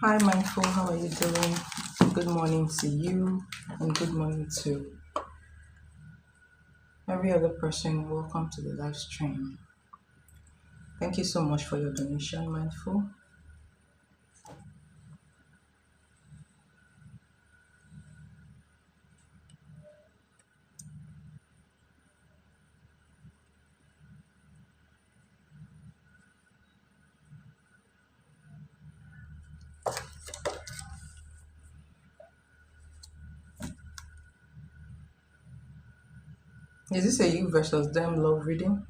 Hi, Mindful. How are you doing? Good morning to you, and good morning to every other person. Welcome to the live stream. Thank you so much for your donation, Mindful. Is this a you versus them love reading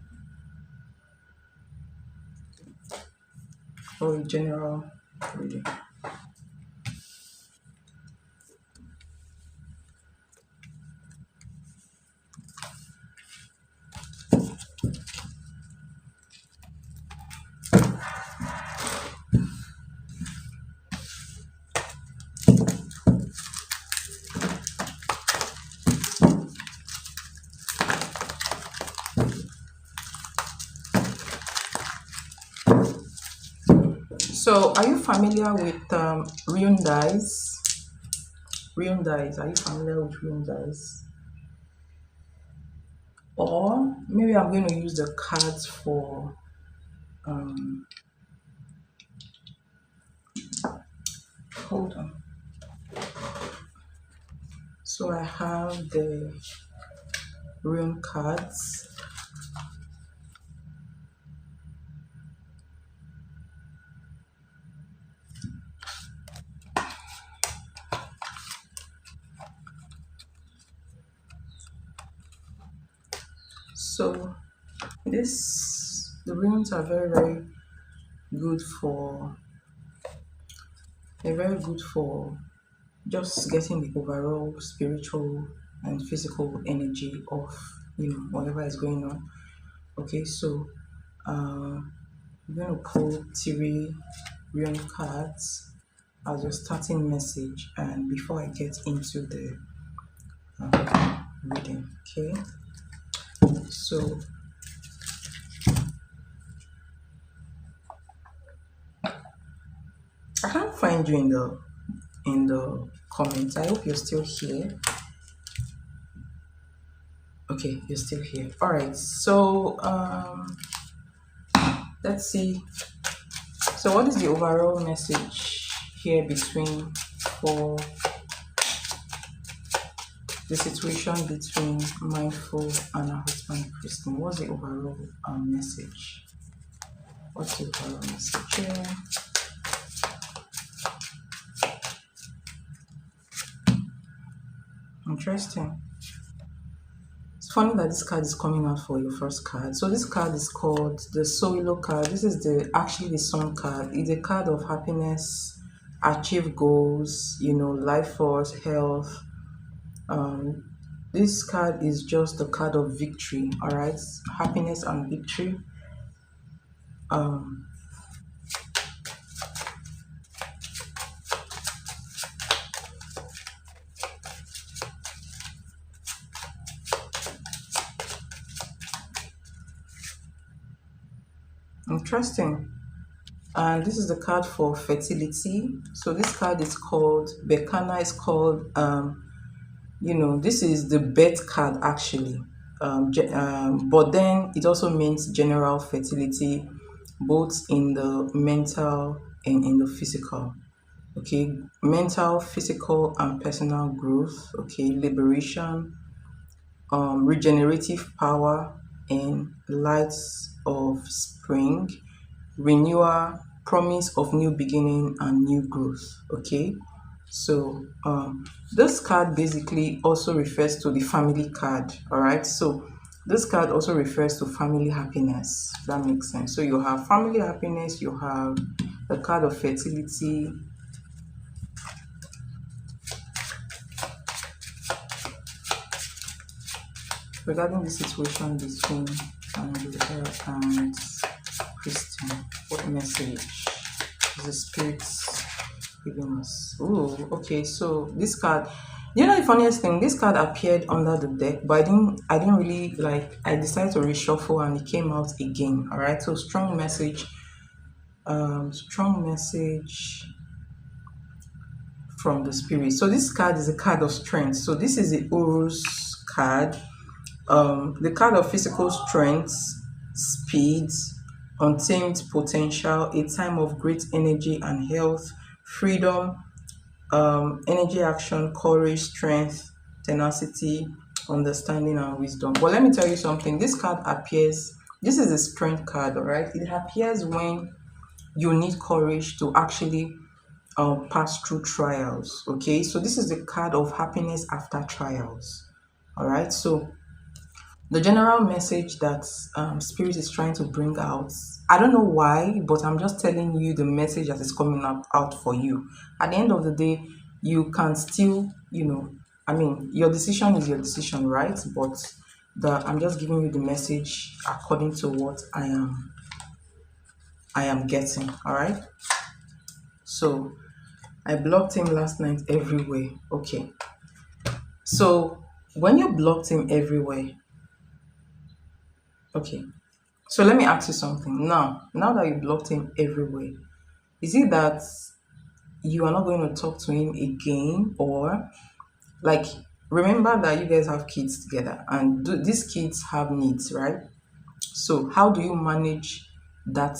or a general reading? So, are you familiar with rune dice? Rune dice. Are you familiar with rune dice? Or maybe I'm going to use the cards for. Hold on. So I have the rune cards. So the runes are very good for they're very good for just getting the overall spiritual and physical energy of whatever is going on. Okay, so I'm going to pull three rune cards as your starting message, and before I get into the reading. Okay, so I can't find you in the comments. I hope you're still here. Okay, you're still here. All right. So let's see. So what is the overall message here between for the situation between Mindful and her husband Christine? What's the overall message? What's the overall message here? Interesting. It's funny that this card is coming out for your first card. So this card is called the Soilo card. This is actually the Sun card. It's a card of happiness, achieve goals, life force, health. Um, this card is just a card of victory. All right, happiness and victory. Um, Interesting. And this is the card for fertility. So this card is called Bekana. Is called this is the birth card actually. But then it also means general fertility, both in the mental and in the physical. Okay, mental, physical, and personal growth. Okay, liberation, regenerative power, and lights of spring, renewal, promise of new beginning and new growth. Okay, so this card basically also refers to the family card. All right, so this card also refers to family happiness. That makes sense. So you have family happiness, you have the card of fertility. Regarding the situation between Andrea and Christian, what message is the spirits giving us? Oh, okay. So this card, the funniest thing, this card appeared under the deck, but I didn't really like. I decided to reshuffle, and it came out again. All right. So strong message. Strong message from the spirit. So this card is a card of strength. So this is the Urus card. The card of physical strength, speed, untamed potential, a time of great energy and health, freedom, energy, action, courage, strength, tenacity, understanding, and wisdom. But let me tell you something. This card appears. This is a strength card, all right? It appears when you need courage to actually pass through trials. Okay, so this is the card of happiness after trials. All right, so the general message that spirit is trying to bring out, I don't know why, but I'm just telling you the message that is coming up out for you. At the end of the day, you can still, I mean, your decision is your decision, right? But I'm just giving you the message according to what I am getting. All right, so I blocked him last night everywhere. Okay, so when you blocked him everywhere, okay, so let me ask you something. Now that you blocked him everywhere, is it that you are not going to talk to him again? Or, like, remember that you guys have kids together, and these kids have needs, right? So how do you manage that,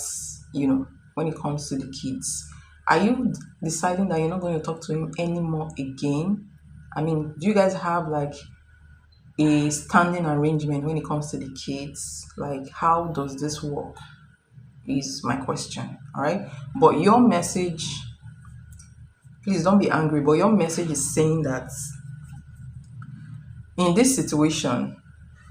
when it comes to the kids? Are you deciding that you're not going to talk to him anymore again? I mean, do you guys have like a standing arrangement when it comes to the kids? Like, how does this work? Is my question. All right. But your message, please don't be angry, but your message is saying that in this situation,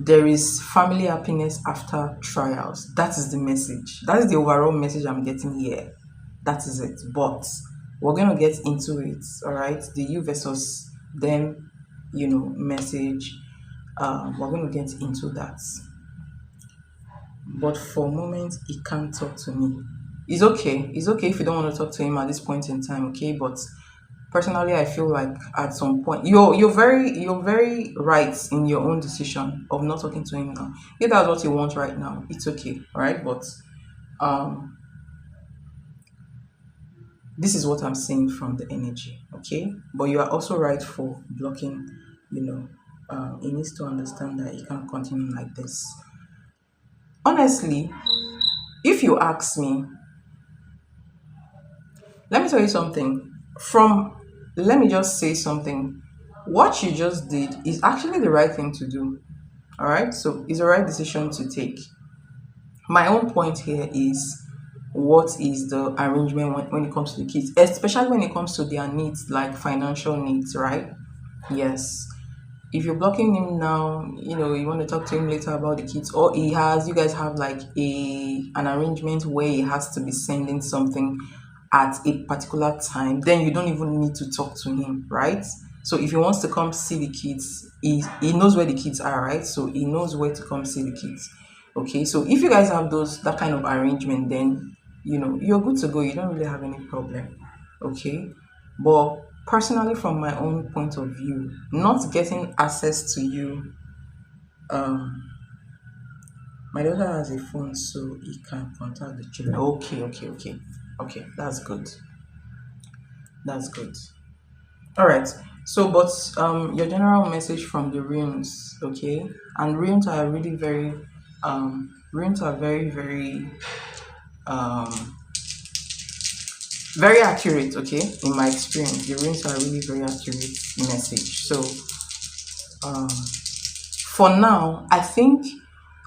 there is family happiness after trials. That is the message. That is the overall message I'm getting here. That is it. But we're going to get into it. All right. The you versus them, message. We're going to get into that. But for a moment, he can't talk to me. It's okay. It's okay if you don't want to talk to him at this point in time, okay? But personally, I feel like at some point you're very right in your own decision of not talking to him now. If that's what you want right now, it's okay, all right? But this is what I'm seeing from the energy, okay? But you are also right for blocking. He needs to understand that he can't continue like this. Honestly, if you ask me, let me tell you something. Let me just say something. What you just did is actually the right thing to do. All right. So it's the right decision to take. My own point here is, what is the arrangement when it comes to the kids, especially when it comes to their needs, like financial needs, right? Yes. If you're blocking him now, you want to talk to him later about the kids, or you guys have like an arrangement where he has to be sending something at a particular time, then you don't even need to talk to him, right? So if he wants to come see the kids, he knows where the kids are, right? So he knows where to come see the kids. Okay, so if you guys have that kind of arrangement, then you're good to go. You don't really have any problem. Okay, but personally, from my own point of view, not getting access to you, my daughter has a phone, so he can contact the children. Okay, that's good. All right. So, but your general message from the runes, okay, and runes are really runes are very, very very accurate, okay? In my experience, the runes are really very accurate message. So for now, I think,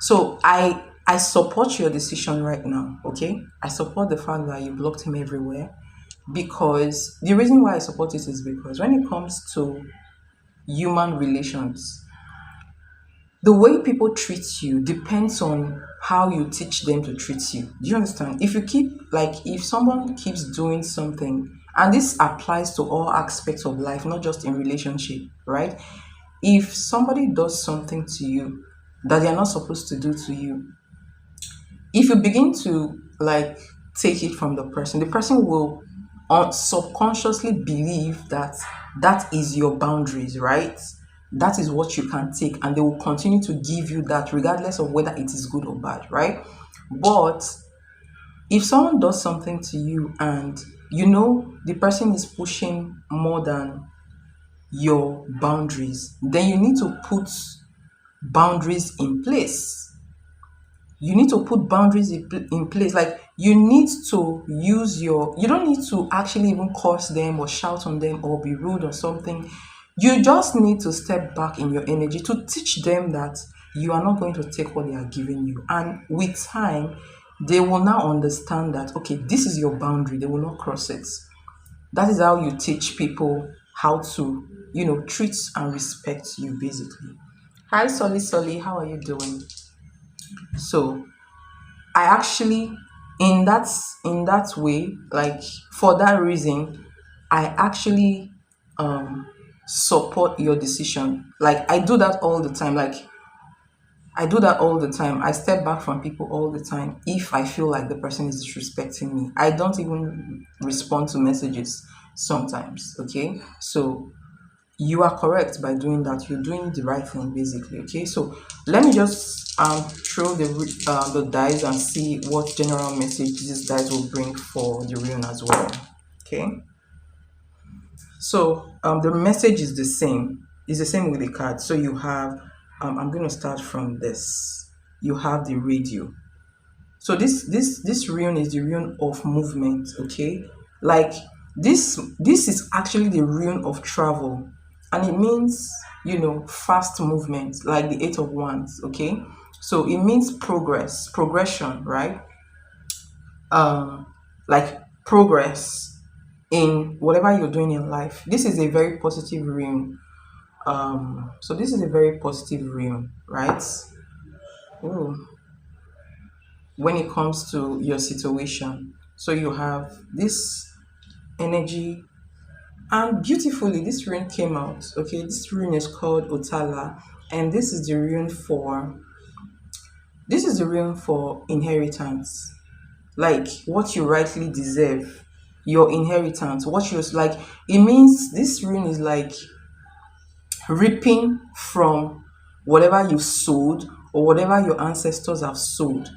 so I support your decision right now, okay? I support the fact that you blocked him everywhere, because the reason why I support it is because when it comes to human relations, the way people treat you depends on how you teach them to treat you. Do you understand? If someone keeps doing something, and this applies to all aspects of life, not just in relationship, right? If somebody does something to you that they are not supposed to do to you, if you begin to take it from the person will subconsciously believe that that is your boundaries, right? That is what you can take, and they will continue to give you that regardless of whether it is good or bad, right? But If someone does something to you and you know the person is pushing more than your boundaries, then you need to put boundaries in place. You need to put boundaries in place. Like, you need to use your, you don't need to actually even curse them or shout on them or be rude or something. You just need to step back in your energy to teach them that you are not going to take what they are giving you. And with time, they will now understand that, okay, this is your boundary, they will not cross it. That is how you teach people how to, treat and respect you, basically. Hi, Solly, how are you doing? So, I actually, in that way, like, for that reason, I actually um support your decision. Like, I do that all the time. Like, I do that all the time. I step back from people all the time if I feel like the person is disrespecting me. I don't even respond to messages sometimes. Okay, so you are correct by doing that. You're doing the right thing, basically. Okay, so let me just throw the dice and see what general message these dice will bring for the rune as well. Okay, so the message is the same. It's the same with the card. So you have, I'm going to start from this. You have the radio. So this rune is the rune of movement. Okay, like, this is actually the rune of travel, and it means, fast movement, like the Eight of Wands. Okay, so it means progression, right? um like, progress in whatever you're doing in life. This is a very positive rune. So this is a very positive rune, right? Oh, when it comes to your situation. So you have this energy, and beautifully this rune came out. Okay, this rune is called Otala, and this is the rune for inheritance, like what you rightly deserve, your inheritance, what you like. It means this rune is like reaping from whatever you've sowed or whatever your ancestors have sowed.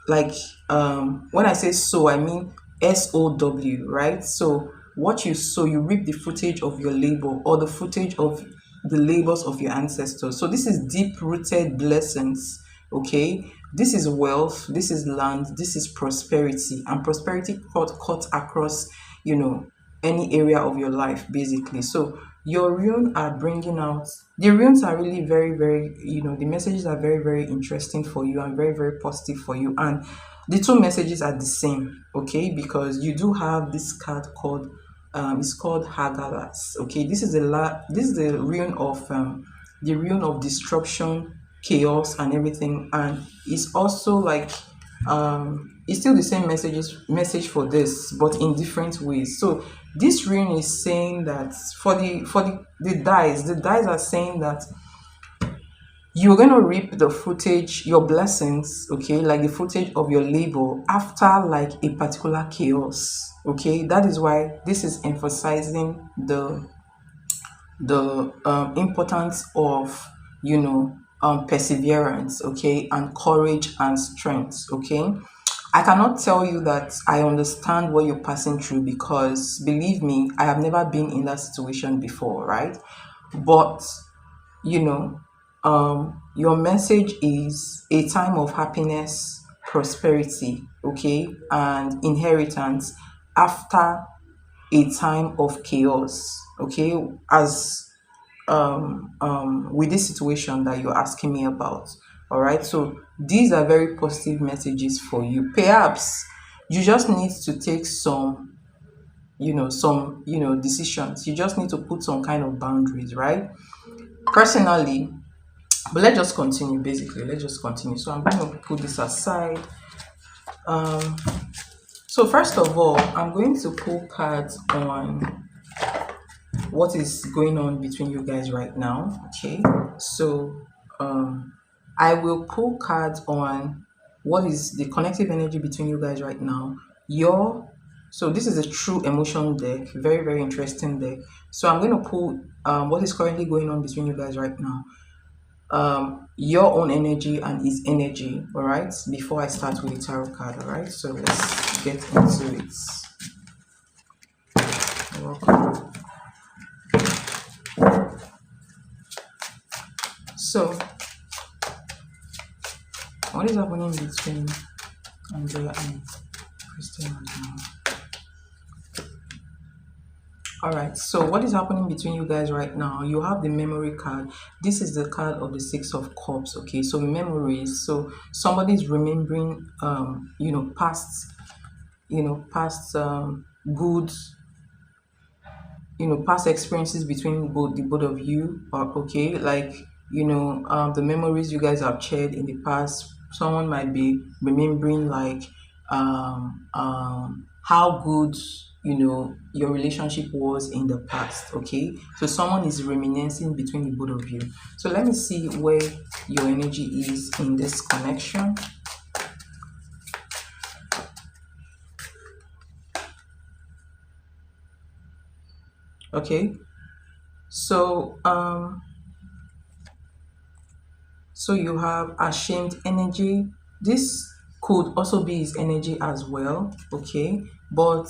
Like, when I say sow, I mean SOW, right? So what you sow, you reap the footage of your labor, or the footage of the labors of your ancestors. So this is deep rooted blessings. Okay, this is wealth, this is land, this is prosperity, and prosperity cut across, you know any area of your life, basically. So your runes are bringing out, the runes are really very, very, the messages are very, very interesting for you and very, very positive for you. And the two messages are the same. Okay, because you do have this card called, it's called Hagalas. Okay, this is the rune of disruption, chaos, and everything. And it's also like, it's still the same message for this, but in different ways. So this rune is saying that, the dice are saying that you're going to reap the footage, your blessings, okay, like the footage of your labor after, like, a particular chaos. Okay, that is why this is emphasizing the importance of, perseverance, okay, and courage and strength. Okay, I cannot tell you that I understand what you're passing through, because believe me, I have never been in that situation before, right? But, you know your message is a time of happiness, prosperity, okay, and inheritance after a time of chaos. Okay, as with this situation that you're asking me about. All right, so these are very positive messages for you. Perhaps you just need to take some decisions. You just need to put some kind of boundaries, right? Personally, but let's just continue. Basically, let's just continue. So I'm going to put this aside. um so first of all, I'm going to pull cards on what is going on between you guys right now. Okay, so I will pull cards on what is the connective energy between you guys right now. Your So this is a true emotion deck, very, very interesting deck. So I'm going to pull what is currently going on between you guys right now. your own energy and his energy. All right, before I start with the tarot card. All right, so let's get into it. Welcome. So what is happening between Andrea and Christian right now? All right, so what is happening between you guys right now? You have the memory card. This is the card of the Six of Cups. Okay, so memories. So somebody's remembering past good, past experiences between both of you. Okay, like the memories you guys have shared in the past. Someone might be remembering like how good your relationship was in the past. Okay, so someone is reminiscing between the both of you. So let me see where your energy is in this connection. Okay, so so you have ashamed energy. This could also be his energy as well. Okay, but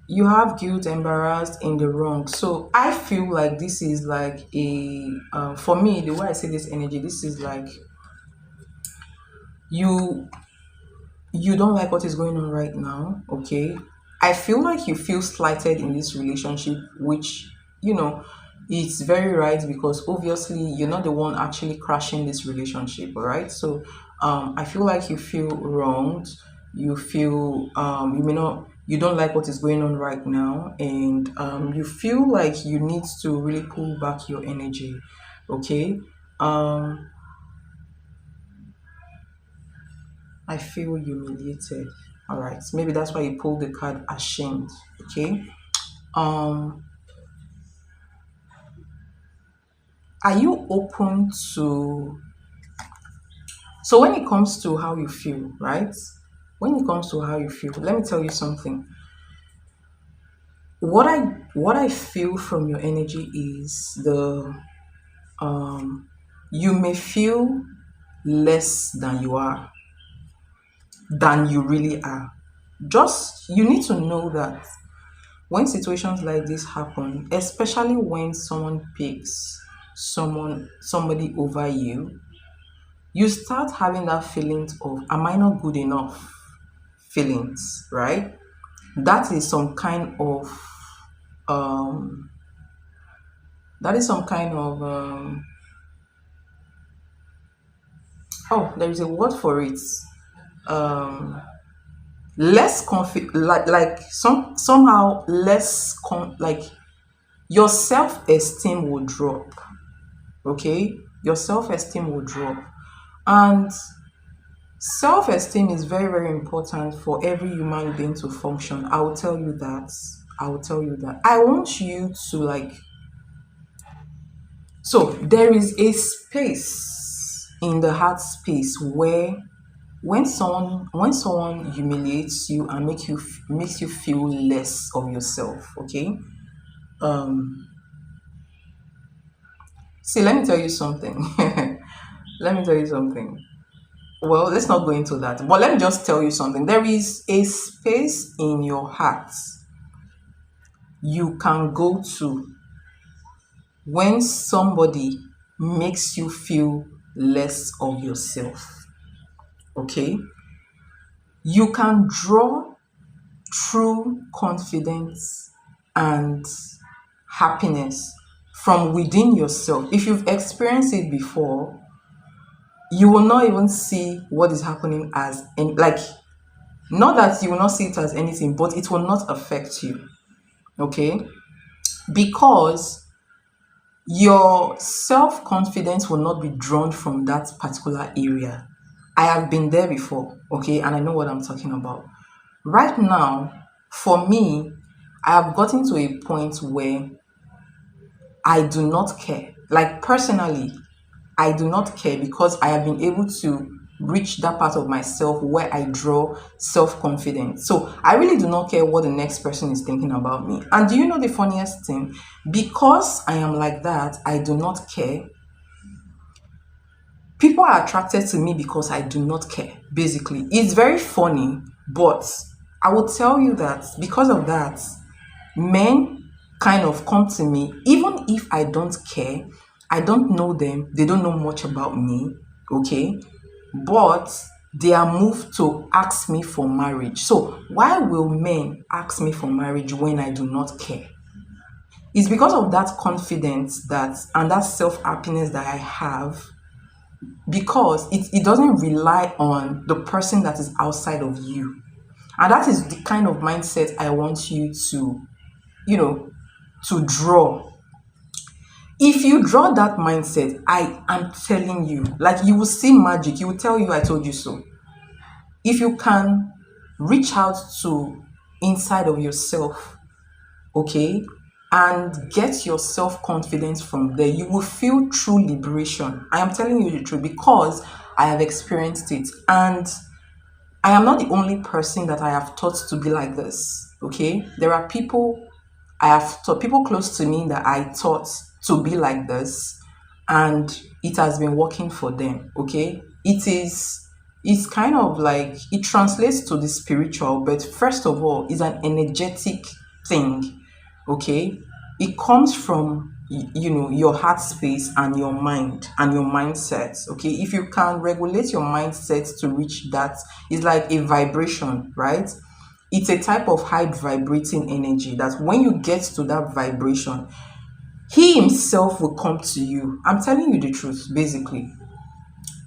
you have guilt, embarrassed, in the wrong. So I feel like this is like a for me, the way I see this energy, this is like you don't like what is going on right now. Okay, I feel like you feel slighted in this relationship, which it's very right, because obviously you're not the one actually crashing this relationship. All right, so I feel like you feel wronged. You feel you don't like what is going on right now, and you feel like you need to really pull back your energy. Okay, um I feel humiliated. All right, maybe that's why you pulled the card ashamed. Okay, um are you open to, so when it comes to how you feel, right? When it comes to how you feel, let me tell you something. What I feel from your energy is the you may feel less than you really are. Just you need to know that when situations like this happen, especially when someone picks somebody over you, you start having that feeling of, am I not good enough feelings, right? That is some kind of um that is some kind of oh, there is a word for it. um Less like somehow less like your self-esteem will drop. Okay, your self-esteem will drop. And self-esteem is very, very important for every human being to function. I will tell you that. I want you to like, so there is a space in the heart space where when someone humiliates you and makes you feel less of yourself. Okay, um see, let me tell you something. Let me tell you something. Well, let's not go into that, but let me just tell you something. There is a space in your heart you can go to when somebody makes you feel less of yourself. Okay, you can draw true confidence and happiness from within yourself. If you've experienced it before, you will not even see what is happening as, and like, not that you will not see it as anything, but it will not affect you. Okay, because your self-confidence will not be drawn from that particular area. I have been there before. Okay, and I know what I'm talking about. Right now, for me, I have gotten to a point where I do not care. Like, personally, I do not care, because I have been able to reach that part of myself where I draw self-confidence. So I really do not care what the next person is thinking about me. And do you know the funniest thing? Because I am like that, I do not care. People are attracted to me because I do not care. Basically, it's very funny, but I will tell you that because of that, men kind of come to me even if I don't care. I don't know them, they don't know much about me, okay, but they are moved to ask me for marriage. So why will men ask me for marriage when I do not care? It's because of that confidence that and that self-happiness that I have, because it doesn't rely on the person that is outside of you. And that is the kind of mindset I want you to, you know, to draw. If you draw that mindset, I am telling you, like, you will see magic. You will tell you, I told you so. If you can reach out to inside of yourself, okay, and get your self confidence from there, you will feel true liberation. I am telling you the truth because I have experienced it. And I am not the only person that I have taught to be like this. Okay, there are people I have taught, people close to me that I taught to be like this, and it has been working for them. Okay, it's kind of like it translates to the spiritual, but first of all, it's an energetic thing. Okay, it comes from your heart space and your mind and your mindset. Okay, if you can regulate your mindset to reach that, it's like a vibration, right? It's a type of high vibrating energy that when you get to that vibration, he himself will come to you. I'm telling you the truth, basically.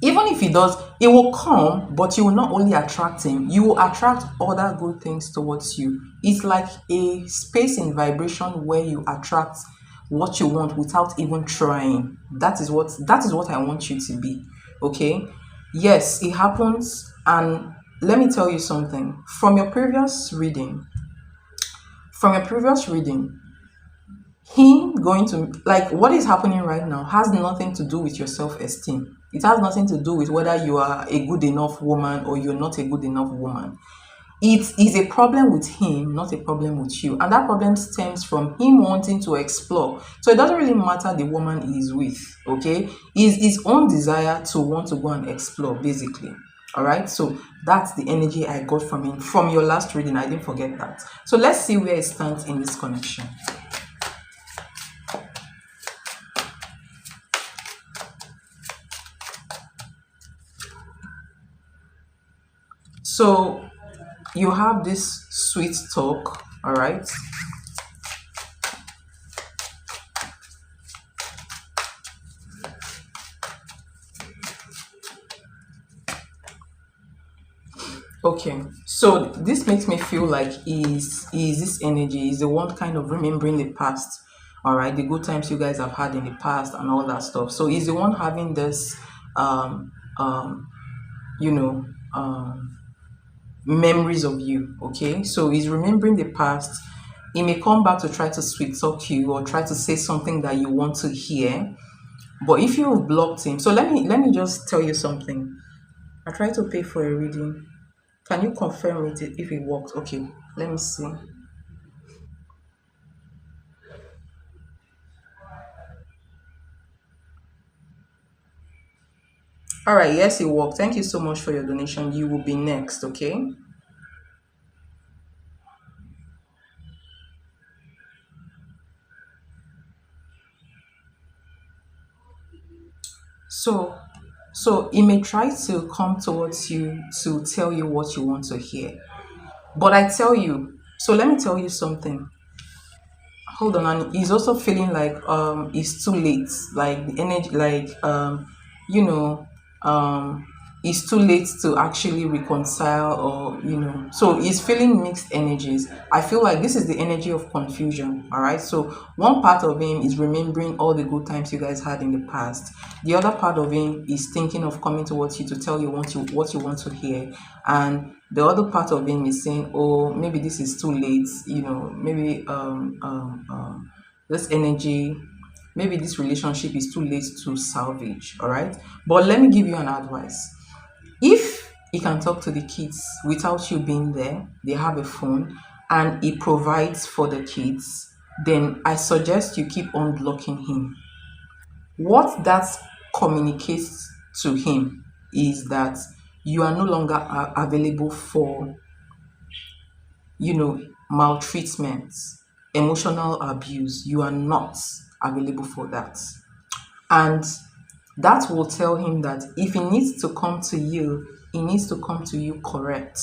Even if he does, it will come, but you will not only attract him, you will attract other good things towards you. It's like a space in vibration where you attract what you want without even trying. That is what I want you to be. Okay? Yes, it happens. And let me tell you something. From your previous reading, him going to, like, what is happening right now has nothing to do with your self-esteem. It has nothing to do with whether you are a good enough woman or you're not a good enough woman. It is a problem with him, not a problem with you. And that problem stems from him wanting to explore. So it doesn't really matter the woman he is with, okay? It's his own desire to want to go and explore, basically. All right, so that's the energy I got from him from your last reading. I didn't forget that. So let's see where it stands in this connection. So you have this sweet talk, all right? Okay, so this makes me feel like is this energy is the one kind of remembering the past, all right, the good times you guys have had in the past and all that stuff. So is the one having this um um you know memories of you. Okay, so he's remembering the past. He may come back to try to sweet talk you or try to say something that you want to hear. But if you've blocked him, so let me just tell you something. I try to pay for a reading. Can you confirm it if it works? Okay, let me see. All right, yes, it worked. Thank you so much for your donation. You will be next, okay? So, so he may try to come towards you to tell you what you want to hear. But I tell you, so let me tell you something. Hold on, and he's also feeling like it's too late, like the energy, like you know um it's too late to actually reconcile, or so he's feeling mixed energies. I feel like this is the energy of confusion. All right, so one part of him is remembering all the good times you guys had in the past. The other part of him is thinking of coming towards you to tell you what you want to hear. And the other part of him is saying, oh, maybe this is too late, maybe this energy, maybe this relationship is too late to salvage. All right, but let me give you an advice. If he can talk to the kids without you being there, they have a phone and he provides for the kids, then I suggest you keep on blocking him. What that communicates to him is that you are no longer available for, you know, maltreatment, emotional abuse. You are not available for that. And that will tell him that if he needs to come to you, he needs to come to you correct.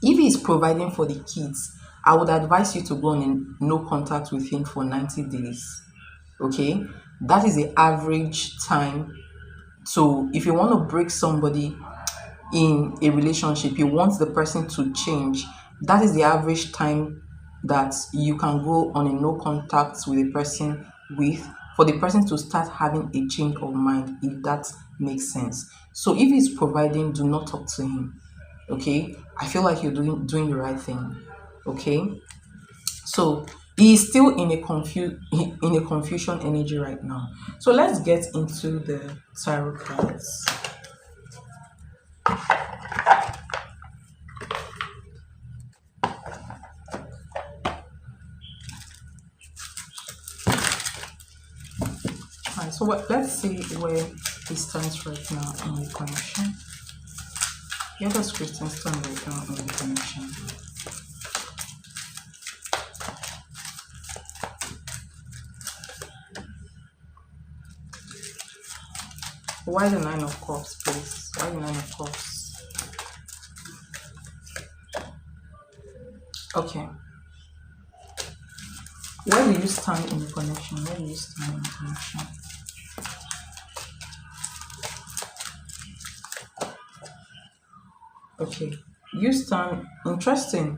If he's providing for the kids, I would advise you to go on in no contact with him for 90 days. Okay? That is the average time. So if you want to break somebody in a relationship, you want the person to change, that is the average time that you can go on a no contact with a person with, for the person to start having a change of mind, if that makes sense. So if he's providing, do not talk to him. Okay, I feel like you're doing the right thing. Okay, so he's still in a confusion energy right now. So let's get into the tarot cards. Alright, so let's see where he stands right now in the connection. Where does Christian stand right now in the connection? Why the Nine of Cups, please? Why the Nine of Cups? Okay. Where do you stand in the connection? Where do you stand in the connection? Okay. You stand interesting.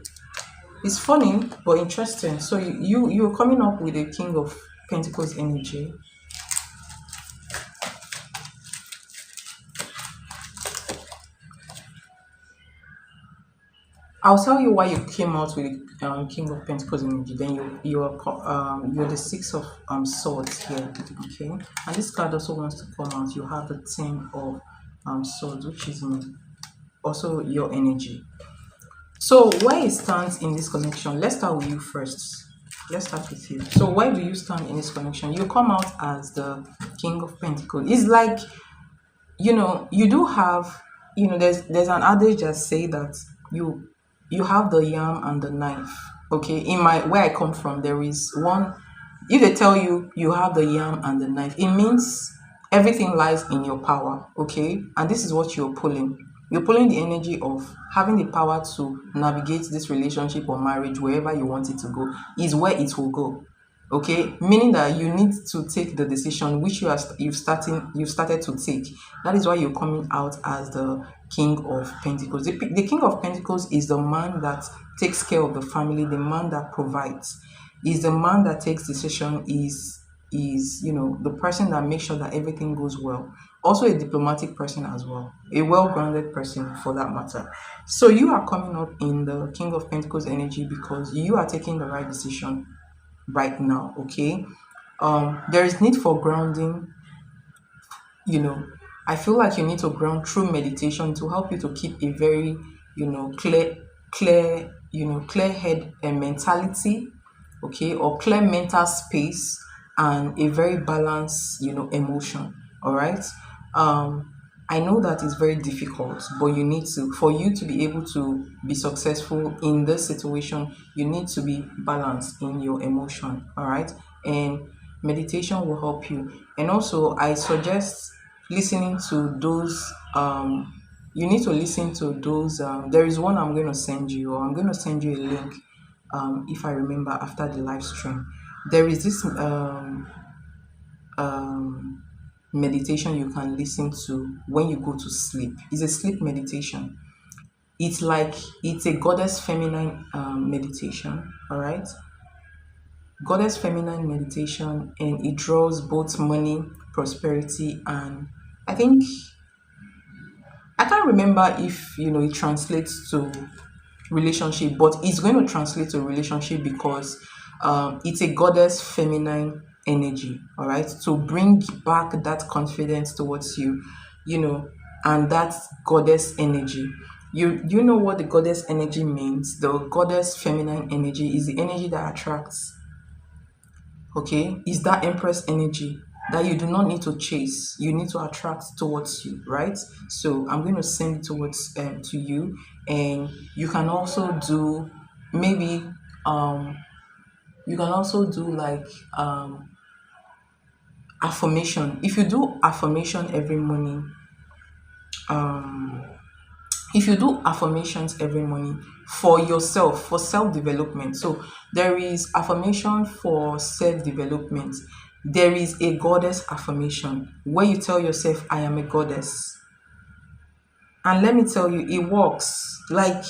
It's funny but interesting. So you're coming up with a King of Pentacles energy. I'll tell you why you came out with King of Pentacles energy. Then you're the Six of Swords here, okay? And this card also wants to come out. You have the Ten of Swords, which is also your energy. So where it stands in this connection, let's start with you first. Let's start with you. So where do you stand in this connection? You come out as the King of Pentacles. It's like, you do have, there's an adage that say that you have the yam and the knife. Okay, in where I come from, there is one. If they tell you you have the yam and the knife, it means everything lies in your power. Okay, and this is what you're pulling. You're pulling the energy of having the power to navigate this relationship or marriage wherever you want it to go, is where it will go. Okay, meaning that you need to take the decision which you've started to take. That is why you're coming out as the King of Pentacles. The King of Pentacles is the man that takes care of the family, the man that provides, is the man that takes decision, is the person that makes sure that everything goes well. Also a diplomatic person as well, a well-grounded person for that matter. So you are coming up in the King of Pentacles energy because you are taking the right decision right now. Okay, there is need for grounding. I feel like you need to ground through meditation to help you to keep a very clear head and mentality, okay, or clear mental space, and a very balanced emotion. All right. I know that it's very difficult, but for you to be able to be successful in this situation, you need to be balanced in your emotion. All right. And meditation will help you. And also I suggest listening to those you need to listen to those there is one I'm going to send you, or I'm going to send you a link, if I remember after the live stream. There is this meditation you can listen to when you go to sleep. It's a sleep meditation. It's a goddess feminine meditation. All right, goddess feminine meditation, and it draws both money, prosperity, and I think, I can't remember if it translates to relationship, but it's going to translate to relationship because it's a goddess feminine energy. All right, to bring back that confidence towards and that goddess energy. You know what the goddess energy means? The goddess feminine energy is the energy that attracts. Okay, is that Empress energy. that you do not need to chase. You need to attract towards you, right? So I'm going to send it towards to you, and you can also do maybe you can also do like affirmation. If you do affirmation every morning, if you do affirmations every morning for yourself, for self development, so there is affirmation for self development. There is a goddess affirmation where you tell yourself, I am a goddess. And let me tell you, it works. Like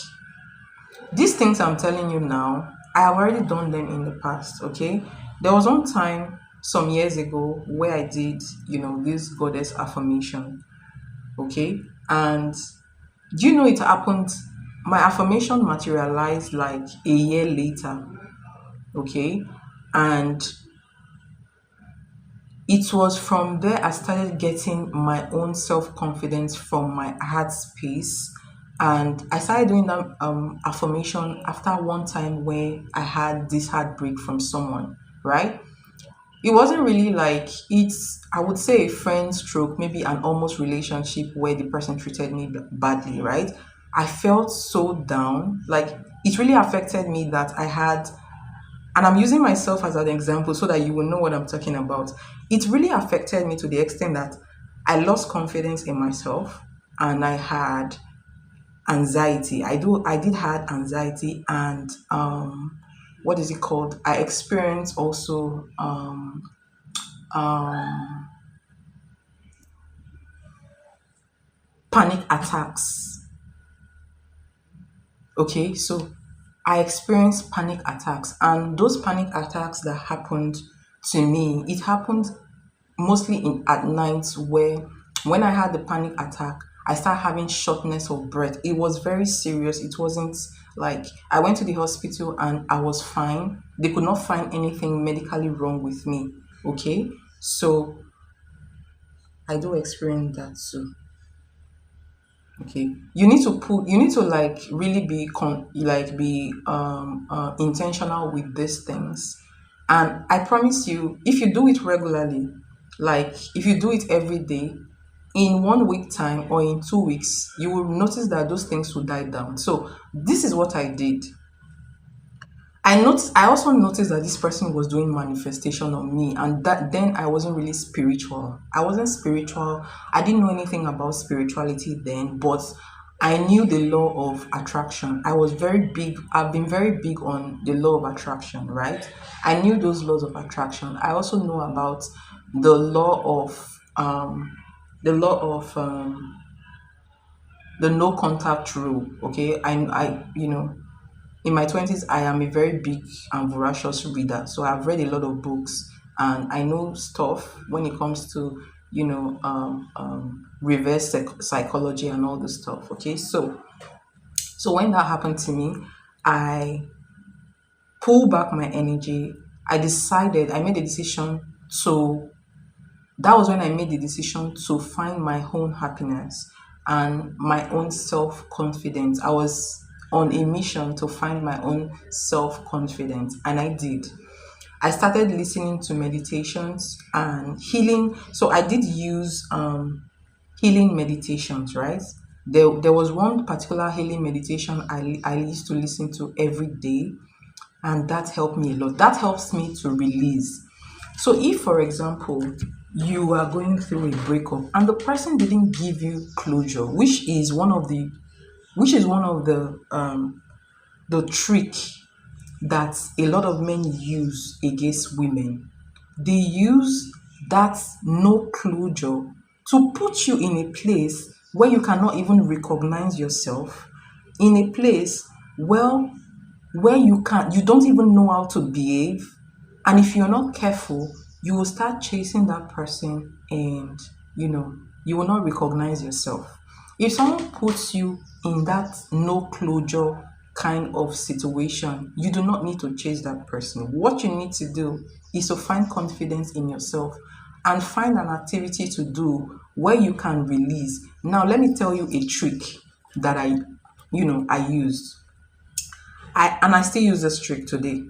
these things I'm telling you now, I have already done them in the past, okay? There was one time some years ago where I did, this goddess affirmation, okay? And do you know it happened? My affirmation materialized like a year later, okay? And it was from there I started getting my own self confidence from my heart space. And I started doing that affirmation after one time where I had this heartbreak from someone, right? It wasn't really like it's, I would say, a friend stroke, maybe an almost relationship where the person treated me badly, right? I felt so down. Like it really affected me that I had, and I'm using myself as an example so that you will know what I'm talking about. It really affected me to the extent that I lost confidence in myself and I had anxiety. I did had anxiety, and what is it called? I experienced also panic attacks. Okay, so I experienced panic attacks, and those panic attacks that happened to me, it happened mostly in at nights where when I had the panic attack, I started having shortness of breath. It was very serious. It wasn't like I went to the hospital and I was fine. They could not find anything medically wrong with me. Okay, so I do experience that too. Okay, you need to like really be be intentional with these things, and I promise you, if you do it regularly, like if you do it every day, in 1 week time or in 2 weeks, you will notice that those things will die down. So this is what I did. I also noticed that this person was doing manifestation on me, and that then I wasn't really spiritual. I wasn't spiritual. I didn't know anything about spirituality then, but I knew the law of attraction. I was very big, I've been very big on the law of attraction, right? I knew those laws of attraction. I also know about the law of the law of the no contact rule. Okay, in my 20s, I am a very big and voracious reader. So I've read a lot of books and I know stuff when it comes to, reverse psychology and all this stuff. Okay. So when that happened to me, I pulled back my energy. I made a decision to that was when I made the decision to find my own happiness and my own self confidence. I was on a mission to find my own self confidence, and I did. I started listening to meditations and healing. So I did use healing meditations, right? There was one particular healing meditation I used to listen to every day, and that helped me a lot. That helps me to release. So if, for example, you are going through a breakup and the person didn't give you closure, which is one of the trick that a lot of men use against women. They use that no closure to put you in a place where you cannot even recognize yourself, in a place well where you don't even know how to behave, and if you're not careful, you will start chasing that person, and you will not recognize yourself. If someone puts you in that no closure kind of situation, you do not need to chase that person. What you need to do is to find confidence in yourself and find an activity to do where you can release. Now let me tell you a trick that I used. I still use this trick today.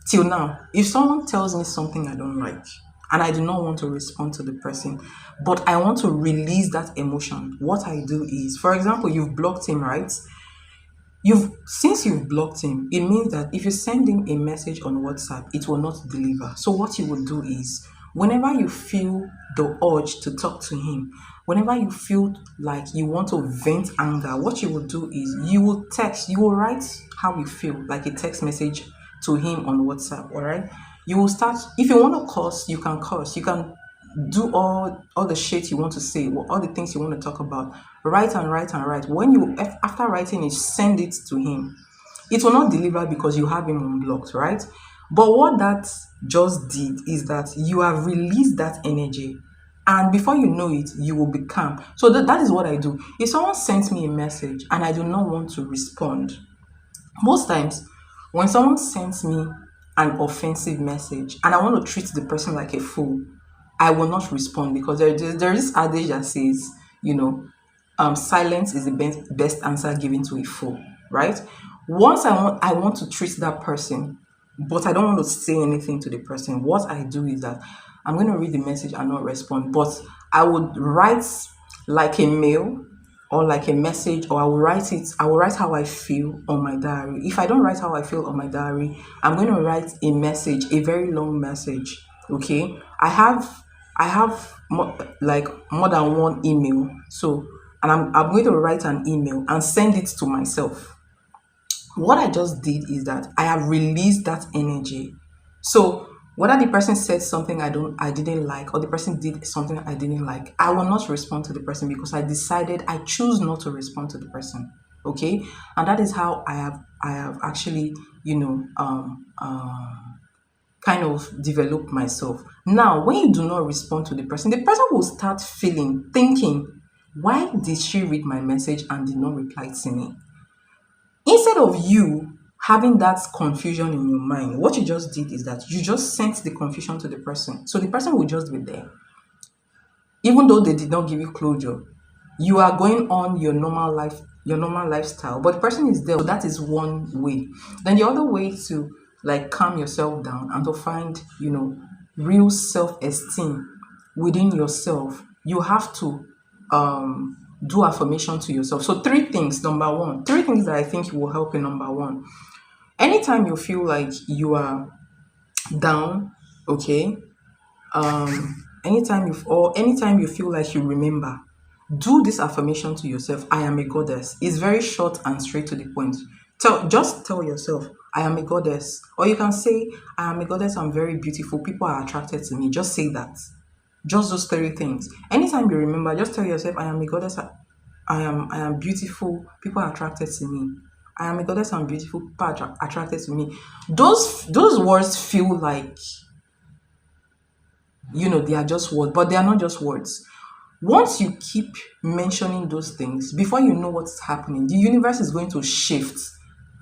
Till now, if someone tells me something I don't like, and I do not want to respond to the person, but I want to release that emotion. What I do is, for example, you've blocked him, right? You've blocked him, it means that if you send him a message on WhatsApp, it will not deliver. So what you will do is, whenever you feel the urge to talk to him, whenever you feel like you want to vent anger, what you will do is you will write how you feel, like a text message to him on WhatsApp. All right. You will start, if you want to curse, you can curse. You can do all the shit you want to say, all the things you want to talk about. Write and write and write. When you after writing it, send it to him. It will not deliver because you have him unblocked, right? But what that just did is that you have released that energy, and before you know it, you will be calm. So that is what I do. If someone sends me a message and I do not want to respond, most times when someone sends me an offensive message and I want to treat the person like a fool, I will not respond, because there is this adage that says, silence is the best answer given to a fool, right? Once I want to treat that person, but I don't want to say anything to the person, what I do is that I'm going to read the message and not respond, but I would write like a mail or like a message, or I will write how I feel on my diary. If I don't write how I feel on my diary, I'm going to write a message, a very long message. Okay, I have more than one email, so, and I'm going to write an email and send it to myself. What I just did is that I have released that energy. So whether the person said something I didn't like, or the person did something I didn't like, I will not respond to the person, because I choose not to respond to the person. Okay, and that is how I have actually, kind of developed myself. Now, when you do not respond to the person will start thinking, why did she read my message and did not reply to me? Instead of you having that confusion in your mind, what you just did is that you just sent the confusion to the person. So the person will just be there. Even though they did not give you closure, you are going on your normal lifestyle, but the person is there. So that is one way. Then the other way to like calm yourself down and to find, real self-esteem within yourself, you have to do affirmation to yourself. So three things that I think will help you. Number one, anytime you feel like you are down, okay, anytime you feel like you remember, do this affirmation to yourself. I am a goddess. It's very short and straight to the point. Just tell yourself, I am a goddess. Or you can say, I am a goddess, I'm very beautiful, people are attracted to me. Just say that. Just those three things. Anytime you remember, just tell yourself, I am a goddess, I am beautiful, people are attracted to me. I am a goddess, I'm beautiful, people are attracted to me. Those words feel like, they are just words, but they are not just words. Once you keep mentioning those things, before you know what's happening, the universe is going to shift.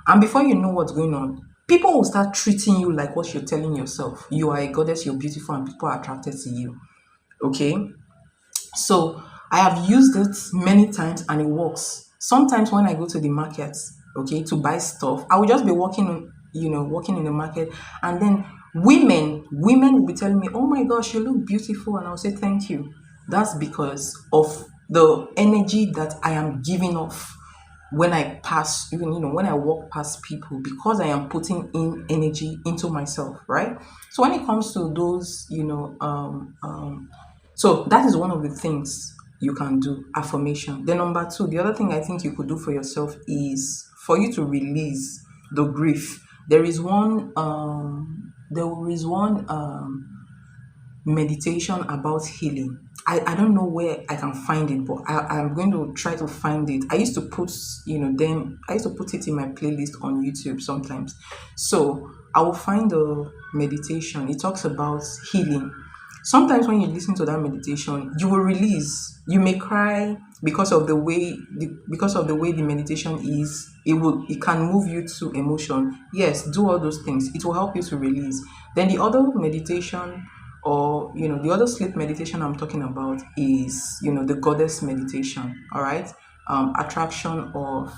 And before you know what's going on, people will start treating you like what you're telling yourself. You are a goddess, you're beautiful, and people are attracted to you. Okay? So I have used it many times and it works. Sometimes when I go to the market, okay, to buy stuff, I will just be walking in the market, and then women will be telling me, oh my gosh, you look beautiful, and I'll say thank you. That's because of the energy that I am giving off when I pass, when I walk past people, because I am putting in energy into myself, right? So when it comes to those, so that is one of the things you can do, affirmation. Then number two, the other thing I think you could do for yourself is for you to release the grief. There is one meditation about healing. I don't know where I can find it, but I'm going to try to find it. I used to put it in my playlist on YouTube sometimes. So I will find the meditation. It talks about healing. Sometimes when you listen to that meditation, you will release. You may cry because of the way the meditation is. It can move you to emotion. Yes, do all those things. It will help you to release. Then the other meditation, or the other sleep meditation I'm talking about is the goddess meditation. All right. Attraction of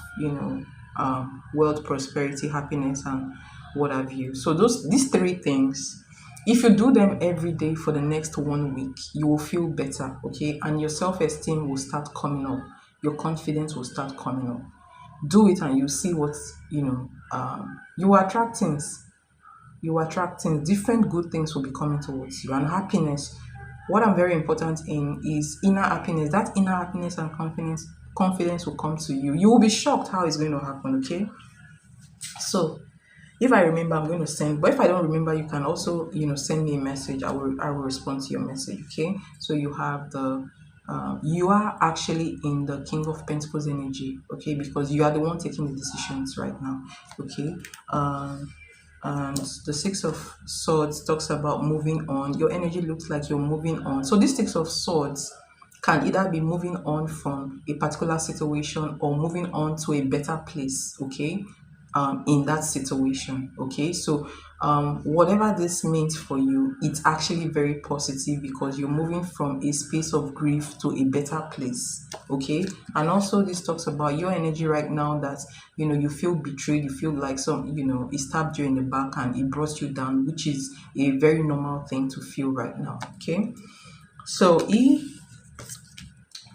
wealth, prosperity, happiness, and what have you. So these three things, If you do them every day for the next 1 week, you will feel better, okay? And your self-esteem will start coming up. Your confidence will start coming up. Do it and you see what, you attract things. You attract things. Different good things will be coming towards you. And happiness, what I'm very important in is inner happiness. That inner happiness and confidence will come to you. You will be shocked how it's going to happen, okay? So if I remember, I'm going to send. But if I don't remember, you can also, send me a message. I will respond to your message. Okay. So you have the, you are actually in the King of Pentacles energy. Okay, because you are the one taking the decisions right now. Okay. And the Six of Swords talks about moving on. Your energy looks like you're moving on. So this Six of Swords can either be moving on from a particular situation or moving on to a better place, okay, in that situation, okay. So whatever this means for you, it's actually very positive because you're moving from a space of grief to a better place, okay. And also this talks about your energy right now, that you feel betrayed, you feel like it stabbed you in the back and it brought you down, which is a very normal thing to feel right now, okay. So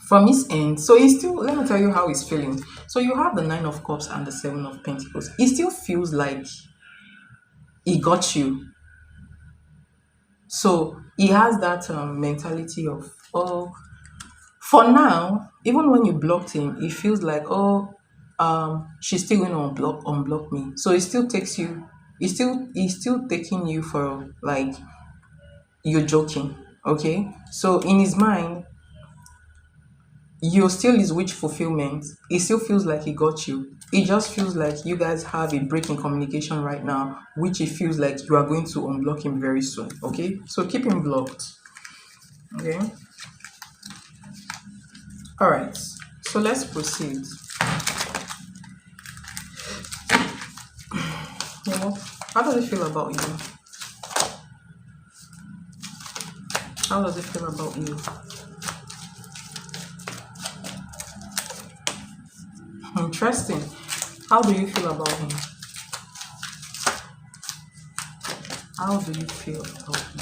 from his end, so he still, let me tell you how he's feeling. So you have the Nine of Cups and the Seven of Pentacles. He still feels like he got you. So he has that mentality of, oh, for now, even when you blocked him, he feels like, oh, she's still going to unblock me. So he still takes you, he's still taking you for like you're joking, okay. So in his mind, you're still his wish fulfillment. He still feels like he got you. It just feels like you guys have a break in communication right now, which it feels like you are going to unblock him very soon, okay. So keep him blocked, okay. All right, so let's proceed. How does it feel about you? How does it feel about you? Interesting. How do you feel about him? How do you feel about him?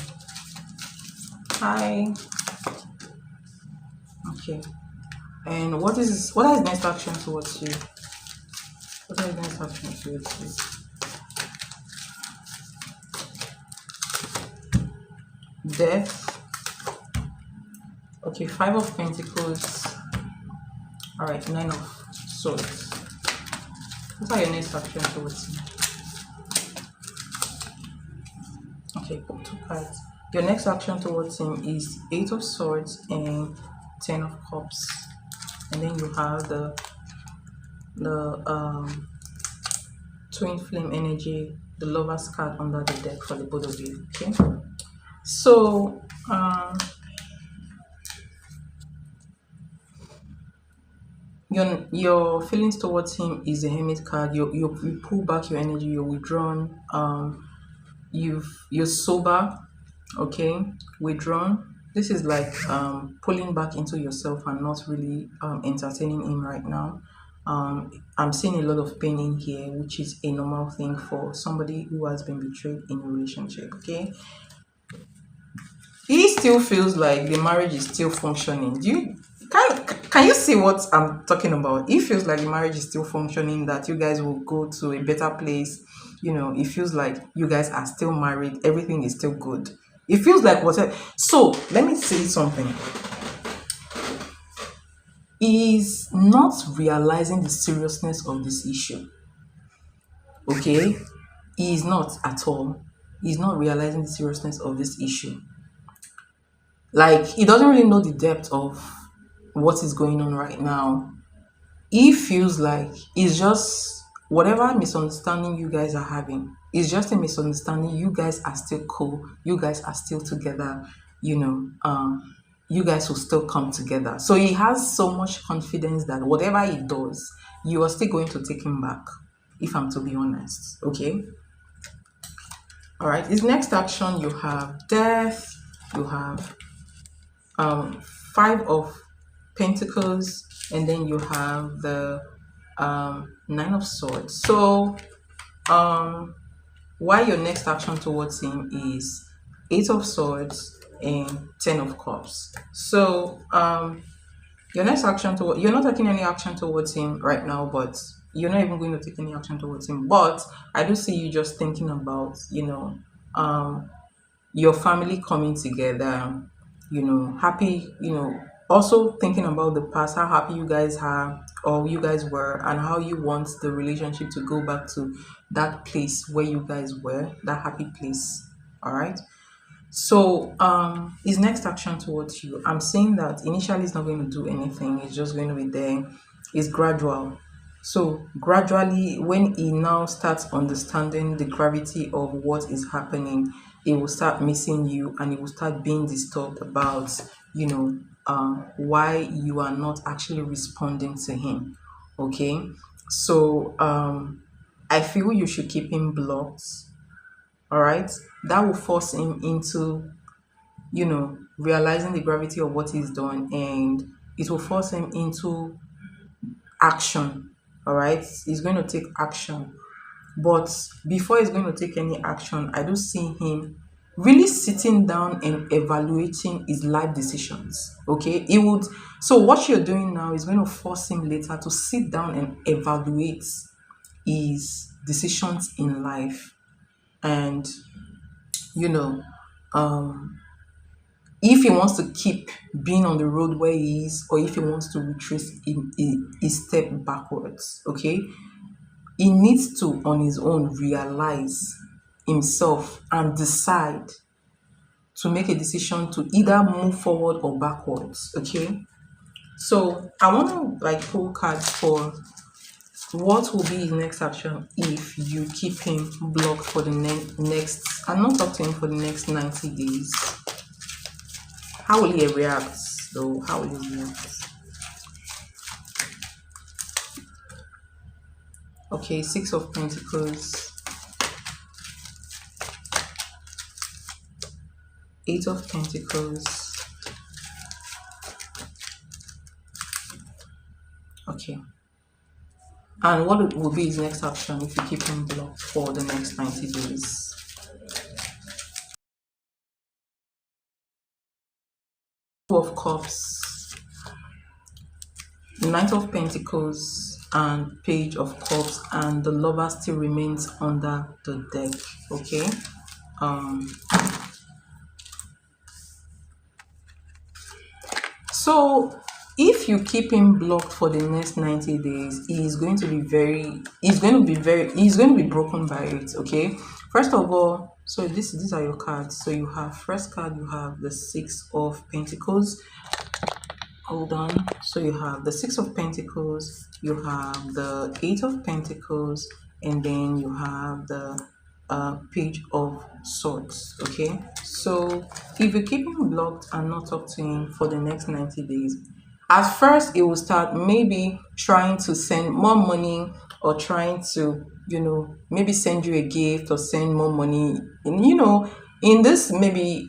Hi. Okay. And what is his next action towards you? What is his next action towards you? Death. Okay, Five of Pentacles. All right, Nine of Swords. What are your next action towards you? Okay, two cards. Your next action towards him is Eight of Swords and Ten of Cups, and then you have the Twin Flame energy, the Lover's card under the deck for the both of you. Okay, so your feelings towards him is the Hermit card. You pull back your energy, you're withdrawn, you're sober, okay, withdrawn. This is like pulling back into yourself and not really entertaining him right now. I'm seeing a lot of pain in here, which is a normal thing for somebody who has been betrayed in a relationship, okay. He still feels like the marriage is still functioning. Can you see what I'm talking about? He feels like the marriage is still functioning, that you guys will go to a better place. It feels like you guys are still married, everything is still good. It feels like whatever. So let me say something. He's not realizing the seriousness of this issue, okay. He is not at all. He's not realizing the seriousness of this issue. Like, he doesn't really know the depth of what is going on right now. He feels like it's just whatever misunderstanding you guys are having. It's just a misunderstanding. You guys are still cool. You guys are still together. You guys will still come together. So he has so much confidence that whatever he does, you are still going to take him back, if I'm to be honest, okay. All right, his next action, you have Death, you have Five of Pentacles, and then you have the Nine of Swords. So why your next action towards him is Eight of Swords, and Ten of Cups. So your next action toward, you're not taking any action towards him right now, but you're not even going to take any action towards him. But I do see you just thinking about, your family coming together, happy, also thinking about the past, how happy you guys are or you guys were, and how you want the relationship to go back to that place where you guys were, that happy place. All right. So, his next action towards you, I'm saying that initially it's not going to do anything, it's just going to be there. It's gradual. So, gradually, when he now starts understanding the gravity of what is happening, he will start missing you and he will start being disturbed about, why you are not actually responding to him. Okay. So, I feel you should keep him blocked. All right, that will force him into, realizing the gravity of what he's done, and it will force him into action. All right, he's going to take action, but before he's going to take any action, I do see him really sitting down and evaluating his life decisions. Okay, he would. So what you're doing now is going to force him later to sit down and evaluate his decisions in life. And you know um if he wants to keep being on the road where he is, or if he wants to retrace a step backwards. Okay, he needs to on his own realize himself and decide to make a decision to either move forward or backwards. Okay, so I want to like pull cards for what will be his next action if you keep him blocked for the next, and not talk to him for the next 90 days. How will he react though? How will he react? Okay, Six of Pentacles, Eight of Pentacles. Okay. And what will be his next action if you keep him blocked for the next 90 days? Two of Cups, Knight of Pentacles, and Page of Cups, and the Lover still remains under the deck. Okay. So if you keep him blocked for the next 90 days, he's going to be broken by it. Okay. First of all, so these are your cards. So you have first card, you have the Six of Pentacles. Hold on. So you have the Six of Pentacles, you have the Eight of Pentacles, and then you have the Page of Swords. Okay, so if you keep him blocked and not talk to him for the next 90 days, at first it will start maybe trying to send more money, or trying to maybe send you a gift or send more money, in this maybe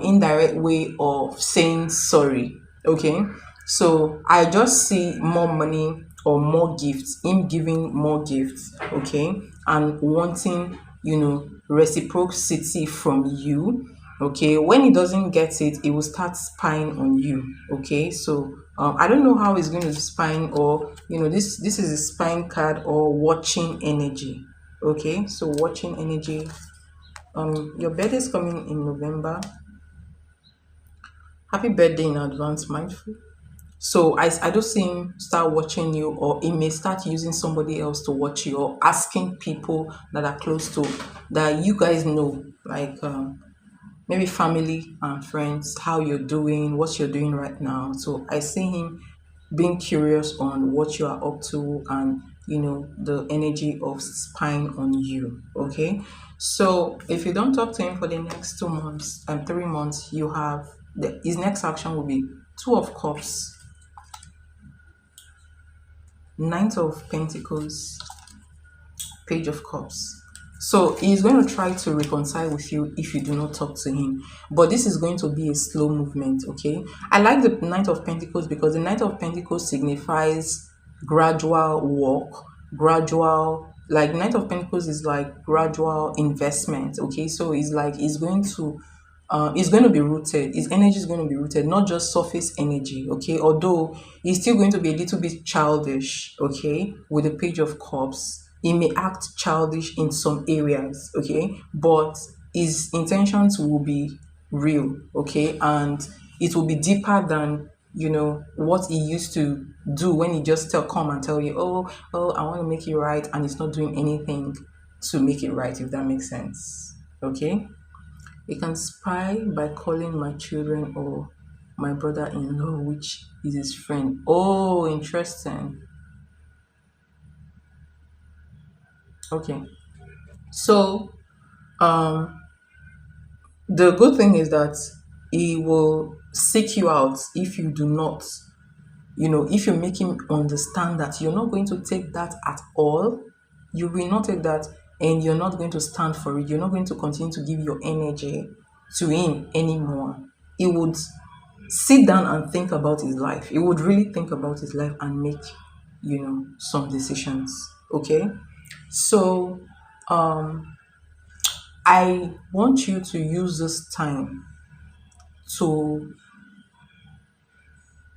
indirect way of saying sorry. Okay, so I just see more money or more gifts, him giving more gifts. Okay, and wanting reciprocity from you. Okay, when he doesn't get it, he will start spying on you. Okay, so I don't know how he's going to spying, or this is a spying card or watching energy. Okay, so watching energy. Your birthday is coming in November. Happy birthday in advance, mindful. So I don't see him start watching you, or he may start using somebody else to watch you, or asking people that are close to, that you guys know, like maybe family and friends, how you're doing, what you're doing right now. So I see him being curious on what you are up to, and the energy of spying on you. Okay, so if you don't talk to him for the next 2 months and 3 months, you have his next action will be Two of Cups, Knight of Pentacles, Page of Cups. So he's going to try to reconcile with you if you do not talk to him, but this is going to be a slow movement. Okay, I like the Knight of Pentacles because the Knight of Pentacles signifies gradual walk, gradual like Knight of Pentacles is like gradual investment. Okay, so it's like it's going to be rooted. His energy is going to be rooted, not just surface energy. Okay, although he's still going to be a little bit childish. Okay, with the Page of Cups, he may act childish in some areas. Okay, but his intentions will be real. Okay, and it will be deeper than what he used to do when he just come and tell you, oh, I want to make it right, and he's not doing anything to make it right, if that makes sense. Okay, he can spy by calling my children or my brother-in-law, which is his friend. Oh, interesting. Okay, so um the good thing is that he will seek you out if you do not, if you make him understand that you're not going to take that at all. You will not take that, and you're not going to stand for it. You're not going to continue to give your energy to him anymore. He would sit down and think about his life. He would really think about his life and make, some decisions. Okay. So I want you to use this time to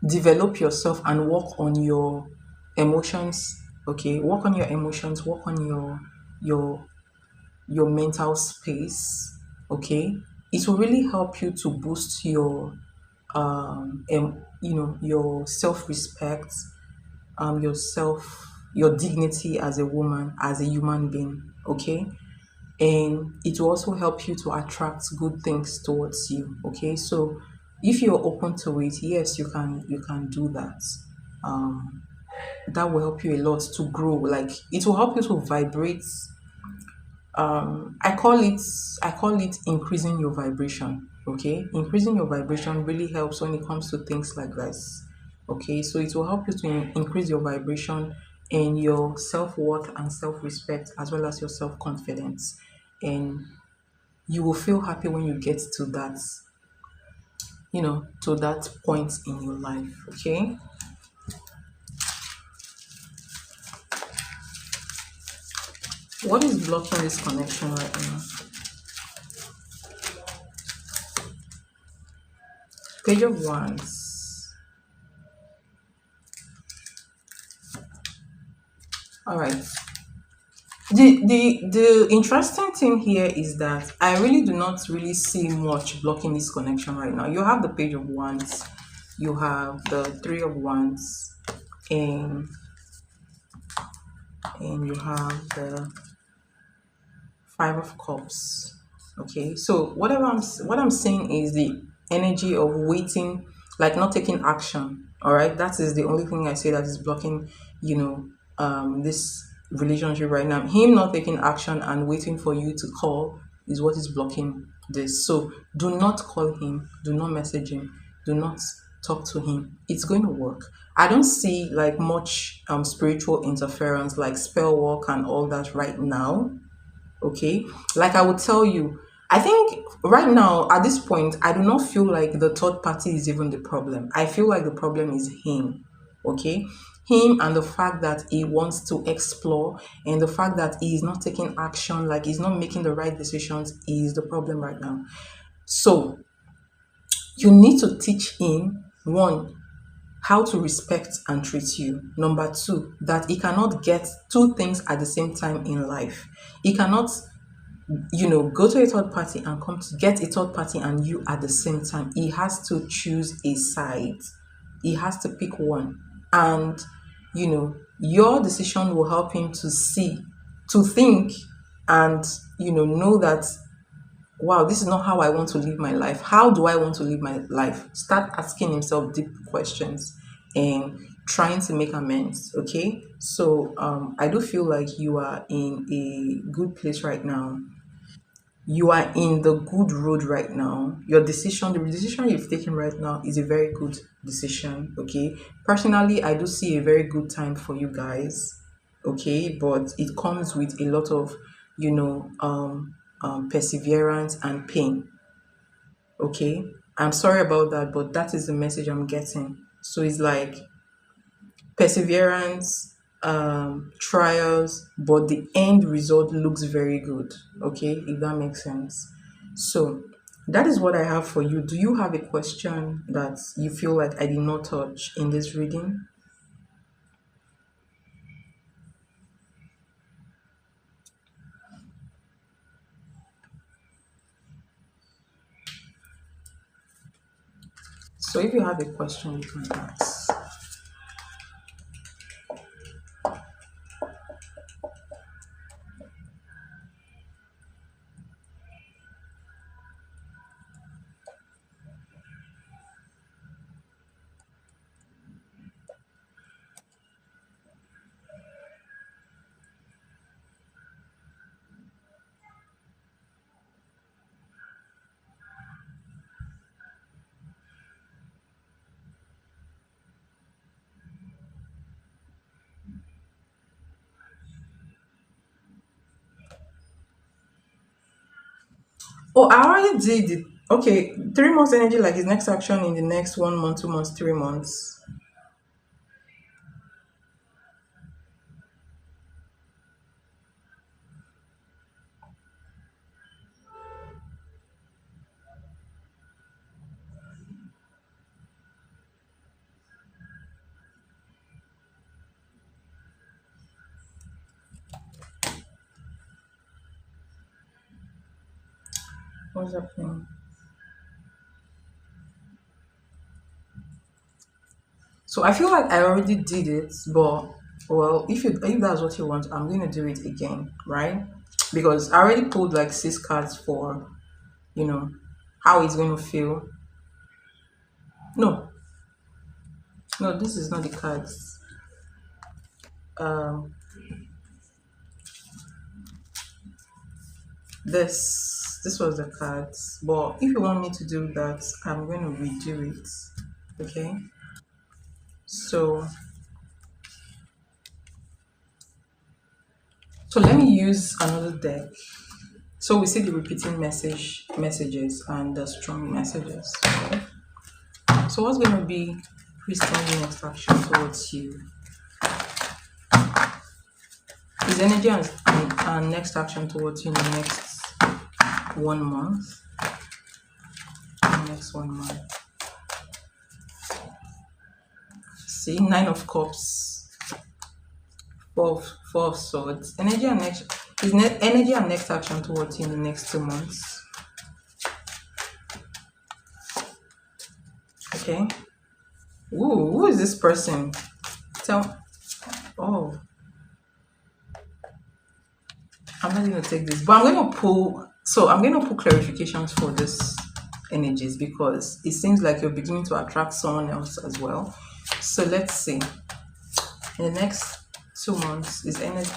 develop yourself and work on your emotions. Okay, work on your emotions, work on your your mental space. Okay, it will really help you to boost your your self-respect, your dignity as a woman, as a human being. Okay, and it will also help you to attract good things towards you. Okay, so if you're open to it, yes, you can do that. That will help you a lot to grow. Like, it will help you to vibrate. I call it increasing your vibration. Okay, increasing your vibration really helps when it comes to things like this. Okay, so it will help you to increase your vibration and your self-worth and self-respect, as well as your self-confidence, and you will feel happy when you get to that point in your life. Okay, what is blocking this connection right now? Page of Wands. All right. The interesting thing here is that I really do not really see much blocking this connection right now. You have the Page of Wands, you have the Three of Wands, and you have the Five of Cups. Okay, so what I'm saying is the energy of waiting, like not taking action. All right, that is the only thing I say that is blocking, this relationship right now. Him not taking action and waiting for you to call is what is blocking this. So do not call him, do not message him, do not talk to him. It's going to work. I don't see like much spiritual interference, like spell work and all that right now. Okay, like I would tell you, I think right now at this point I do not feel like the third party is even the problem. I feel like the problem is him. Okay, him, and the fact that he wants to explore, and the fact that he is not taking action, like he's not making the right decisions, is the problem right now. So you need to teach him, one, how to respect and treat you. Number two, that he cannot get two things at the same time in life. He cannot, go to a third party and come to get a third party and you at the same time. He has to choose a side. He has to pick one. And, your decision will help him to see, to think, and, know that, wow, this is not how I want to live my life. How do I want to live my life? Start asking himself deep questions and trying to make amends. Okay. So I do feel like you are in a good place right now. You are in the good road right now. The decision you've taken right now is a very good decision. Okay. Personally, I do see a very good time for you guys. Okay, but it comes with a lot of, perseverance and pain. Okay, I'm sorry about that, but that is the message I'm getting. So it's like perseverance, trials, but the end result looks very good. Okay, if that makes sense. So that is what I have for you. Do you have a question that you feel like I did not touch in this reading? So if you have a question, you can ask. Oh, I already did it. Okay, 3 months energy, like his next action in the next 1 month, 2 months, 3 months. What's happening? So I feel like I already did it, but well, if that's what you want, I'm gonna do it again, right? Because I already pulled like 6 cards for you know how it's going to feel. No, no, this is not the cards. Um, this was the cards. But if you want me to do that, I'm going to redo it. Okay. So let me use another deck. So we see the repeating messages and the strong messages. Okay? So what's going to be Christian's next action towards you? His energy and next action towards you in the next 1 month. Next 1 month. See, 9 of Cups, four of Swords. Energy and next action towards you in the next 2 months. Okay. Ooh, who is this person? Oh, I'm not going to take this, but I'm going to pull. So I'm going to pull clarifications for this energies because it seems like you're beginning to attract someone else as well. So let's see. In the next 2 months, is energy.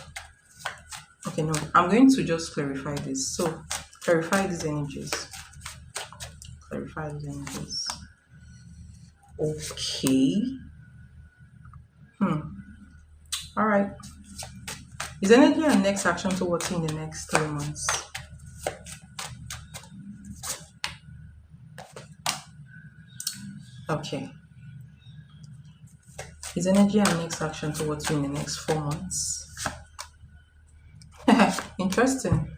Okay, no, I'm going to just clarify this. So clarify these energies. Clarify these energies. Okay. All right. Is energy and next action towards you in the next 3 months? Okay. Is energy and next action towards you in the next 4 months? Interesting.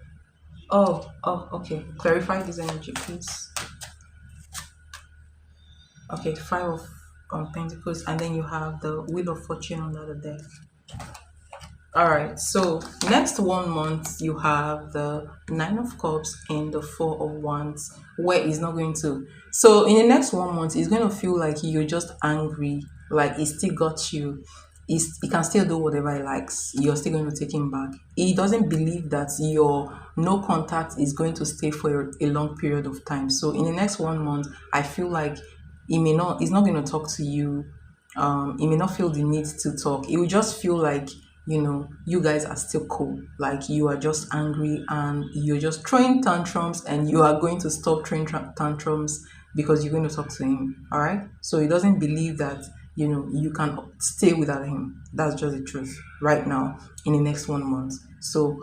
Oh, okay. Clarify this energy, please. Okay, 5 of Pentacles, and then you have the Wheel of Fortune under the deck. All right, so next 1 month you have the 9 of Cups and the 4 of Wands, where it's not going to. So in the next 1 month, it's going to feel like you're just angry, like it still got you. He can still do whatever he likes. You're still going to take him back. He doesn't believe that your no contact is going to stay for a long period of time. So in the next 1 month, I feel like he's not going to talk to you. He may not feel the need to talk. He will just feel like you guys are still cool. Like you are just angry and you're just throwing tantrums, and you are going to stop throwing tantrums because you're going to talk to him. All right. So he doesn't believe that you can stay without him. That's just the truth right now in the next 1 month. So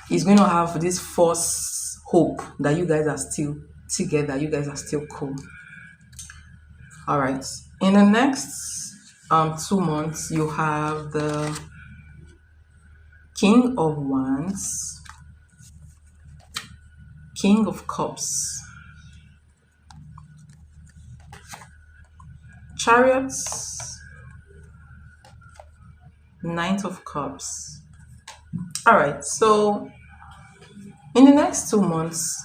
he's going to have this false hope that you guys are still together. You guys are still cool. All right. In the next 2 months, you have the King of Wands, King of Cups, Chariots, Knight of Cups. All right, so in the next 2 months,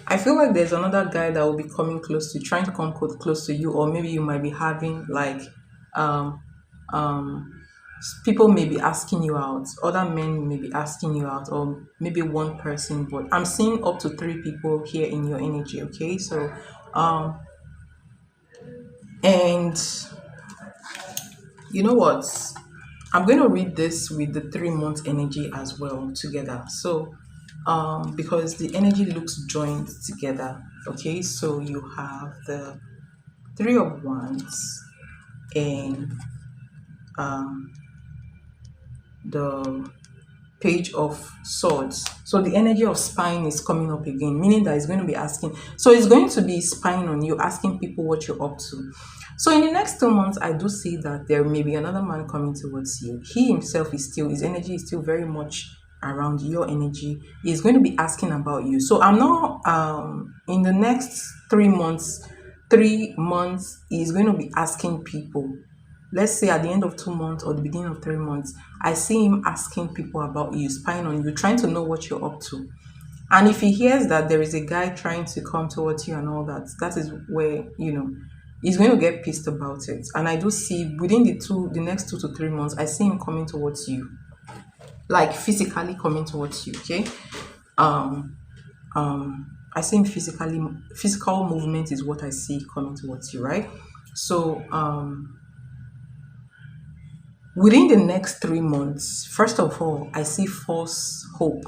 I feel like there's another guy that will be coming close to trying to come close to you, or maybe you might be having like um um people may be asking you out, other men may be asking you out, or maybe one person, but I'm seeing up to three people here in your energy. Okay, so um and you know what, I'm going to read this with the 3 month energy as well together. So because the energy looks joined together. Okay, so you have the Three of Wands and um the Page of Swords. So the energy of spying is coming up again, meaning that it's going to be asking. So it's going to be spying on you, asking people what you're up to. So in the next 2 months, I do see that there may be another man coming towards you. He himself is still, his energy is still very much around your energy. He's going to be asking about you. So I'm not in the next 3 months, 3 months, he's going to be asking people. Let's say at the end of 2 months or the beginning of 3 months, I see him asking people about you, spying on you, trying to know what you're up to. And if he hears that there is a guy trying to come towards you and all that, that is where, he's going to get pissed about it. And I do see within the next 2 to 3 months, I see him coming towards you, like physically coming towards you. Okay. Um, I see him physical movement is what I see coming towards you, right? So, within the next 3 months, first of all, I see false hope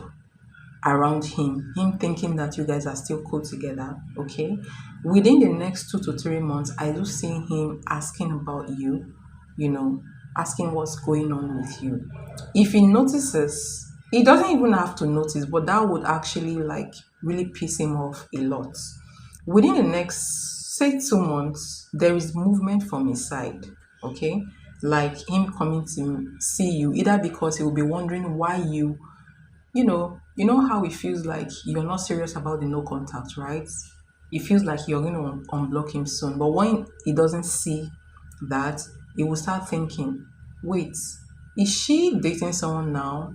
around him thinking that you guys are still cool together. Okay. Within the next 2 to 3 months, I do see him asking about you, you know, asking what's going on with you. If he notices, he doesn't even have to notice, but that would actually like really piss him off a lot. Within the next, say, 2 months, there is movement from his side. Okay, like him coming to see you, either because he will be wondering why you know how it feels like you're not serious about the no contact, right? It feels like you're going to unblock him soon, but when he doesn't see that, he will start thinking, wait, is she dating someone now?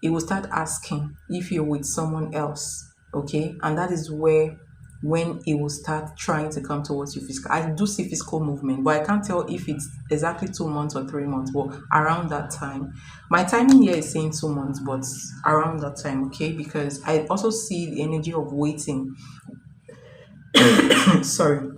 He will start asking if you're with someone else. Okay, and that is where, when he will start trying to come towards you physical. I do see physical movement, but I can't tell if it's exactly 2 months or 3 months, but around that time. My timing here is saying 2 months, but around that time. Okay, because I also see the energy of waiting. Sorry,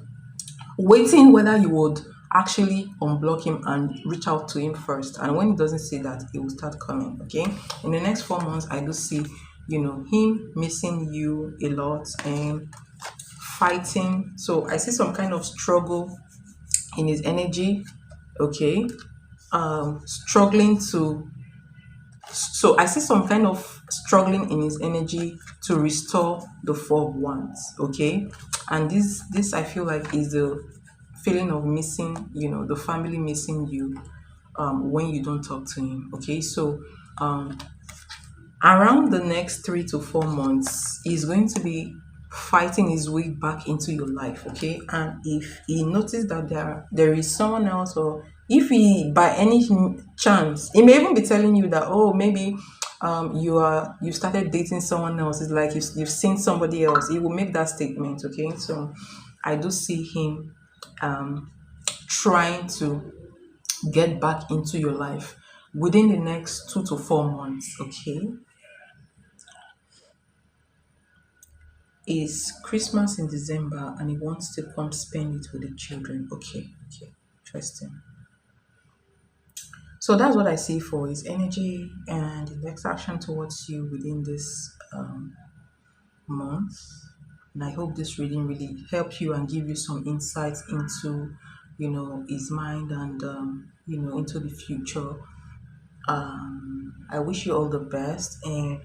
waiting whether you would actually unblock him and reach out to him first. And when he doesn't see that, he will start coming. Okay, in the next 4 months, I do see him missing you a lot and fighting. So I see some kind of struggle in his energy. Okay, struggling to so I see some kind of struggling in his energy to restore the 4 of Wands. Okay, and this I feel like is the feeling of missing, the family missing you when you don't talk to him. Okay, so um around the next 3 to 4 months, he's going to be fighting his way back into your life. Okay, and if he notices that there is someone else, or if he by any chance, he may even be telling you that, oh, maybe you started dating someone else, it's like you've seen somebody else, he will make that statement. Okay, so I do see him trying to get back into your life within the next 2 to 4 months. Okay, is Christmas in December and he wants to come spend it with the children. Okay, okay, interesting. So that's what I see for his energy and the next action towards you within this month. And I hope this reading really helped you and give you some insights into, his mind and, into the future. I wish you all the best, and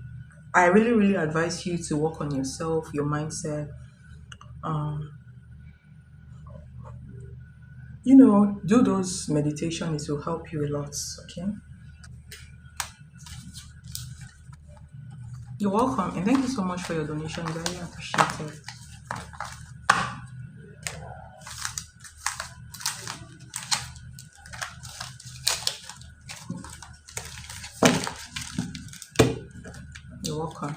I really, really advise you to work on yourself, your mindset. Um, do those meditation. It will help you a lot. Okay. You're welcome, and thank you so much for your donation. Very appreciated. You're welcome.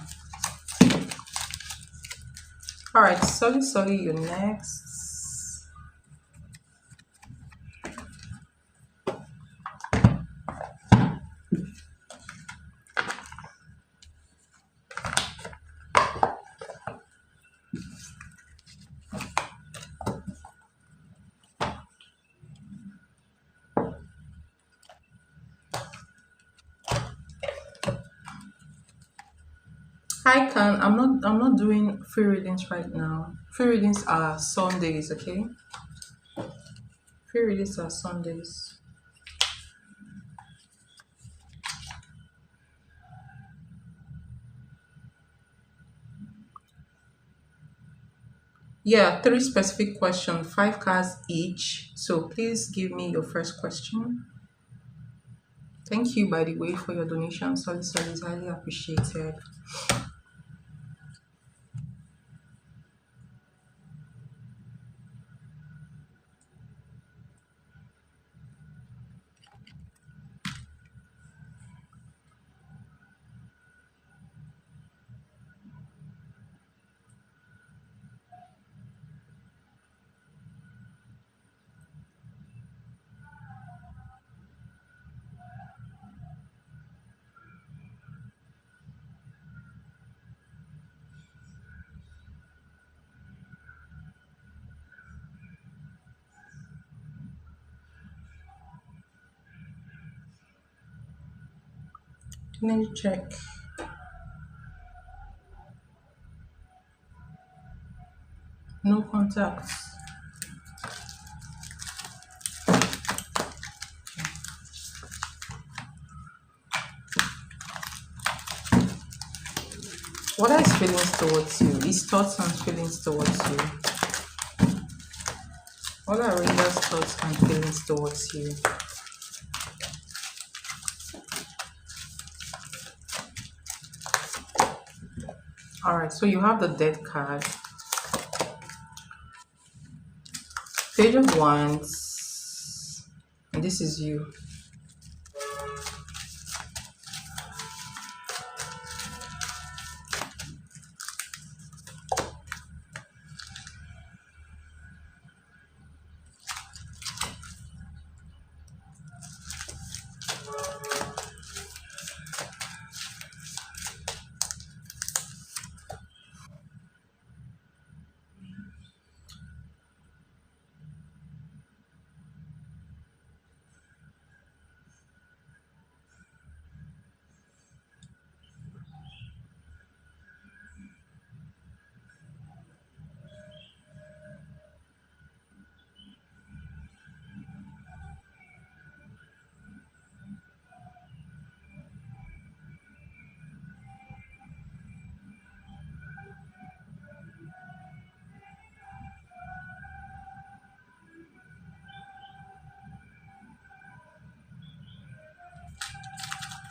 All right, sorry, you're next. Hi, Can. I'm not doing free readings right now. Free readings are Sundays, okay? Free readings are Sundays. Yeah, three specific questions, five cards each. So please give me your first question. Thank you, by the way, for your donation. Sorry, is highly appreciated. Let me check. No contacts. What are his feelings towards you? His thoughts and feelings towards you. What are Rita's thoughts and feelings towards you? Alright, so you have the death card. Page of Wands. And this is you.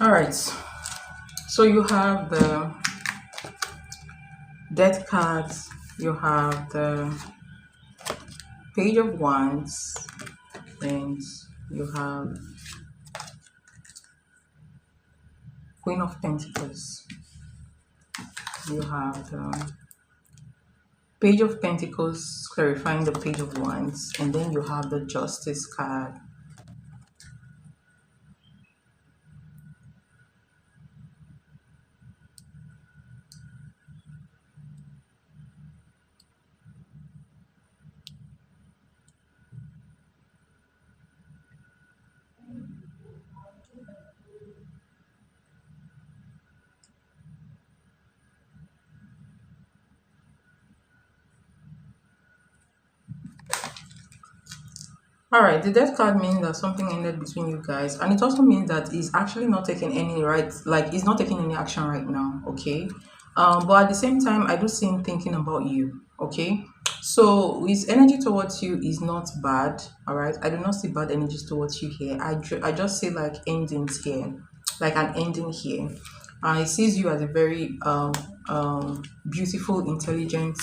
Alright, so you have the death cards, you have the Page of Wands, and you have Queen of Pentacles. You have the Page of Pentacles clarifying the Page of Wands, and then you have the Justice card. All right, the death card means that something ended between you guys, and it also means that he's actually not taking any he's not taking any action right now. Okay, but at the same time, I do see him thinking about you. Okay, so his energy towards you is not bad. All right, I do not see bad energies towards you here. I just see like endings here, like an ending here. He sees you as a very beautiful, intelligent,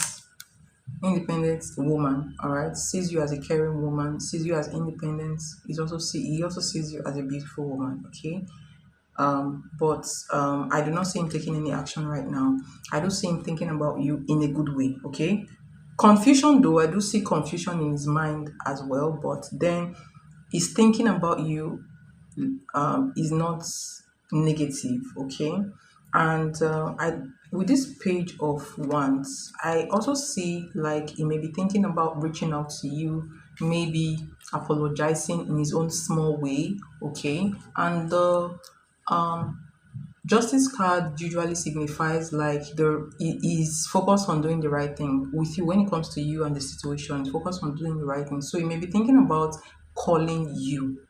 independent woman. All right, sees you as a caring woman, sees you as independent. He also sees you as a beautiful woman. Okay, but I do not see him taking any action right now. I do see him thinking about you in a good way. Okay, confusion though, I do see confusion in his mind as well, but then he's thinking about you is not negative. Okay, and I with this page of wands, I also see like he may be thinking about reaching out to you, maybe apologizing in his own small way. Okay, and the um justice card usually signifies like he is focused on doing the right thing with you when it comes to you and the situation. He's focused on doing the right thing. So he may be thinking about calling you,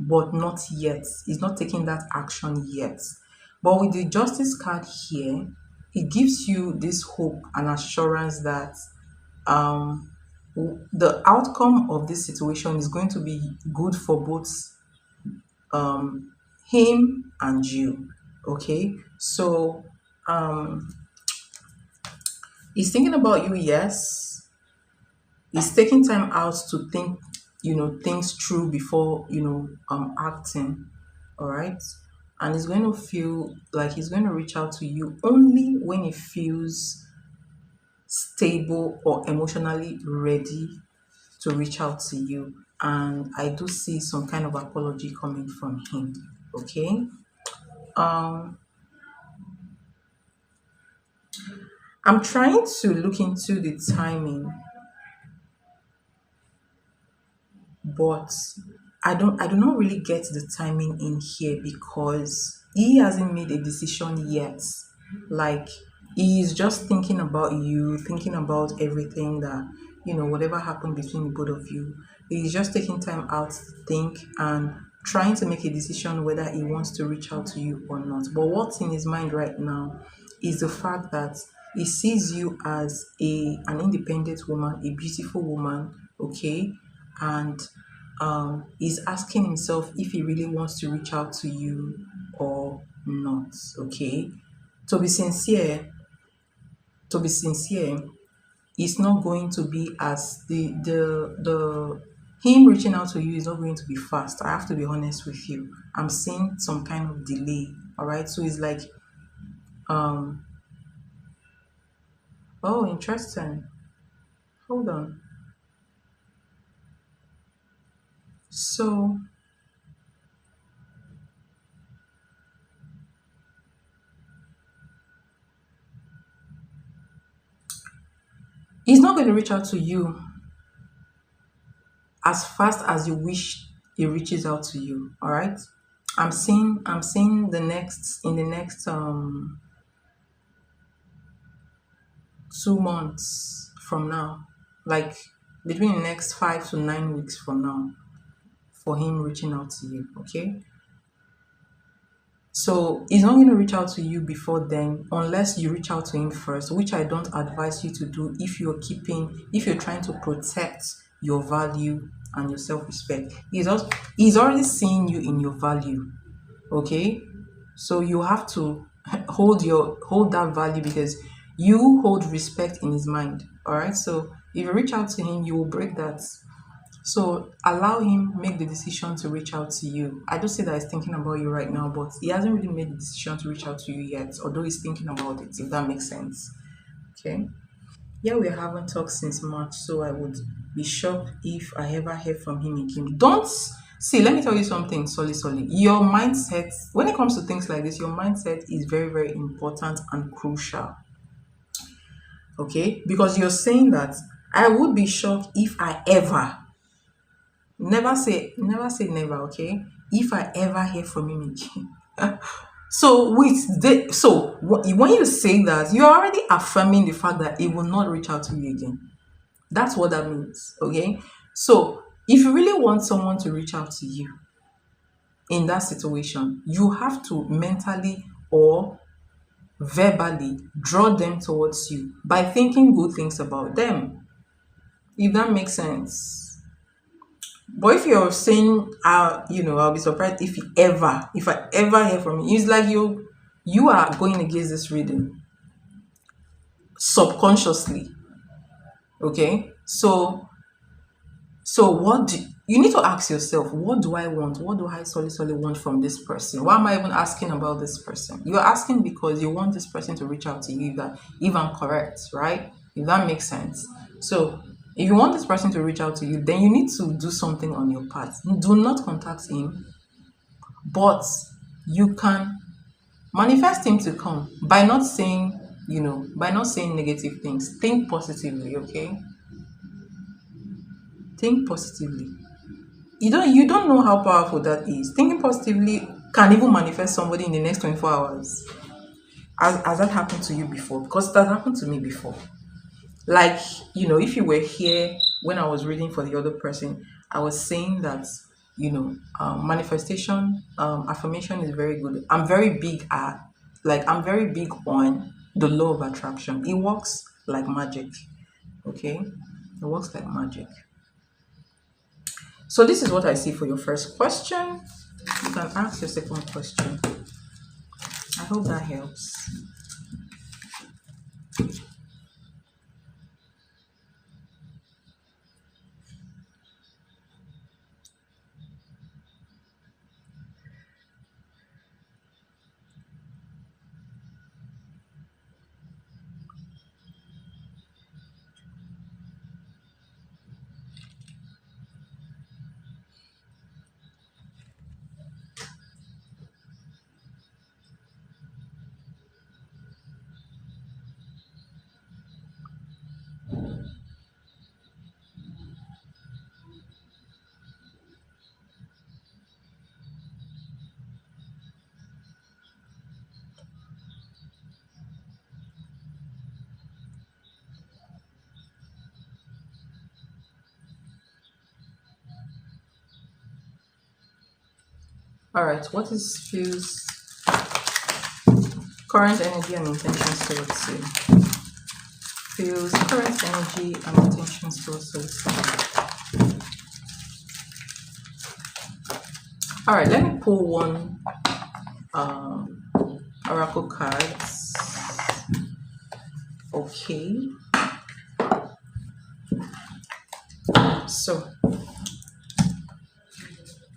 but not yet. He's not taking that action yet. But with the justice card here, it gives you this hope and assurance that um the outcome of this situation is going to be good for both um him and you. Okay, so um he's thinking about you, yes. He's taking time out to think, things through before, acting. All right, and he's going to feel like he's going to reach out to you only when he feels stable or emotionally ready to reach out to you. And I do see some kind of apology coming from him. Okay, um I'm trying to look into the timing, but I do not really get the timing in here because he hasn't made a decision yet. Like he is just thinking about you, thinking about everything that, whatever happened between the both of you. He's just taking time out to think and trying to make a decision whether he wants to reach out to you or not. But what's in his mind right now is the fact that he sees you as an independent woman, a beautiful woman, okay, and he's asking himself if he really wants to reach out to you or not. Okay, to be sincere, to be sincere, it's not going to be as the him reaching out to you is not going to be fast. I have to be honest with you. I'm seeing some kind of delay. All right, so it's like um oh, interesting. Hold on. So he's not going to reach out to you as fast as you wish he reaches out to you. All right, I'm seeing the next 2 months from now, like between the next 5 to 9 weeks from now, for him reaching out to you. Okay, so he's not going to reach out to you before then unless you reach out to him first, which I don't advise you to do if you're trying to protect your value and your self-respect. He's already seeing you in your value. Okay, so you have to hold that value because you hold respect in his mind. All right, so if you reach out to him, you will break that. So allow him make the decision to reach out to you. I do say that he's thinking about you right now, but he hasn't really made the decision to reach out to you yet, although he's thinking about it, if that makes sense. Okay, yeah, we haven't talked since March, so I would be shocked if I ever hear from him again. Don't see, let me tell you something, Solly. Your mindset, when it comes to things like this, your mindset is very, very important and crucial. Okay, because you're saying that I would be shocked if I ever, never say never, okay, if I ever hear from him again. So when you say that, you're already affirming the fact that he will not reach out to you again. That's what that means. Okay. So if you really want someone to reach out to you in that situation, you have to mentally or verbally draw them towards you by thinking good things about them, if that makes sense. But if you're saying, I'll be surprised if I ever hear from you, it's like you are going against this reading subconsciously. Okay, so you need to ask yourself, what do I want? What do I solely want from this person? Why am I even asking about this person? You're asking because you want this person to reach out to you, if I'm correct, right? If that makes sense. So if you want this person to reach out to you, then you need to do something on your part. Do not contact him, but you can manifest him to come by not saying, by not saying negative things. Think positively, okay? Think positively. You don't know how powerful that is. Thinking positively can even manifest somebody in the next 24 hours. Has that happened to you before? Because that happened to me before. Like, if you were here when I was reading for the other person, I was saying that, manifestation, affirmation is very good. I'm very big on the law of attraction. It works like magic. Okay? It works like magic. So this is what I see for your first question. You can ask your second question. I hope that helps. All right. What is feels current energy and intentions towards you? Feels current energy and intentions towards you. All right. Let me pull one oracle cards. Okay. So,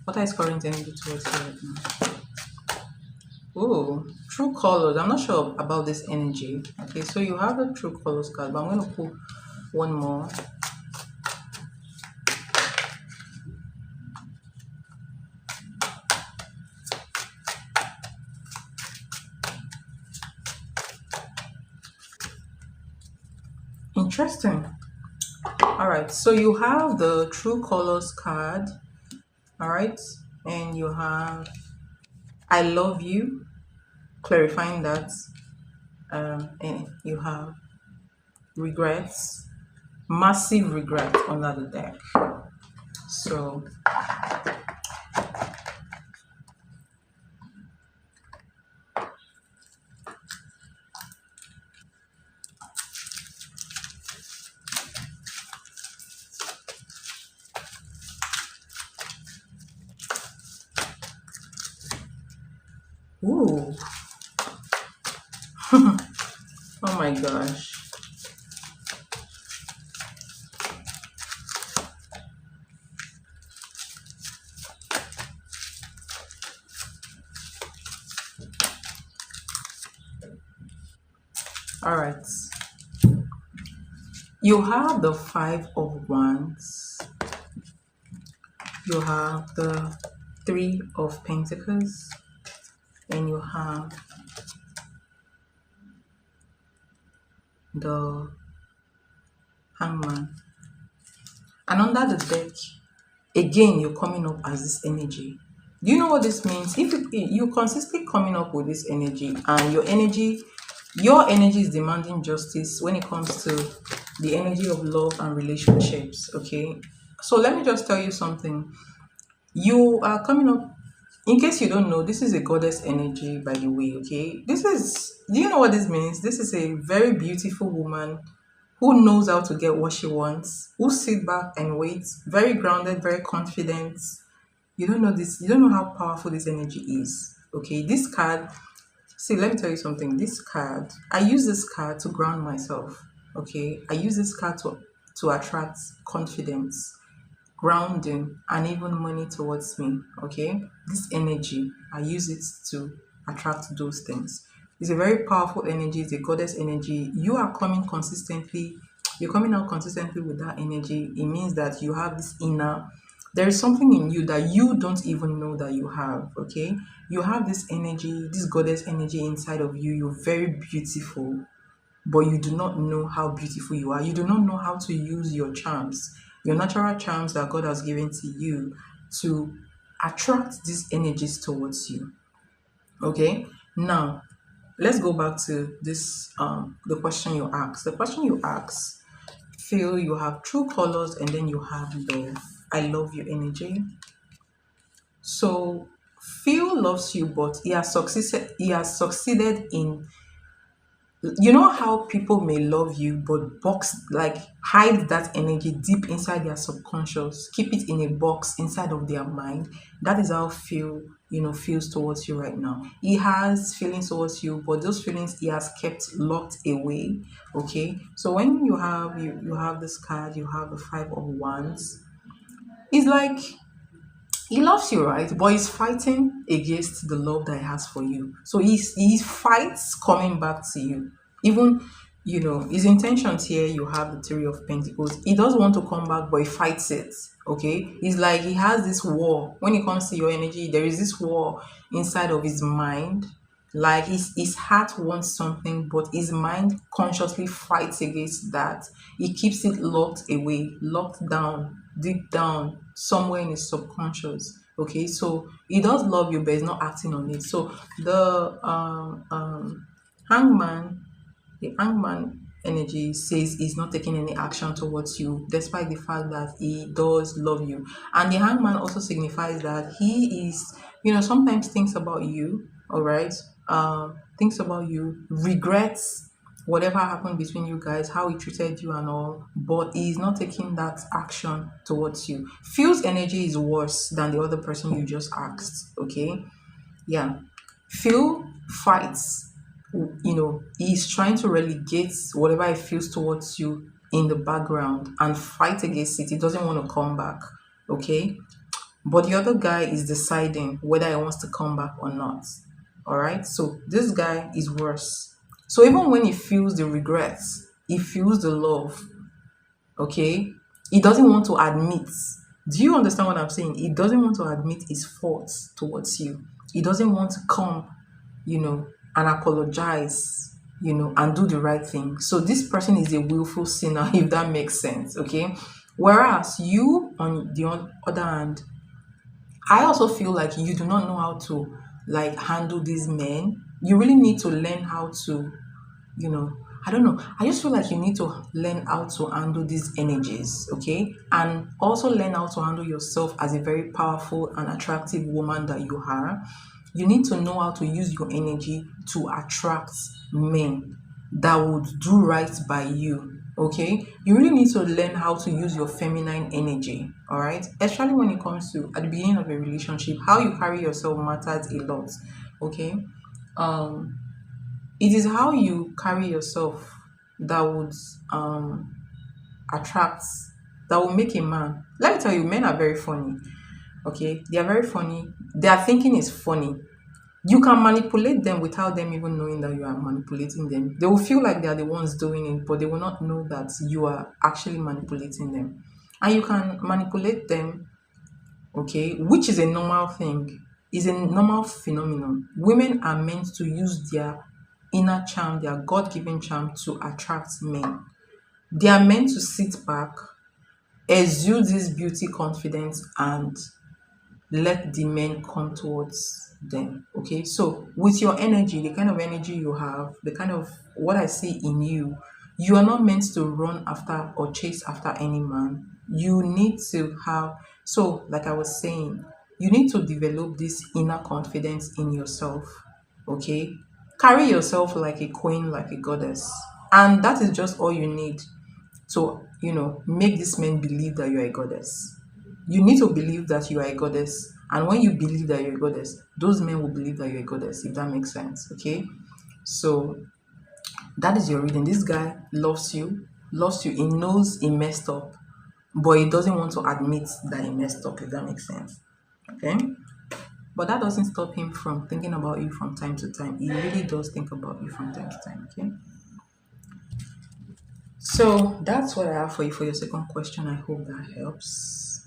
what is current energy towards you right now? Oh, true colors. I'm not sure about this energy. Okay, so you have the true colors card, but I'm going to pull one more. Interesting. All right, so you have the true colors card. All right, and you have I love you, clarifying that. And you have regrets, massive regret under the deck. So, ooh, oh my gosh. All right. You have the Five of Wands. You have the Three of Pentacles. And you have the Hangman. And under the deck, again, you're coming up as this energy. Do you know what this means? If you consistently coming up with this energy, and your energy is demanding justice when it comes to the energy of love and relationships. Okay, so let me just tell you something. You are coming up In case you don't know, this is a goddess energy, by the way, okay? Do you know what this means? This is a very beautiful woman who knows how to get what she wants, who sit back and wait, very grounded, very confident. You don't know this, you don't know how powerful this energy is, okay? This card, see, let me tell you something. This card, I use this card to ground myself, okay? I use this card to attract confidence, grounding, and even money towards me. Okay, this energy, I use it to attract those things. It's a very powerful energy, it's a goddess energy. You are coming consistently, you're coming out consistently with that energy. It means that you have this inner, there is something in you that you don't even know that you have. Okay, you have this energy, this goddess energy inside of you. You're very beautiful, but you do not know how beautiful you are. You do not know how to use your charms, your natural charms that God has given to you, to attract these energies towards you. Okay, now let's go back to this the question you asked. The question you asked, feel you have true colors and then you have love. I love your energy. So Phil loves you, but he has succeeded in, you know how people may love you but box, like hide that energy deep inside their subconscious, keep it in a box inside of their mind. That is how Phil, feels towards you right now. He has feelings towards you, but those feelings he has kept locked away. Okay, so when you have this card, you have the Five of Wands. It's like he loves you, right? But he's fighting against the love that he has for you. So he fights coming back to you. Even, his intentions here, you have the Three of Pentacles. He does want to come back, but he fights it. Okay? It's like he has this war. When it comes to your energy, there is this war inside of his mind. Like his heart wants something, but his mind consciously fights against that. He keeps it locked away, locked down, deep down, somewhere in his subconscious. Okay, so he does love you, but he's not acting on it. So hangman, the hangman energy says he's not taking any action towards you, despite the fact that he does love you. And the hangman also signifies that he is, sometimes thinks about you, all right? Thinks about you, regrets whatever happened between you guys, how he treated you and all, but he's not taking that action towards you. Feels energy is worse than the other person you just asked, okay? Yeah. Phil fights, he's trying to relegate whatever he feels towards you in the background and fight against it. He doesn't want to come back, okay? But the other guy is deciding whether he wants to come back or not. All right. So this guy is worse. So even when he feels the regrets, he feels the love, okay? He doesn't want to admit. Do you understand what I'm saying? He doesn't want to admit his faults towards you. He doesn't want to come, and apologize, and do the right thing. So this person is a willful sinner, if that makes sense, okay? Whereas you, on the other hand, I also feel like you do not know how to like handle these men. You really need to learn how to, you know, I don't know. I just feel like you need to learn how to handle these energies, okay? And also learn how to handle yourself as a very powerful and attractive woman that you are. You need to know how to use your energy to attract men that would do right by you. Okay, you really need to learn how to use your feminine energy, all right, especially when it comes to at the beginning of a relationship. How you carry yourself matters a lot. Okay, um it is how you carry yourself that would attract, that will make a man. Let me tell you, men are very funny. Okay, they are very funny. Their thinking is funny. You can manipulate them without them even knowing that you are manipulating them. They will feel like they are the ones doing it, but they will not know that you are actually manipulating them. And you can manipulate them, okay, which is a normal thing, is a normal phenomenon. Women are meant to use their inner charm, their God-given charm, to attract men. They are meant to sit back, exude this beauty, confidence, and let the men come towards them. Okay, so with your energy, the kind of energy you have, the kind of what I see in you, you are not meant to run after or chase after any man. You need to have, so like I was saying, you need to develop this inner confidence in yourself. Okay, carry yourself like a queen, like a goddess, and that is just all you need to, make these men believe that you are a goddess. You need to believe that you are a goddess, and when you believe that you're a goddess, those men will believe that you're a goddess, if that makes sense. Okay, so that is your reading. This guy loves you. He knows he messed up, but he doesn't want to admit that he messed up, if that makes sense. Okay, but that doesn't stop him from thinking about you from time to time. He really does think about you from time to time. Okay, so that's what I have for you for your second question. I hope that helps.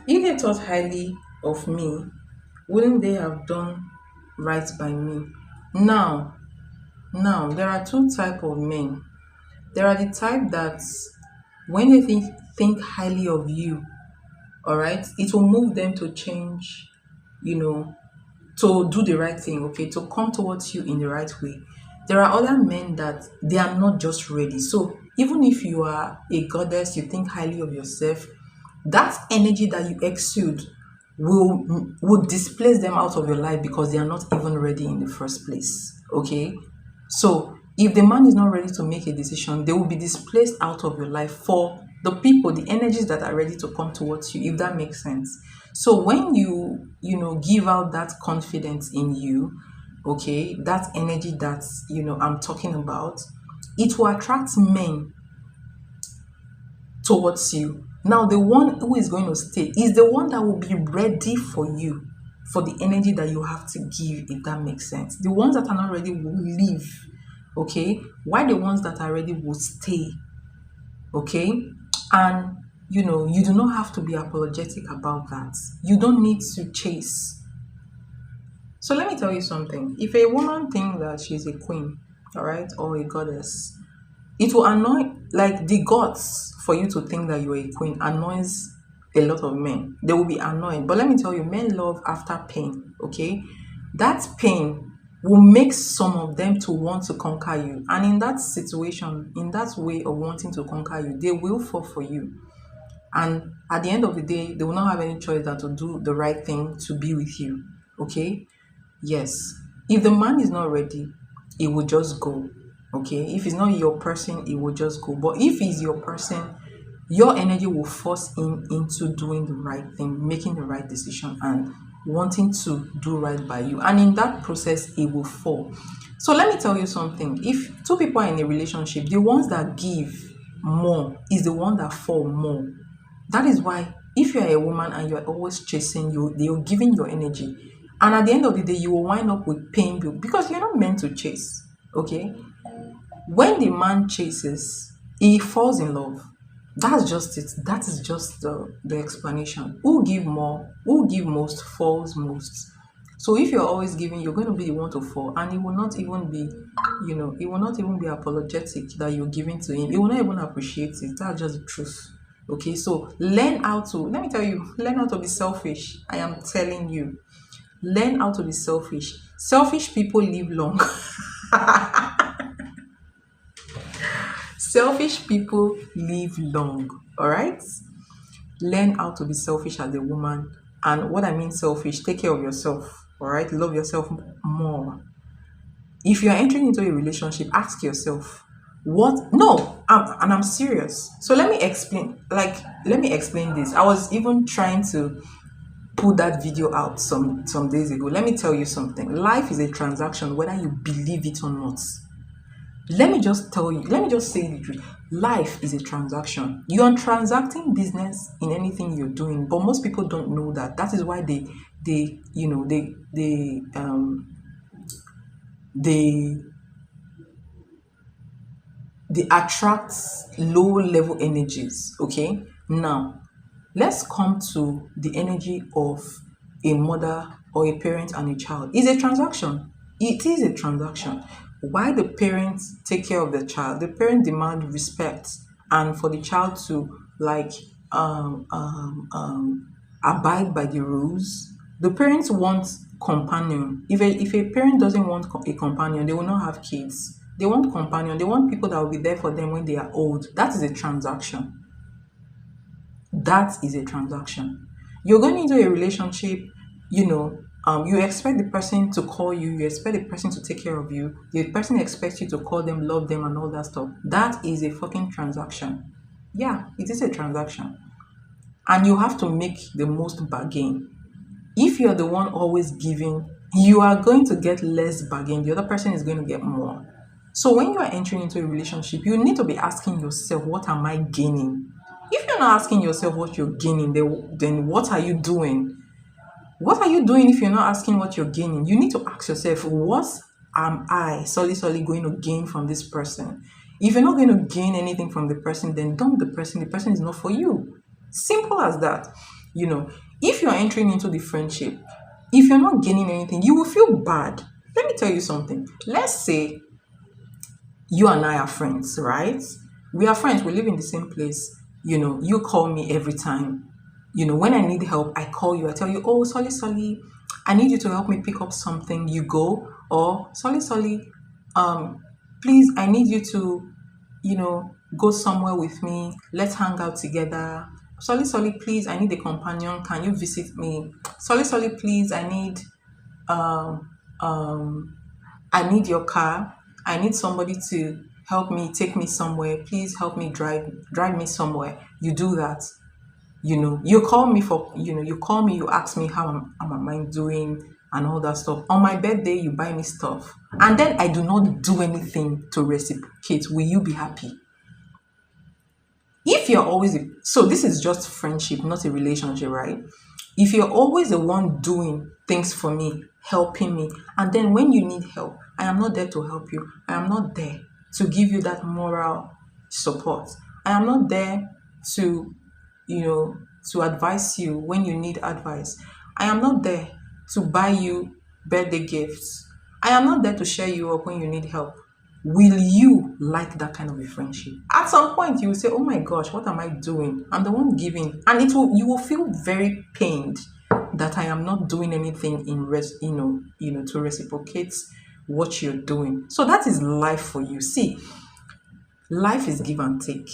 If they thought highly of me, wouldn't they have done right by me? Now, there are two type of men. There are the type that when they think highly of you, all right, it will move them to change, you know, to do the right thing, okay, to come towards you in the right way. There are other men that they are not just ready. So even if you are a goddess, you think highly of yourself, that energy that you exude will displace them out of your life because they are not even ready in the first place. Okay, so if the man is not ready to make a decision, they will be displaced out of your life for the people, the energies that are ready to come towards you, if that makes sense. So when you give out that confidence in you, okay, that energy that I'm talking about, it will attract men towards you. Now, the one who is going to stay is the one that will be ready for you, for the energy that you have to give, if that makes sense. The ones that are not ready will leave, okay? While the ones that are ready will stay, okay? And you do not have to be apologetic about that. You don't need to chase. So let me tell you something. If a woman thinks that she's a queen, all right, or a goddess, it will annoy, like the gods, for you to think that you're a queen annoys a lot of men. They will be annoyed. But let me tell you, men love after pain, okay? That pain will make some of them to want to conquer you. And in that situation, in that way of wanting to conquer you, they will fall for you. And at the end of the day, they will not have any choice than to do the right thing to be with you, okay? Yes. If the man is not ready, he will just go. Okay. If it's not your person, he will just go. But if he's your person, your energy will force him into doing the right thing, making the right decision, and wanting to do right by you. And in that process, he will fall. So let me tell you something. If two people are in a relationship, the ones that give more is the one that fall more. That is why if you are a woman and you are always chasing, you're giving your energy, and at the end of the day, you will wind up with pain because you're not meant to chase. Okay, when the man chases, he falls in love. That's just it. That is just the explanation. Who give more, who give most, falls most. So if you're always giving, you're going to be the one to fall, and it will not even be, it will not even be apologetic that you're giving to him. He will not even appreciate it. That's just the truth. Okay, so learn how to, let me tell you, learn how to be selfish. I am telling you, learn how to be selfish. Selfish people live long. Selfish people live long. All right, learn how to be selfish as a woman. And what I mean selfish, take care of yourself. All right, love yourself more. If you are entering into a relationship, ask yourself, what, no, and I'm serious. So let me explain, this. I was even trying to put that video out some days ago. Let me tell you something. Life is a transaction, whether you believe it or not. Let me just say the truth. Life is a transaction. You are transacting business in anything you're doing, but most people don't know that. That is why they they attract low level energies. Okay, now let's come to the energy of a mother or a parent and a child. It's a transaction. It is a transaction. Why the parents take care of the child? The parent demand respect, and for the child to like abide by the rules. The parents want companion. If a parent doesn't want a companion, they will not have kids. They want companion. They want people that will be there for them when they are old. That is a transaction. That is a transaction. You're going into a relationship, you expect the person to call you, you expect the person to take care of you, the person expects you to call them, love them, and all that stuff. That is a fucking transaction. Yeah, it is a transaction. And you have to make the most bargain. If you're the one always giving, you are going to get less bargain. The other person is going to get more. So when you are entering into a relationship, you need to be asking yourself, what am I gaining? If you're not asking yourself what you're gaining, then what are you doing? What are you doing if you're not asking what you're gaining? You need to ask yourself, what am I solely going to gain from this person? If you're not going to gain anything from the person, then dump the person. The person is not for you. Simple as that. If you're entering into the friendship, if you're not gaining anything, you will feel bad. Let me tell you something. Let's say you and I are friends, right? We are friends, we live in the same place. You call me every time. When I need help, I call you, I tell you, oh, Solly, I need you to help me pick up something. You go, or Solly, please, I need you to, go somewhere with me. Let's hang out together. Solly, please, I need a companion. Can you visit me? Solly, please, um, um, I need your car. I need somebody to help me, take me somewhere. Please help me drive me somewhere. You do that. You call me you ask me how am I doing and all that stuff. On my birthday, you buy me stuff. And then I do not do anything to reciprocate. Will you be happy? If you're always, so this is just friendship, not a relationship, right? If you're always the one doing things for me, helping me, and then when you need help, I am not there to help you. I am not there to give you that moral support. I am not there to, to advise you when you need advice. I am not there to buy you birthday gifts. I am not there to share you up when you need help. Will you like that kind of a friendship? At some point, you will say, "Oh my gosh, what am I doing? I'm the one giving," and you will feel very pained that I am not doing anything to reciprocate what you're doing. So that is life for you. See, life is give and take.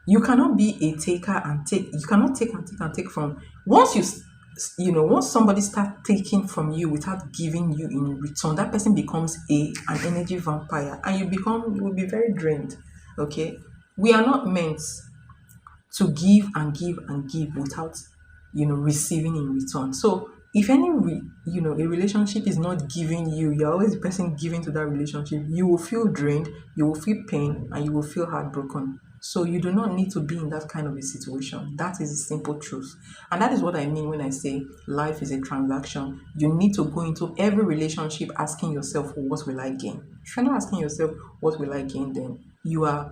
You cannot be a taker and take. You cannot take and take and take from. Once somebody starts taking from you without giving you in return, that person becomes an energy vampire, and you will be very drained. Okay, we are not meant to give and give and give without receiving in return. So if a relationship is not giving you, you're always the person giving to that relationship, you will feel drained, you will feel pain, and you will feel heartbroken. So you do not need to be in that kind of a situation. That is the simple truth. And that is what I mean when I say life is a transaction. You need to go into every relationship asking yourself, what will I gain? If you're not asking yourself, what will I gain, then you're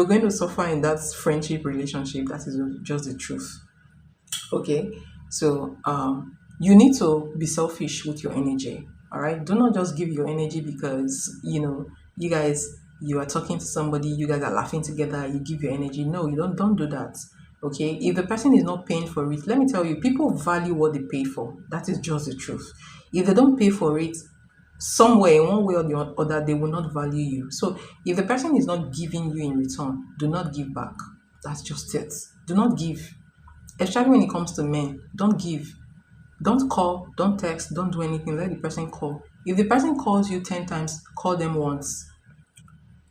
going to suffer in that friendship relationship. That is just the truth. Okay, so you need to be selfish with your energy. All right, do not just give your energy because you are talking to somebody, you guys are laughing together, you give your energy. No, you don't do that. Okay, if the person is not paying for it, let me tell you, people value what they pay for. That is just the truth. If they don't pay for it, somewhere in one way or the other, they will not value you. So if the person is not giving you in return, do not give back. That's just it. Do not give. Especially when it comes to men, don't give. Don't call, don't text, don't do anything. Let the person call. If the person calls you 10 times, call them once.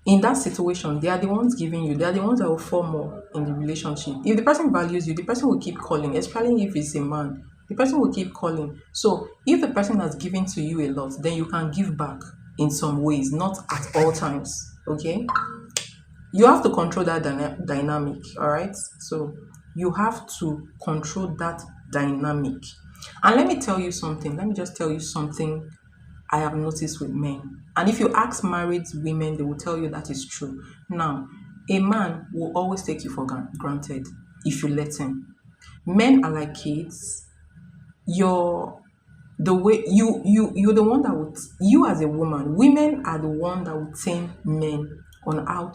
In that situation, they are the ones giving you. They are the ones that will fall more in the relationship. If the person values you, the person will keep calling, especially if it's a man. The person will keep calling. So if the person has given to you a lot, then you can give back in some ways, not at all times. Okay? You have to control that dynamic, all right? So you have to control that dynamic. And let me tell you something. Let me just tell you something I have noticed with men. And if you ask married women, they will tell you that is true. Now, a man will always take you for granted if you let him. Men are like kids. You're the way you're the one that would, you as a woman, women are the one that would tame men on how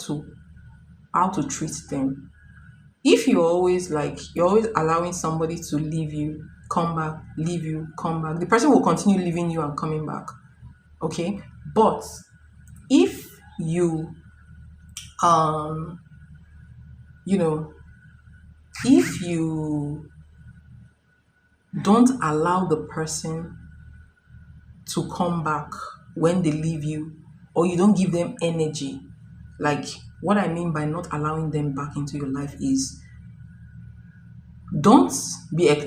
to treat them. If you're always allowing somebody to leave you, come back, leave you, come back, the person will continue leaving you and coming back. Okay. But if you um you know if you don't allow the person to come back when they leave you, or you don't give them energy, like, what I mean by not allowing them back into your life is, don't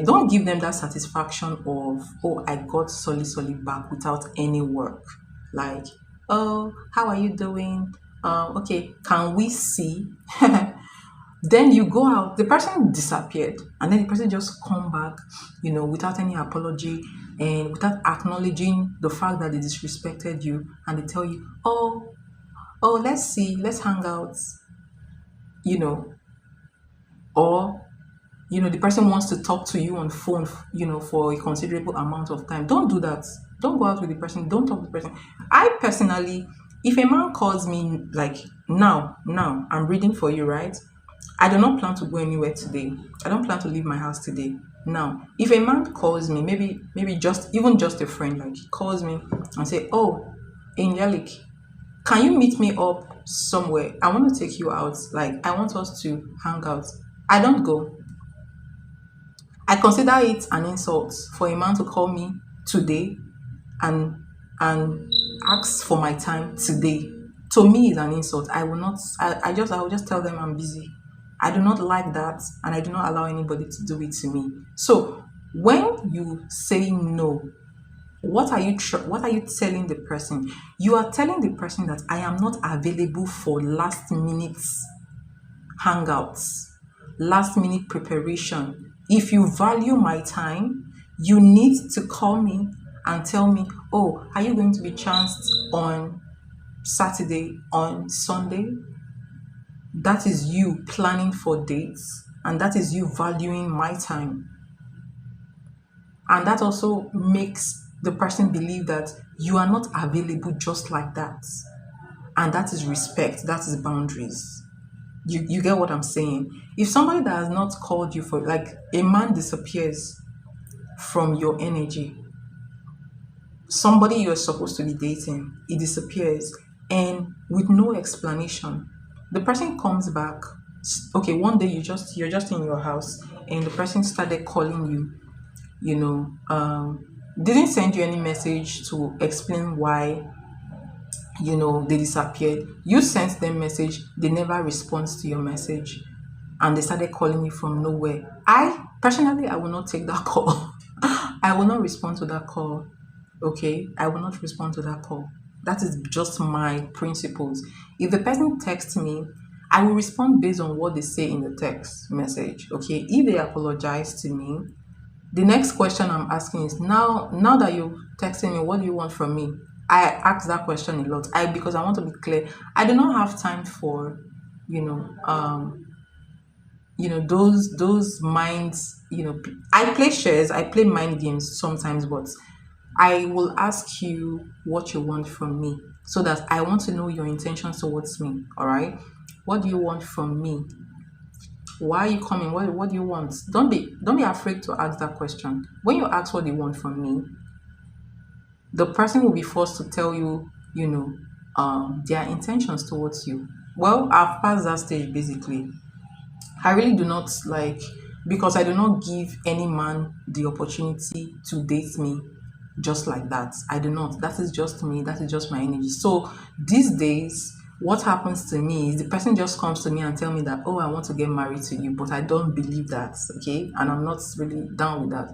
don't give them that satisfaction of, oh, I got solid back without any work. Like, oh, how are you doing? Okay, can we see? Then you go out, the person disappeared, and then the person just come back, without any apology, and without acknowledging the fact that they disrespected you, and they tell you, oh, let's see, let's hang out, you know, or the person wants to talk to you on phone, for a considerable amount of time. Don't do that. Don't go out with the person. Don't talk to the person. I personally, if a man calls me, like, now, I'm reading for you, right? I do not plan to go anywhere today. I don't plan to leave my house today. Now, if a man calls me, maybe just a friend, like, he calls me and say, oh, Angelic, can you meet me up somewhere? I want to take you out. Like, I want us to hang out. I don't go. I consider it an insult for a man to call me today and ask for my time today. To me, it's an insult. I will not. I will just tell them I'm busy. I do not like that, and I do not allow anybody to do it to me. So when you say no, what are you telling the person? You are telling the person that I am not available for last minute hangouts, last minute preparation. If you value my time, you need to call me and tell me, oh, are you going to be chanced on Saturday, on Sunday? That is you planning for dates, and that is you valuing my time. And that also makes the person believe that you are not available just like that. And that is respect, that is boundaries. You get what I'm saying? If somebody that has not called you for, like, a man disappears from your energy, somebody you're supposed to be dating, it disappears, and with no explanation, the person comes back. Okay, one day you're just in your house, and the person started calling you, didn't send you any message to explain why, they disappeared. You sent them message, they never respond to your message, and they started calling you from nowhere. I personally, I will not take that call. I will not respond to that call. Okay, I will not respond to that call. That is just my principles. If the person texts me, I will respond based on what they say in the text message. Okay, if they apologize to me, the next question I'm asking is, now that you're texting me, what do you want from me? I ask that question a lot. Because I want to be clear. I do not have time for, those minds. I play shares. I play mind games sometimes, but I will ask you what you want from me, so that I want to know your intentions towards me. All right. What do you want from me? Why are you coming? What do you want? Don't be afraid to ask that question. When you ask what they want from me, the person will be forced to tell you, their intentions towards you. Well, I've passed that stage basically. I really do not like, because I do not give any man the opportunity to date me just like that. I do not. That is just me. That is just my energy. So these days, what happens to me is the person just comes to me and tell me that, oh, I want to get married to you, but I don't believe that. Okay. And I'm not really down with that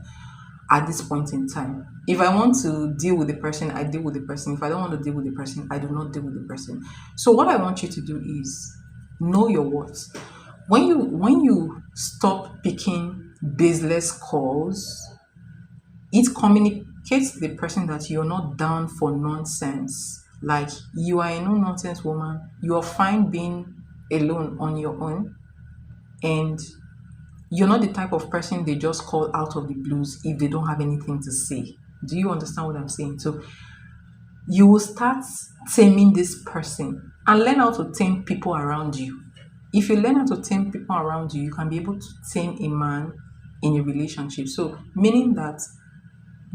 at this point in time. If I want to deal with the person, I deal with the person. If I don't want to deal with the person, I do not deal with the person. So what I want you to do is know your worth. When you stop picking baseless calls, it to the person that you're not down for nonsense. Like, you are a no nonsense woman. You are fine being alone on your own, and you're not the type of person they just call out of the blues if they don't have anything to say. Do you understand what I'm saying? So you will start taming this person and learn how to tame people around you. If you learn how to tame people around you, you can be able to tame a man in a relationship. So, meaning that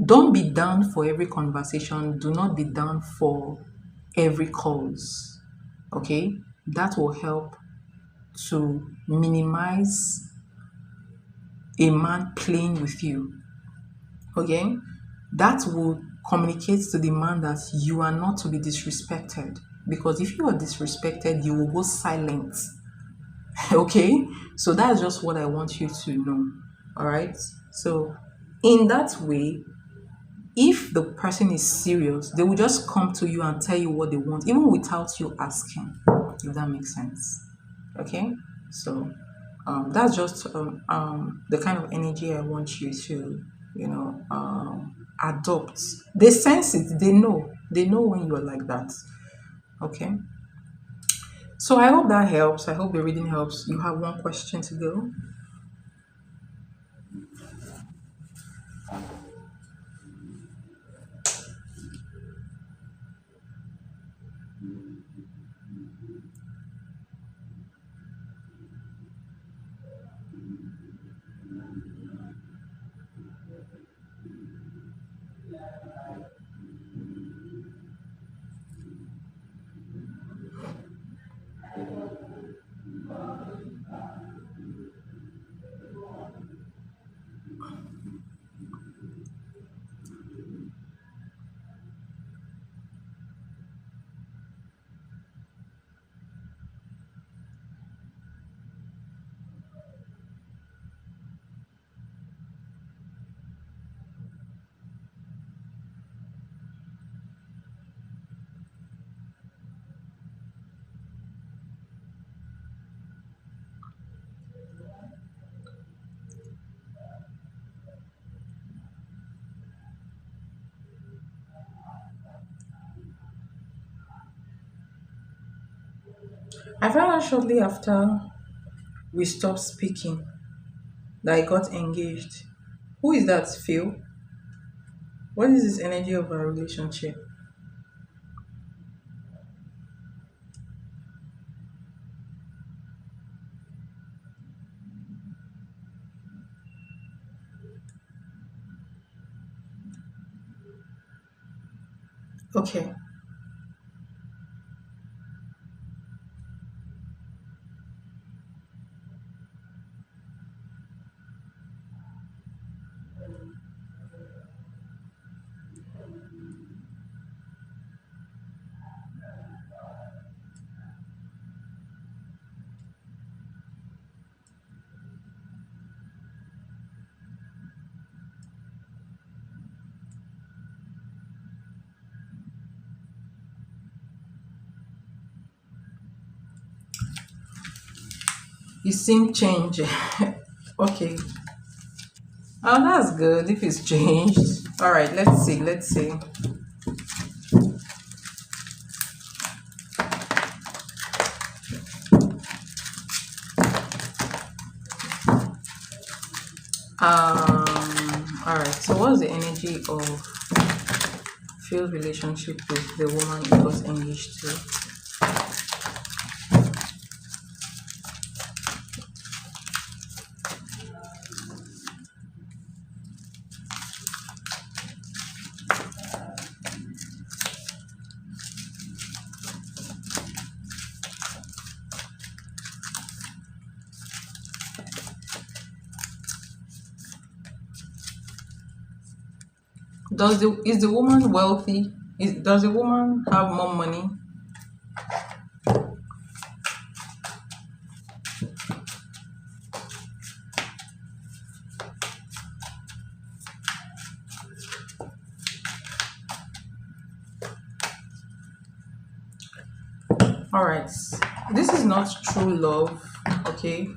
don't be down for every conversation, do not be down for every cause. Okay? That will help to minimize a man playing with you. Okay? That will communicate to the man that you are not to be disrespected. Because if you are disrespected, you will go silent. Okay? So that's just what I want you to know. All right? So, in that way, if the person is serious, they will just come to you and tell you what they want, even without you asking, if that makes sense. Okay? So, that's just the kind of energy I want you to, adopt. They sense it, they know when you're like that. Okay? So, I hope that helps. I hope the reading helps. You have one question to go. I found out shortly after we stopped speaking that I got engaged. Who is that, Phil? What is this energy of our relationship? Okay. You seem changed. Okay. Oh, that's good if it's changed. All right, let's see. Let's see. All right. So, what's the energy of Phil's relationship with the woman he got engaged to? Is the woman wealthy? Does the woman have more money? All right. This is not true love. Okay.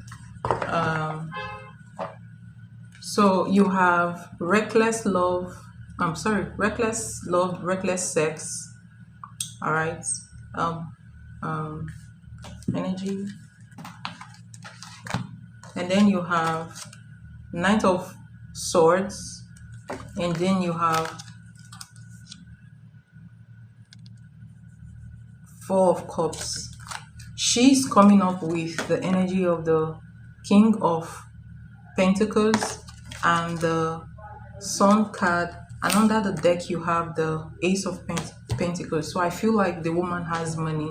Um. So you have reckless love I'm sorry, reckless love, reckless sex. All right. Um, um, energy, and then you have Knight of Swords, and then you have Four of Cups. She's coming up with the energy of the King of Pentacles and the Sun card, and under the deck you have the Ace of Pentacles. So I feel like the woman has money,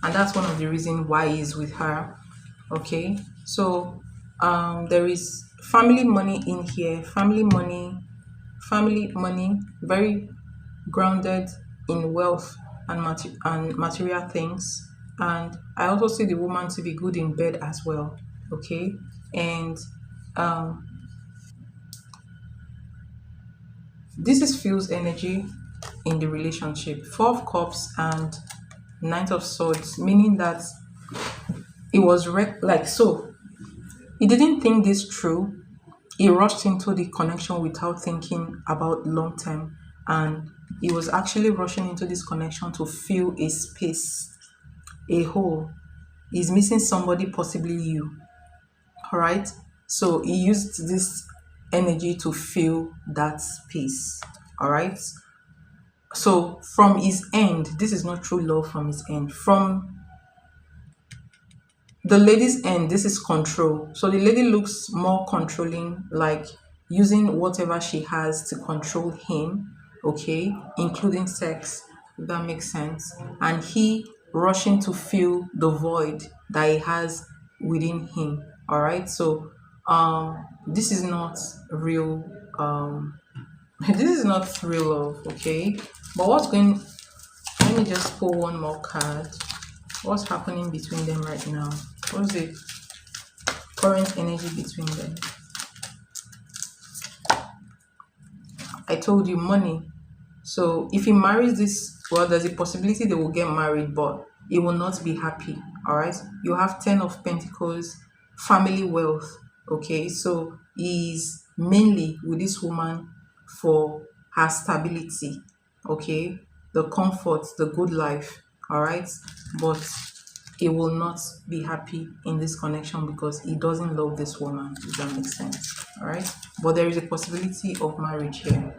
and that's one of the reasons why he's with her. Okay, so there is family money in here, family money, very grounded in wealth and material things. And I also see the woman to be good in bed as well. Okay, and um this is Phil's energy in the relationship. Four of Cups and Knight of Swords, meaning that it was like so. He didn't think this through. He rushed into the connection without thinking about long term, and he was actually rushing into this connection to fill a space, a hole. He's missing somebody, possibly you. All right. So he used this energy to fill that space. All right. So from his end, this is not true love from his end. From the lady's end, this is control. So the lady looks more controlling, like using whatever she has to control him, okay, including sex, if that makes sense. And he rushing to fill the void that he has within him. All right. So this is not real this is not real love, okay? But what's going let me just pull one more card. What's happening between them right now? What's the current energy between them? I told you money. So if he marries this, well, there's a possibility they will get married, but he will not be happy. All right. You have 10 of Pentacles, family wealth. Okay. So he's mainly with this woman for her stability. Okay. The comfort, the good life. All right. But he will not be happy in this connection because he doesn't love this woman. If that makes sense. All right. But there is a possibility of marriage here.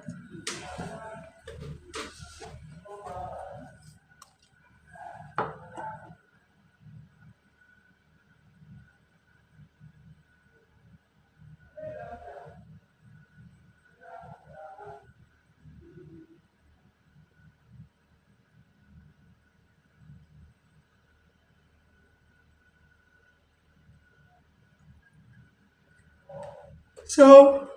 So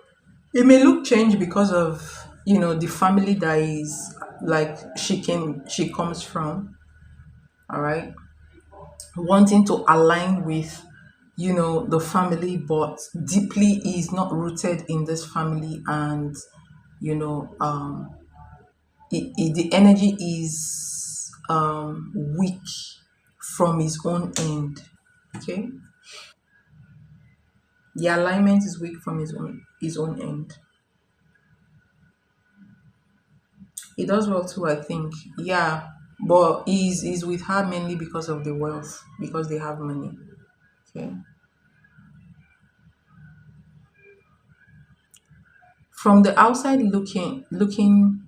it may look change because of the family that is like she comes from. All right, wanting to align with the family, but deeply is not rooted in this family, and you know the energy is weak from his own end. Okay, the alignment is weak from his own end. He does well too, I think. Yeah, but he's with her mainly because of the wealth, because they have money. Okay. From the outside looking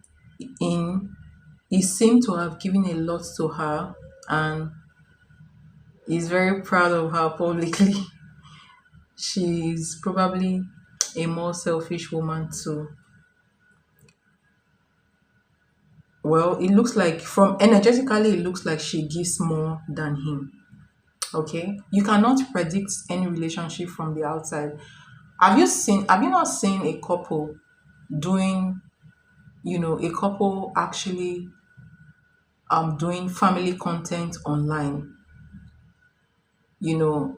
in, he seemed to have given a lot to her, and he's very proud of her publicly. She's probably a more selfish woman too. Well, it looks like from energetically, it looks like she gives more than him. Okay, you cannot predict any relationship from the outside. Have you not seen a couple doing a couple actually doing family content online, you know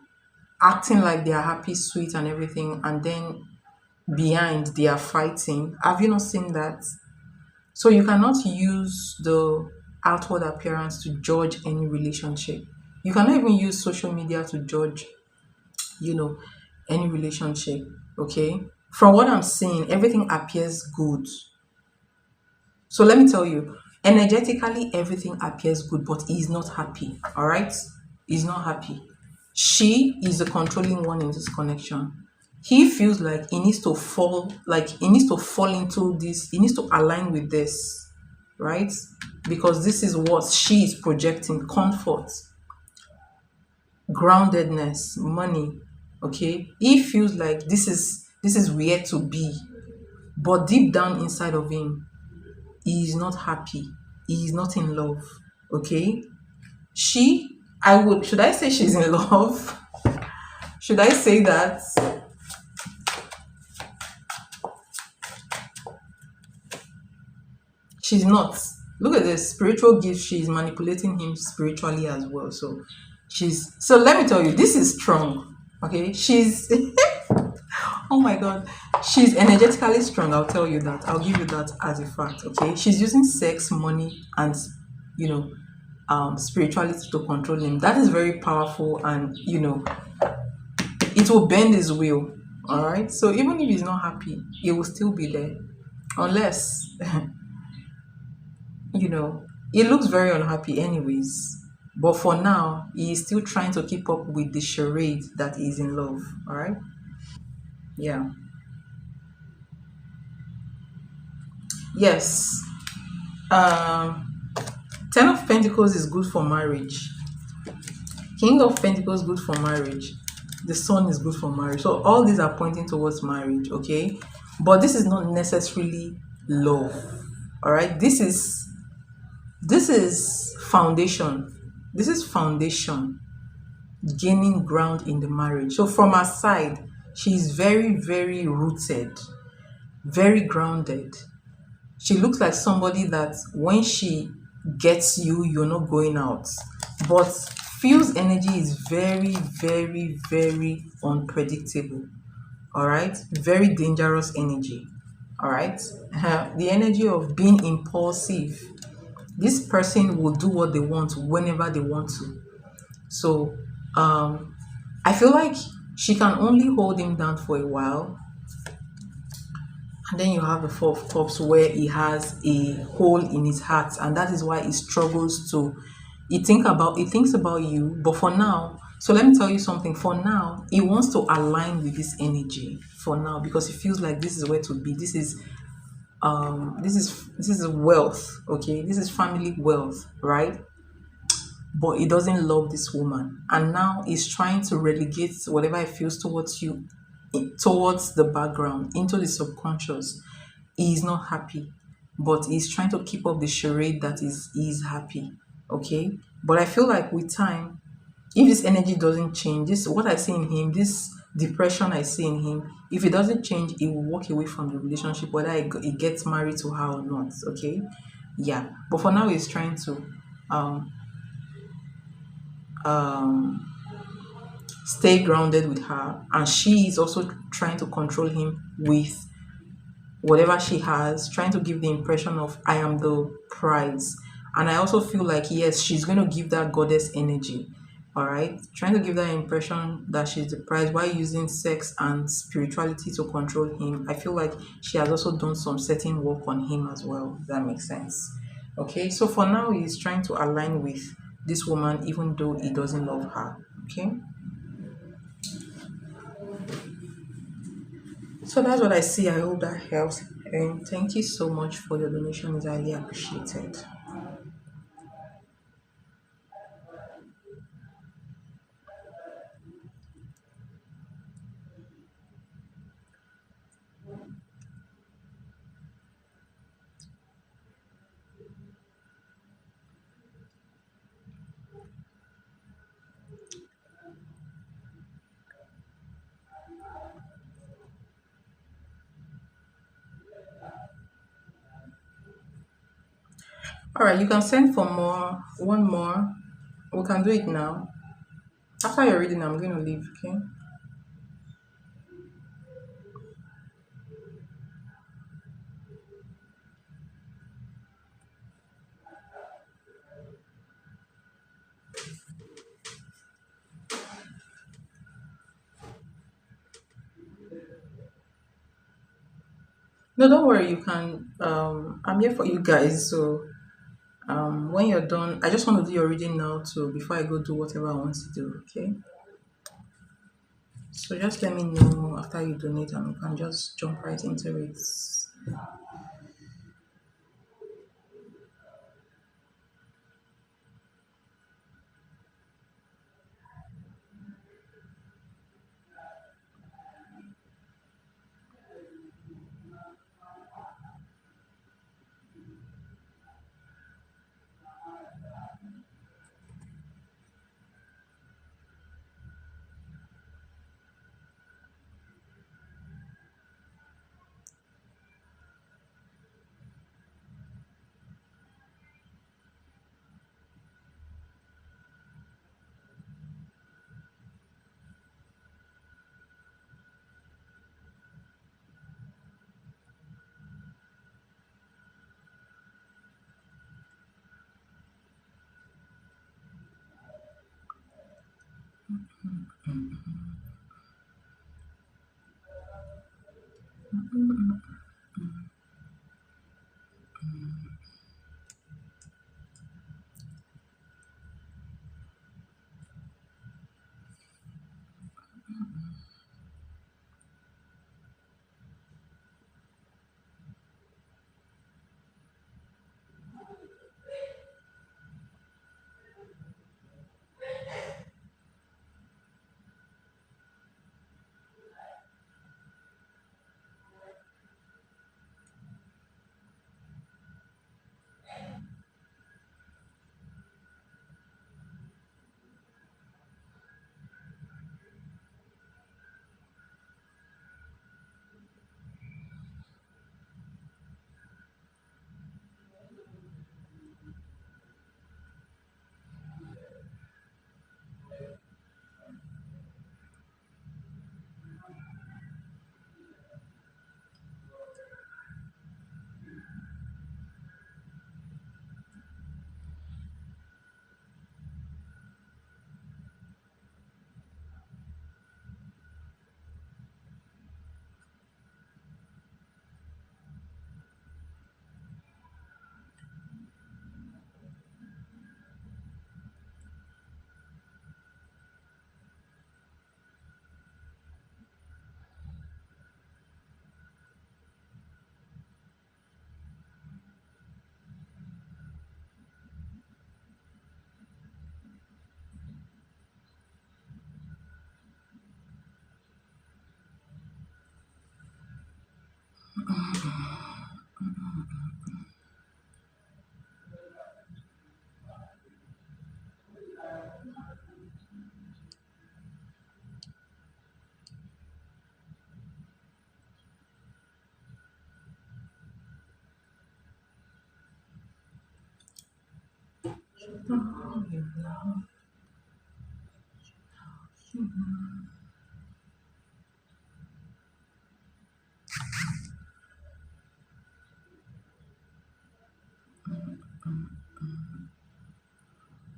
acting like they are happy, sweet and everything, and then behind they are fighting? Have you not seen that? So you cannot use the outward appearance to judge any relationship. You cannot even use social media to judge you know any relationship. Okay, from what I'm seeing, everything appears good. So let me tell you, energetically everything appears good, but he is not happy. All right, he's not happy. She is the controlling one in this connection. He feels like he needs to fall into this, he needs to align with this, right? Because this is what she is projecting: comfort, groundedness, money. Okay, he feels like this is where to be, but deep down inside of him, he is not happy. He is not in love. Okay, she, should I say she's in love? Should I say that? She's not. Look at this spiritual gift. She's manipulating him spiritually as well. So let me tell you, this is strong. Okay, she's oh my god, she's energetically strong. I'll tell you that. I'll give you that as a fact. Okay, she's using sex, money, and you know, spirituality to control him. That is very powerful, and it will bend his will. All right. So even if he's not happy, he will still be there, unless he looks very unhappy, anyways. But for now, he is still trying to keep up with the charade that he's in love. All right. Yeah. Yes. Um, Ten of Pentacles is good for marriage. King of Pentacles good for marriage. The Sun is good for marriage. So all these are pointing towards marriage, okay? But this is not necessarily love. All right? This is foundation. This is foundation gaining ground in the marriage. So from her side, she's very, very rooted, very grounded. She looks like somebody that when she gets you, you're not going out. But Phil's energy is very, very, very unpredictable. All right. Very dangerous energy. All right. The energy of being impulsive. This person will do what they want whenever they want to. So I feel like she can only hold him down for a while. And then you have the Four of Cups where he has a hole in his heart, and that is why he struggles to. He thinks about you, but for now, so let me tell you something. For now, he wants to align with this energy. For now, because he feels like this is where to be. This is wealth. Okay, this is family wealth, right? But he doesn't love this woman, and now he's trying to relegate whatever he feels towards you towards the background, into the subconscious. He is not happy, but he's trying to keep up the charade that is happy. Okay, but I feel like with time, if this energy doesn't change, this what I see in him, this depression I see in him, if it doesn't change, he will walk away from the relationship, whether he gets married to her or not. Okay, yeah, but for now he's trying to um um stay grounded with her, and she is also trying to control him with whatever she has, trying to give the impression of I am the prize. And I also feel like, yes, she's going to give that goddess energy. All right, trying to give that impression that she's the prize while using sex and spirituality to control him. I feel like she has also done some certain work on him as well. If that makes sense. Okay, so for now, he's trying to align with this woman, even though he doesn't love her. Okay, so that's what I see. I hope that helps. And thank you so much for your donation. It's highly appreciated. All right, you can send for more. One more. We can do it now. After your reading, I'm going to leave, okay? No, No, don't worry. You can. I'm here for you guys. So when you're done, I just want to do your reading now too before I go do whatever I want to do. Okay. So just let me know after you donate, and we can just jump right into it.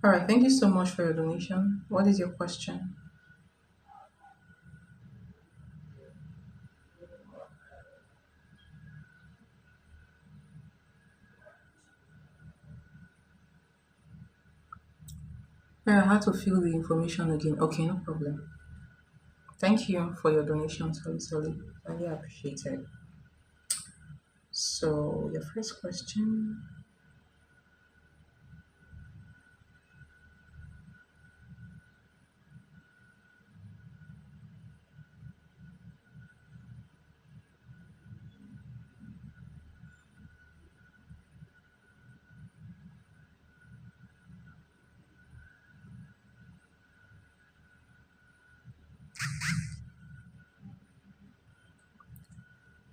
All right. Thank you so much for your donation. What is your question? Yeah, I had to fill the information again. Okay, no problem. Thank you for your donation, Sally Sally. Really appreciate it. So, your first question.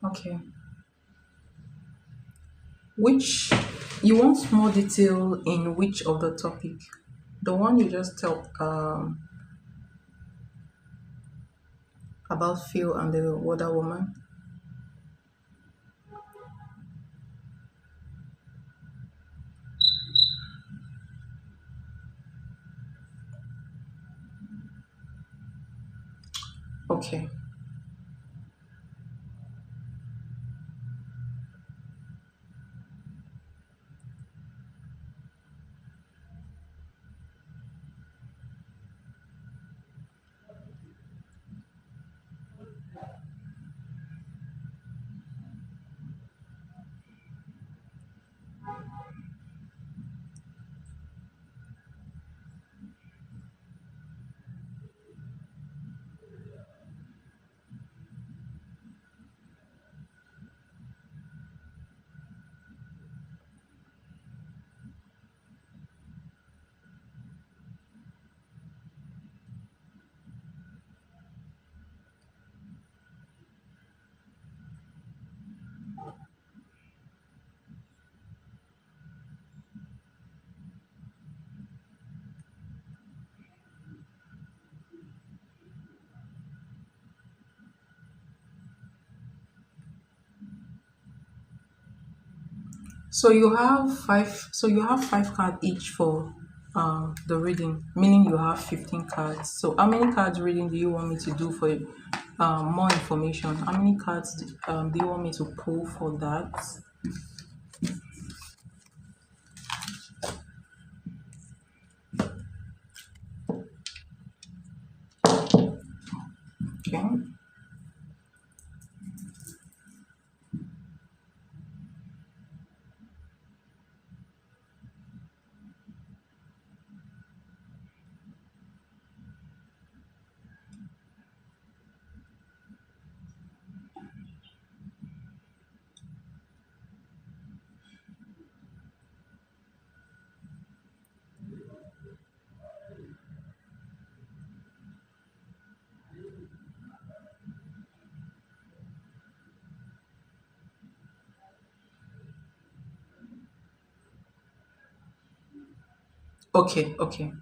Okay. Which you want more detail in which of the topic? The one you just talked about Phil and the Wonder Woman? Okay. So you have five. So you have five cards each for the reading, meaning you have 15 cards. So how many cards reading do you want me to do for more information? How many cards do you want me to pull for that? Okay. Okay. Okay.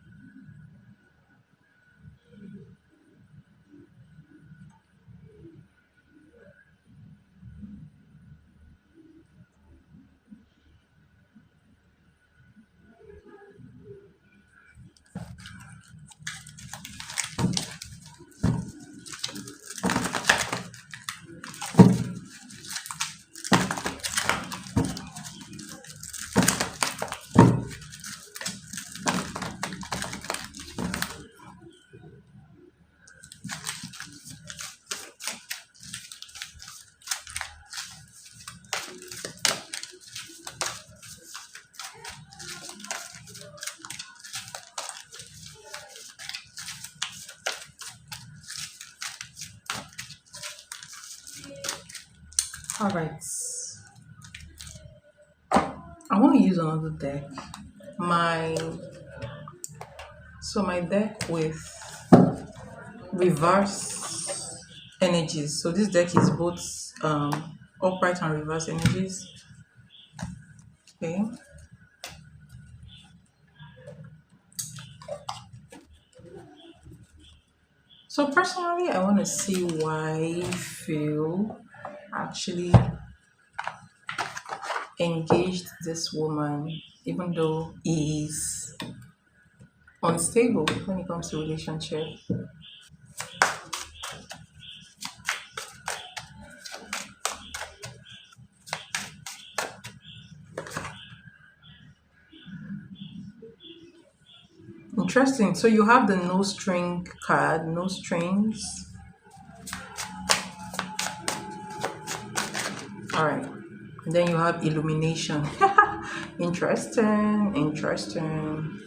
All right. I want to use another deck. My my deck with reverse energies. So this deck is both upright and reverse energies. Okay. So personally, I want to see why Phil actually engaged this woman, even though he is unstable when it comes to relationship. Interesting. So you have the no string card, no strings. All right. And then you have illumination. Interesting. Interesting.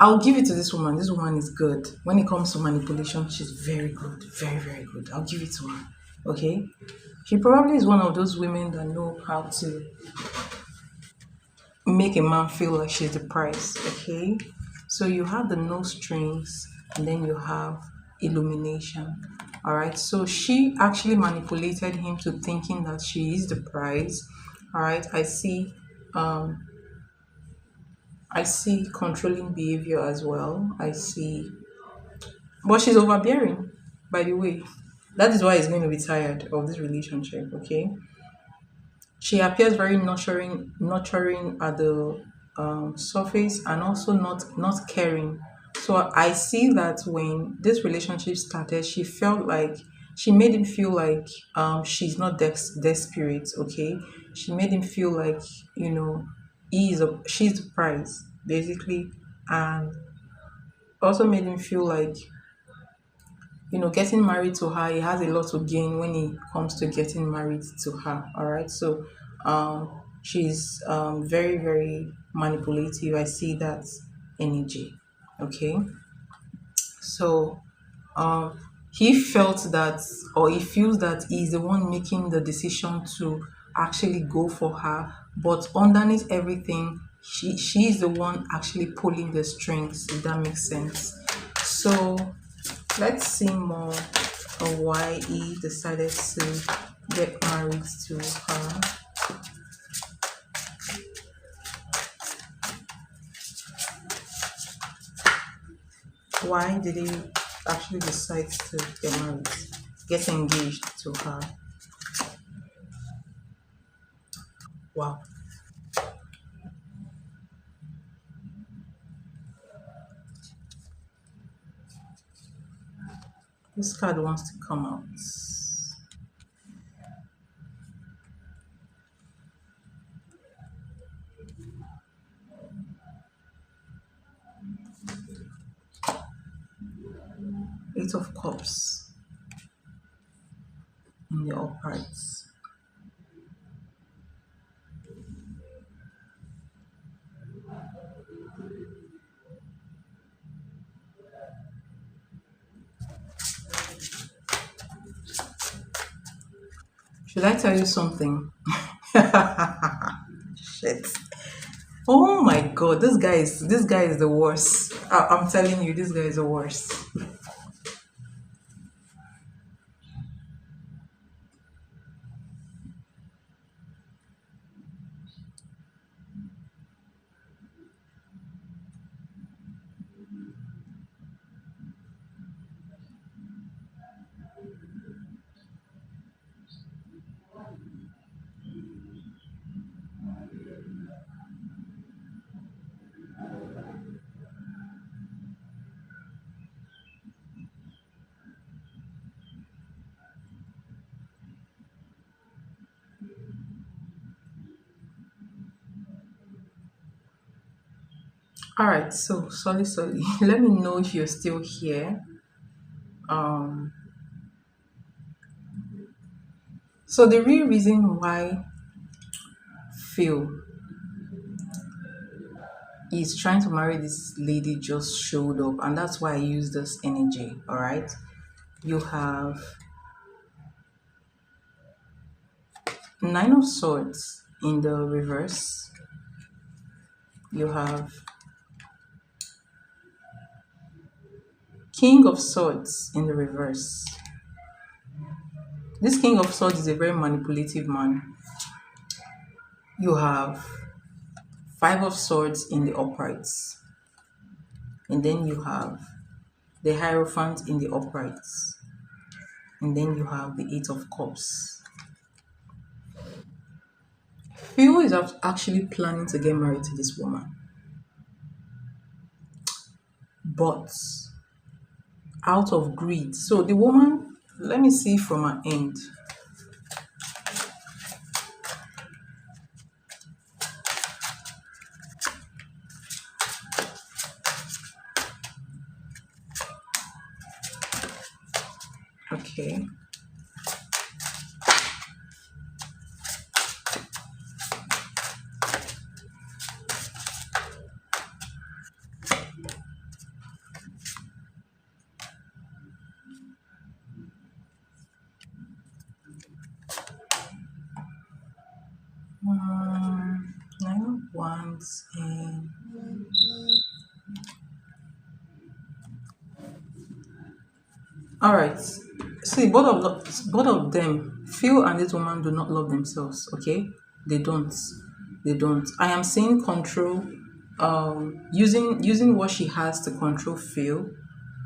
I'll give it to this woman. This woman is good. When it comes to manipulation, she's very good. Very, very good. I'll give it to her. Okay? She probably is one of those women that know how to make a man feel like she's the prize. Okay? So you have the no strings and then you have illumination. All right? So she actually manipulated him to thinking that she is the prize. All right? Um I see controlling behavior as well. I see, but she's overbearing, by the way. That is why he's going to be tired of this relationship, okay? She appears very nurturing at the surface and also not caring. So I see that when this relationship started, she made him feel like she's not desperate, okay? She made him feel like, you know, she's the prize, basically, and also made him feel like, getting married to her, he has a lot to gain when it comes to getting married to her. All right. So she's very, very manipulative. I see that energy. Okay. So um, he felt that, or he feels that he's the one making the decision to actually go for her, but underneath everything, she's the one actually pulling the strings, if that makes sense. So let's see more on why he decided to get married to her. Why did he actually decide to get married, get engaged to her. Wow. This card wants to come out. 8 of Cups in the uprights. Should I tell you something? Shit. Oh my god, this guy is the worst. I'm telling you, this guy is the worst. All right, so sorry. Let me know if you're still here. Um, so the real reason why Phil is trying to marry this lady just showed up, and that's why I use this energy. All right, you have Nine of Swords in the reverse. You have King of Swords in the reverse. This King of Swords is a very manipulative man. You have Five of Swords in the uprights. And then you have the Hierophant in the uprights. And then you have the Eight of Cups. Phil is actually planning to get married to this woman. But out of greed. So the woman, let me see from her end. Okay. Nine of Wands and all right. See, both of them, Phil and this woman, do not love themselves. Okay, they don't. They don't. I am seeing control. Using what she has to control Phil.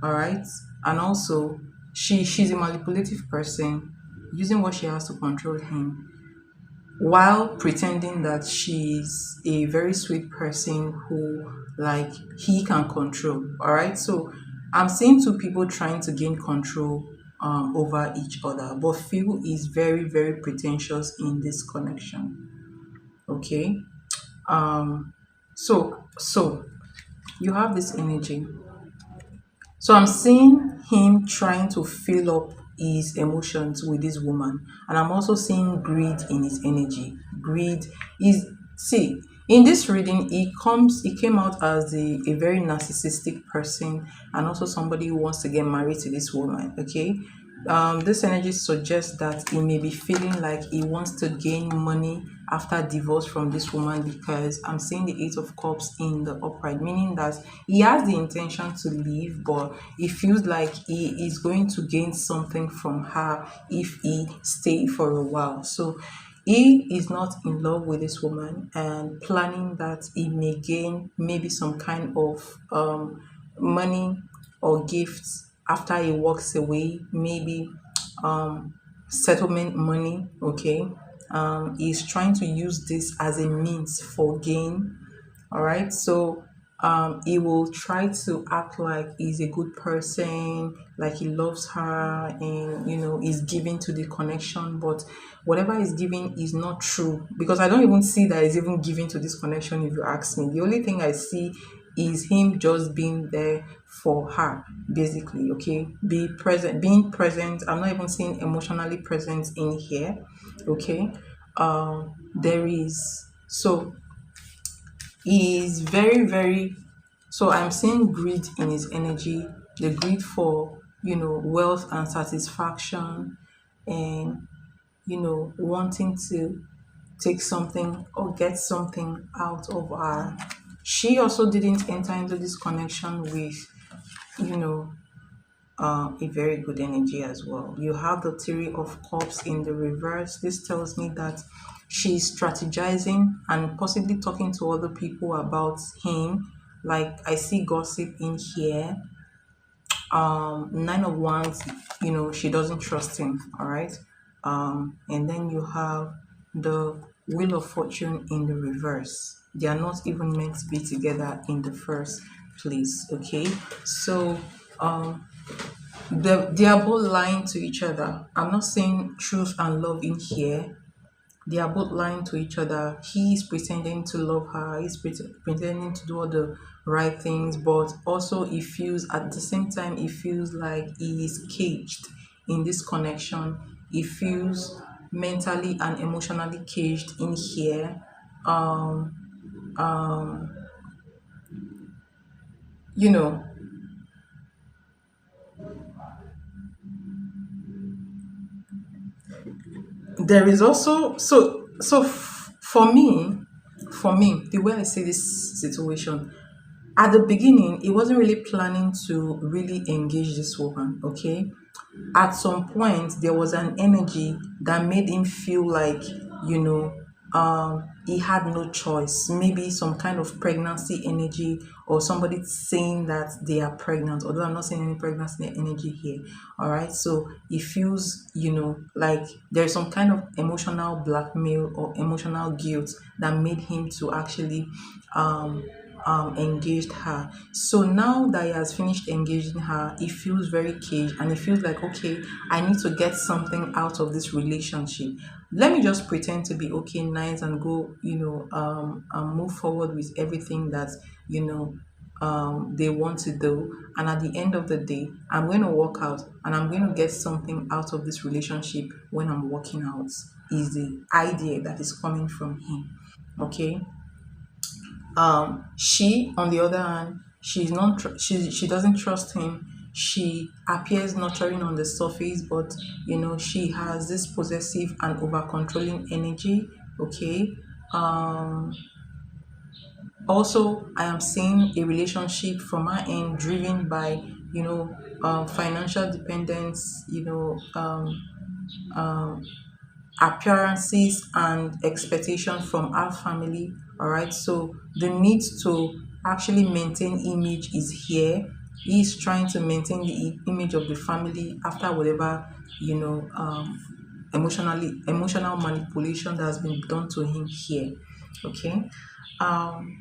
All right, and also she's a manipulative person, using what she has to control him, while pretending that she's a very sweet person who like he can control. All right, so I'm seeing two people trying to gain control over each other, but Phil is very very pretentious in this connection. Okay. Um so so you have this energy. So I'm seeing him trying to fill up his emotions with this woman. And I'm also seeing greed in his energy. Greed is, see, in this reading, he came out as a very narcissistic person, and also somebody who wants to get married to this woman. Okay. This energy suggests that he may be feeling like he wants to gain money after divorce from this woman, because I'm seeing the Eight of Cups in the upright, meaning that he has the intention to leave, but he feels like he is going to gain something from her if he stay for a while. So he is not in love with this woman and planning that he may gain maybe some kind of money or gifts after he walks away, maybe settlement money. Okay, he's trying to use this as a means for gain. All right, so he will try to act like he's a good person, like he loves her, and he's giving to the connection. But whatever he's giving is not true, because I don't even see that he's even giving to this connection. If you ask me, the only thing I see is him just being there for her, basically. Okay, being present. I'm not even seeing emotionally present in here. Okay, there is, so he is very, very, so I'm seeing greed in his energy, the greed for wealth and satisfaction, and wanting to take something or get something out of her. She also didn't enter into this connection with you know a very good energy as well. You have the Three of Cups in the reverse. This tells me that she's strategizing and possibly talking to other people about him. Like, I see gossip in here. Nine of Wands, she doesn't trust him. All right. And then you have the Wheel of Fortune in the reverse. They are not even meant to be together in the first place. Okay. So they are both lying to each other. I'm not saying truth and love in here. They are both lying to each other. He is pretending to love her. He's pretending to do all the right things, but also he feels, at the same time, he feels like he is caged in this connection. He feels mentally and emotionally caged in here. Um, um, you know, there is also, for me, the way I see this situation, at the beginning, he wasn't really planning to really engage this woman. Okay, at some point there was an energy that made him feel like you know he had no choice, maybe some kind of pregnancy energy, or somebody saying that they are pregnant, although I'm not seeing any pregnancy energy here. All right, so he feels like there's some kind of emotional blackmail or emotional guilt that made him to actually engaged her. So now that he has finished engaging her, he feels very caged and he feels like, okay, I need to get something out of this relationship. Let me just pretend to be okay, nice, and go, move forward with everything that, you know, they want to do. And at the end of the day, I'm going to work out and I'm going to get something out of this relationship when I'm working out, is the idea that is coming from him. Okay, she, on the other hand, she doesn't trust him. She appears nurturing on the surface, but she has this possessive and over controlling energy. Okay. um Also, I am seeing a relationship from my end driven by financial dependence, appearances and expectation from our family. All right, so the need to actually maintain image is here. He's trying to maintain the image of the family after whatever emotional manipulation that has been done to him here. Okay. um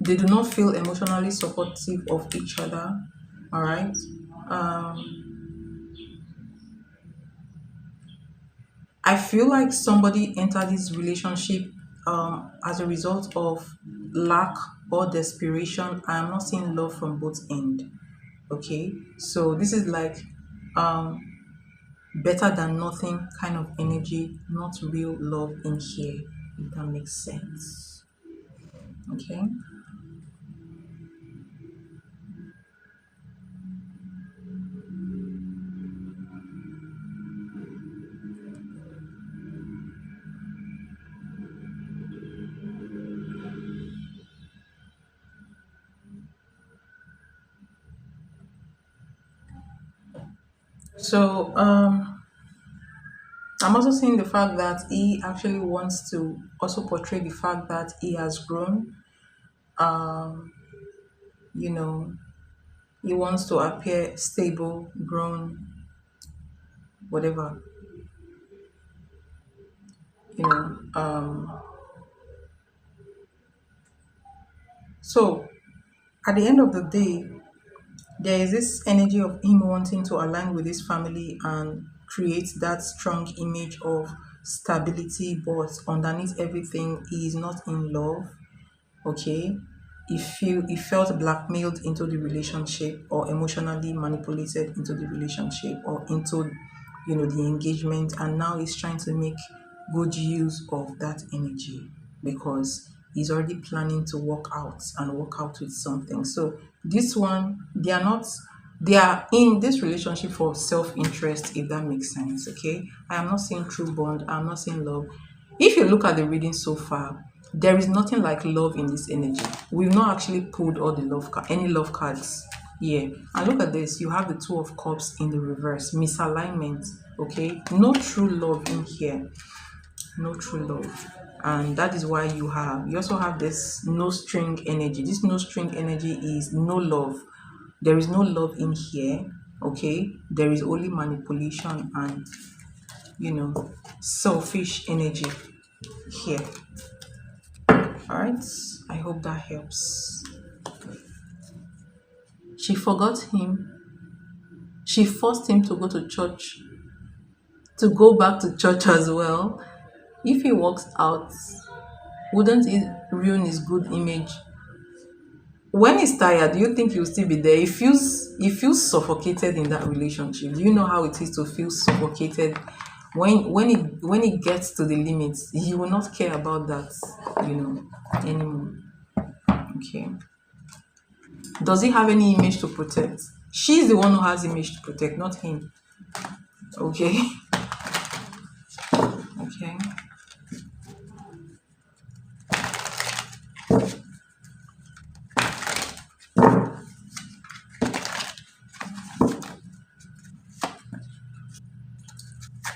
they do not feel emotionally supportive of each other. All right. um I feel like somebody entered this relationship as a result of lack or desperation. I am not seeing love from both end. Okay, so this is like um, better than nothing kind of energy, not real love in here. If that makes sense. Okay, so I'm also seeing the fact that he actually wants to also portray the fact that he has grown. Um, you know, He wants to appear stable, grown, whatever, you know. So at the end of the day, there is this energy of him wanting to align with his family and create that strong image of stability, but underneath everything, he is not in love. Okay, he felt blackmailed into the relationship or emotionally manipulated into the relationship or into the engagement, and now he's trying to make good use of that energy because he's already planning to walk out and walk out with something. So this one, they are in this relationship for self-interest, if that makes sense. Okay, I am not saying true bond, I'm not saying love. If you look at the reading so far, there is nothing like love in this energy. We've not actually pulled all the any love cards here. And look at this. You have the Two of Cups in the reverse. Misalignment. Okay. No true love in here. No true love. And that is why you also have this no string energy. This no string energy is no love. There is no love in here. Okay. There is only manipulation and selfish energy here. All right, I hope that helps. She forgot him. She forced him to go to church, to go back to church as well. If he walks out, wouldn't it ruin his good image? When he's tired, do you think he'll still be there? He feels suffocated in that relationship. Do you know how it is to feel suffocated? When it gets to the limits, he will not care about that, anymore. Okay. Does he have any image to protect? She's the one who has image to protect, not him. Okay. Okay.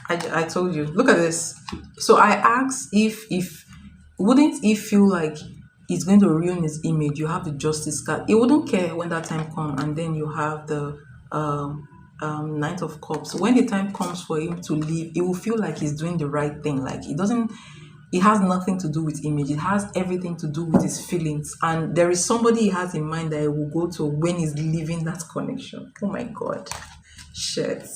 I told you. Look at this. So I asked if wouldn't he feel like it's going to ruin his image? You have the justice card. He wouldn't care when that time comes, and then you have the Knight of Cups. When the time comes for him to leave, he will feel like he's doing the right thing. Like he doesn't. It has nothing to do with image. It has everything to do with his feelings. And there is somebody he has in mind that he will go to when he's leaving that connection. Oh my God. Shit.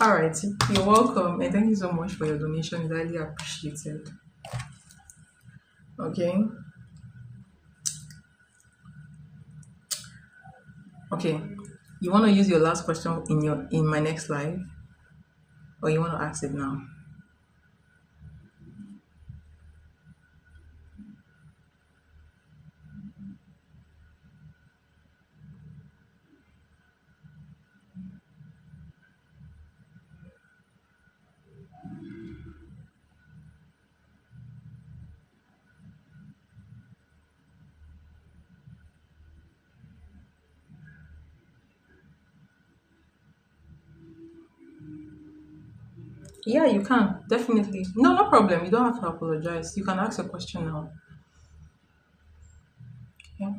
All right. You're welcome. And thank you so much for your donation. It's highly appreciated. Okay. Okay. You want to use your last question in my next live? Or you want to ask it now? Yeah, you can. Definitely. No, no problem. You don't have to apologize. You can ask a question now. Yeah.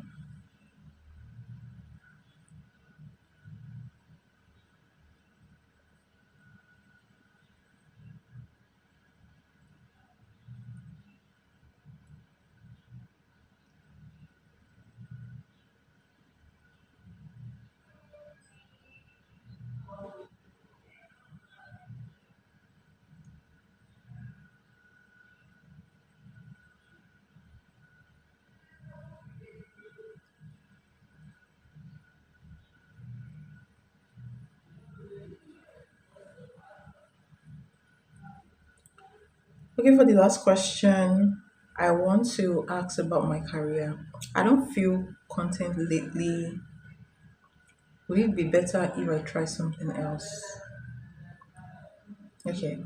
Okay, for the last question, I want to ask about my career. I don't feel content lately. Would it be better if I try something else? Okay.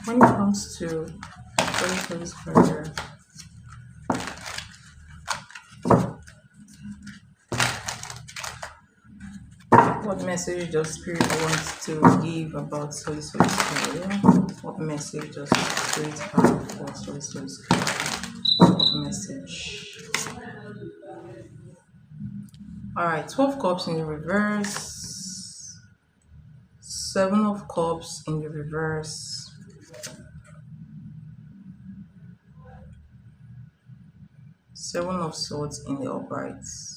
When it comes to Holy career, what message does Spirit want to give about Holy's career? What message does Spirit have for Holy's career? What message? Alright, 12 cups in the reverse, 7 of cups in the reverse, Seven of swords in the uprights.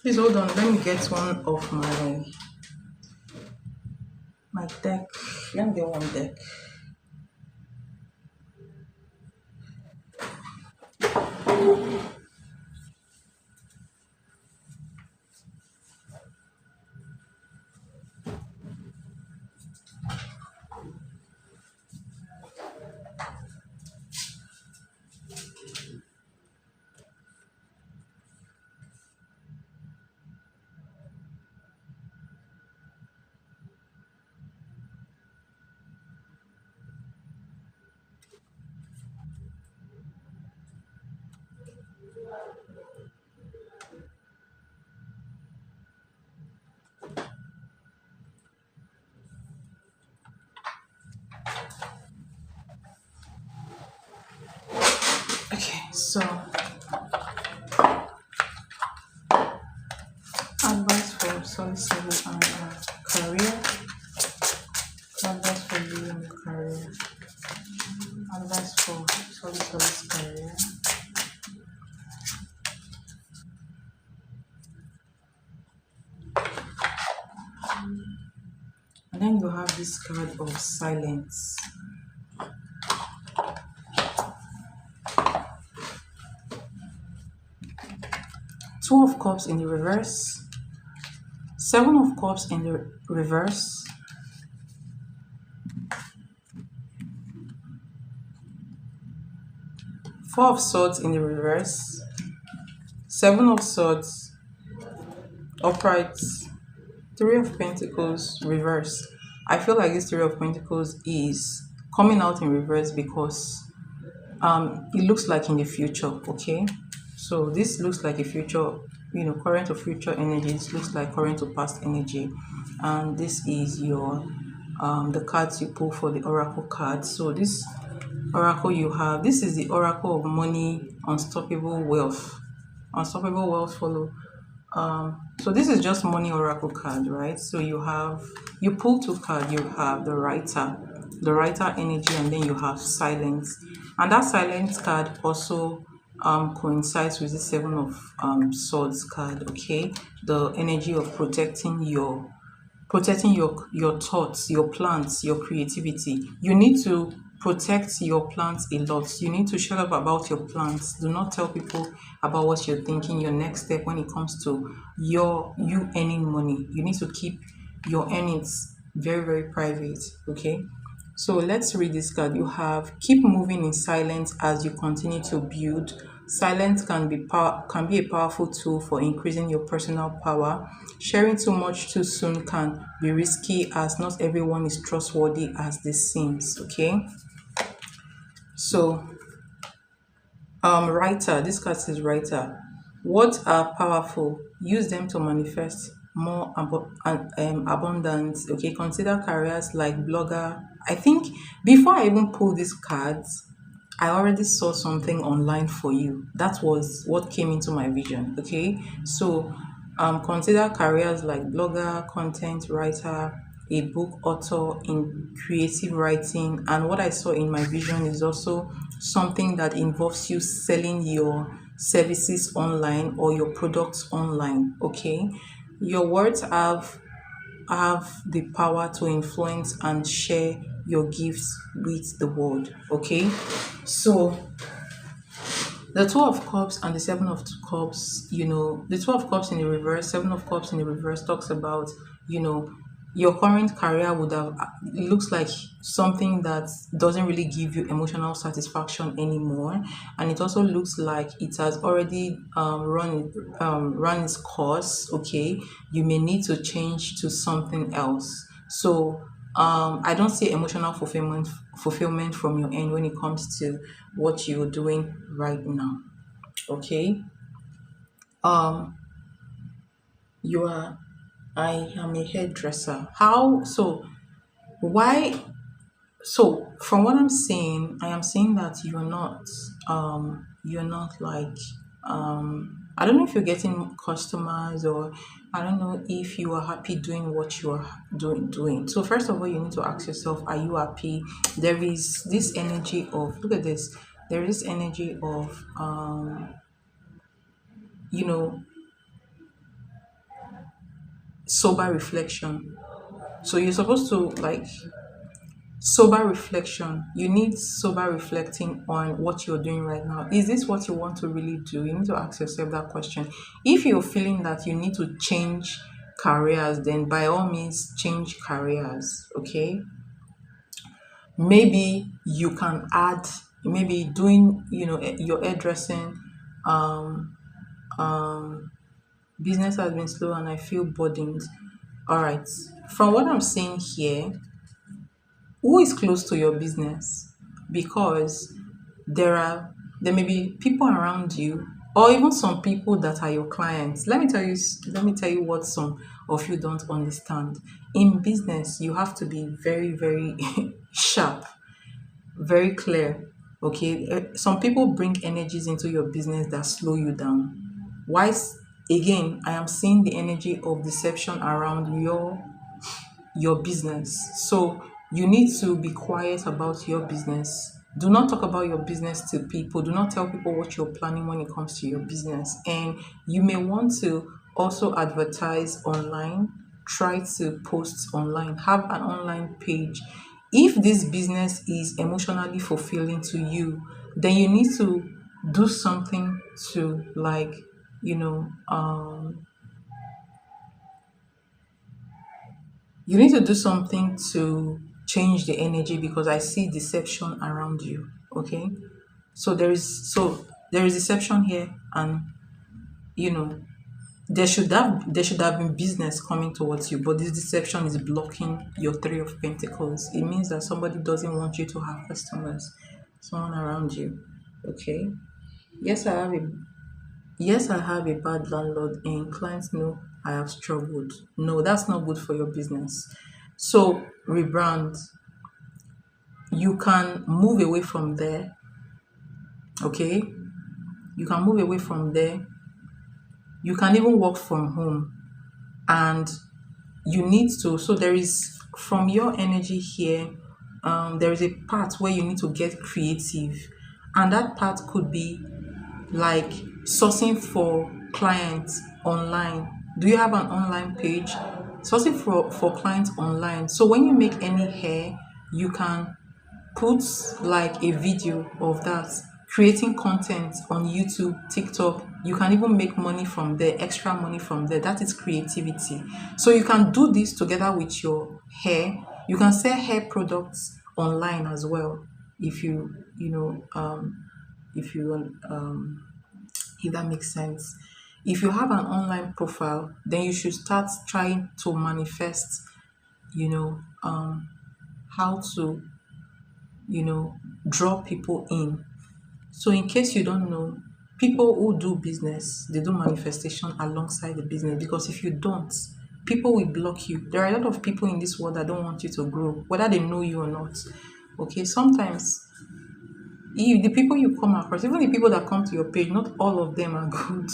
Please hold on, let me get one of my deck. Let me get one deck. Okay, so advice for solid and career. Advice for you and career. Advice for solid career. And then you have this card of silence. Two of cups in the reverse, 7 of cups in the reverse, Four of swords in the reverse, 7 of swords uprights, 3 of pentacles reverse. I feel like this 3 of pentacles is coming out in reverse because it looks like in the future. Okay, so this looks like a future, current or future energy. This looks like current or past energy, and this is your the cards you pull for the oracle cards. So this oracle you have, this is the oracle of money, unstoppable wealth. Unstoppable wealth follow. So this is just money oracle card, right? So you pull 2 cards. You have the writer energy, and then you have silence, and that silence card also coincides with the 7 of swords card. Okay, the energy of protecting your thoughts, your plans, your creativity. You need to protect your plans a lot. You need to shut up about your plans. Do not tell people about what you're thinking, your next step when it comes to you earning money. You need to keep your earnings very, very private. Okay, so let's read this card. You have keep moving in silence as you continue to build. Silence can be a powerful tool for increasing your personal power. Sharing too much too soon can be risky, as not everyone is trustworthy as they seems. Okay, so writer, this card says writer. Words are powerful. Use them to manifest more abundance. Okay, consider careers like blogger. I think before I even pull these cards, I already saw something online for you. That was what came into my vision. Okay, so consider careers like blogger, content writer, a book author in creative writing. And what I saw in my vision is also something that involves you selling your services online or your products online. Okay, your words have the power to influence and share your gifts with the world. Okay, so the Two of Cups and the Seven of Cups, the Two of Cups in the reverse, Seven of Cups in the reverse talks about, you know, your current career would have, it looks like something that doesn't really give you emotional satisfaction anymore. And it also looks like it has already run its course. Okay, you may need to change to something else. So I don't see emotional fulfillment from your end when it comes to what you're doing right now. Okay. Um you are I am a hairdresser. How so? Why? So from what I'm saying, I am saying that you're not like, I don't know if you're getting customers, or I don't know if you are happy doing what you are doing. So first of all, you need to ask yourself, are you happy? There is this energy of, look at this, there is energy of you know sober reflection. So you're supposed to like sober reflection. You need sober reflecting on what you're doing right now. Is this what you want to really do? You need to ask yourself that question. If you're feeling that you need to change careers, then by all means change careers. Okay, maybe you can add, maybe doing, your hairdressing um business has been slow and I feel burdened. All right, from what I'm saying here, who is close to your business? Because there are there may be people around you, or even some people that are your clients. Let me tell you what some of you don't understand. In business, you have to be very, very sharp, very clear. Okay, some people bring energies into your business that slow you down. Why? Again, I am seeing the energy of deception around your business. So you need to be quiet about your business. Do not talk about your business to people. Do not tell people what you're planning when it comes to your business. And you may want to also advertise online. Try to post online. Have an online page. If this business is emotionally fulfilling to you, then you need to do something to, like, you know, you need to do something to change the energy, because I see deception around you. Okay, so there is deception here, and you know there should have been business coming towards you, but this deception is blocking your Three of Pentacles. It means that somebody doesn't want you to have customers, someone around you. Okay, yes, I have a bad landlord, and clients know I have struggled. No, that's not good for your business. So rebrand. You can move away from there. Okay, you can move away from there. You can even work from home, and you need to. So there is, from your energy here, there is a part where you need to get creative, and that part could be like sourcing for clients online. Do you have an online page? Sourcing for clients online. So when you make any hair, you can put like a video of that, creating content on YouTube, TikTok. You can even make money from there, extra money from there. That is creativity. So you can do this together with your hair. You can sell hair products online as well, if if you if that makes sense. If you have an online profile, then you should start trying to manifest, you know, how to, draw people in. So, in case you don't know, people who do business, they do manifestation alongside the business, because if you don't, people will block you. There are a lot of people in this world that don't want you to grow, whether they know you or not. Okay, sometimes the people you come across, even the people that come to your page, not all of them are good.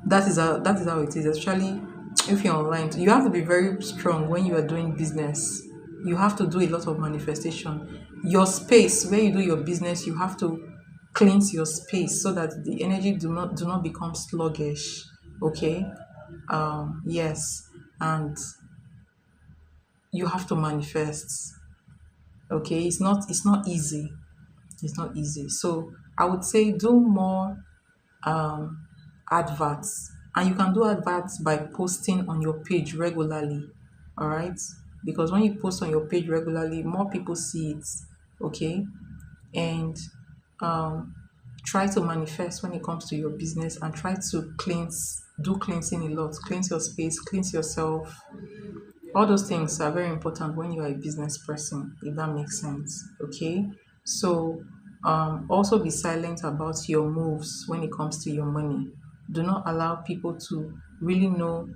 That is how it is. Especially if you're online, you have to be very strong when you are doing business. you have to do a lot of manifestation. Your space where you do your business, you have to cleanse your space so that the energy do not become sluggish. Okay. Yes. And you have to manifest. Okay. It's not easy. It's not easy. So I would say do more adverts, and you can do adverts by posting on your page regularly. All right, because when you post on your page regularly, more people see it. Okay. And um try to manifest when it comes to your business, and try to do cleansing a lot, cleanse your space, cleanse yourself. All those things are very important when you are a business person, if that makes sense. Okay. So also be silent about your moves when it comes to your money. Do not allow people to really know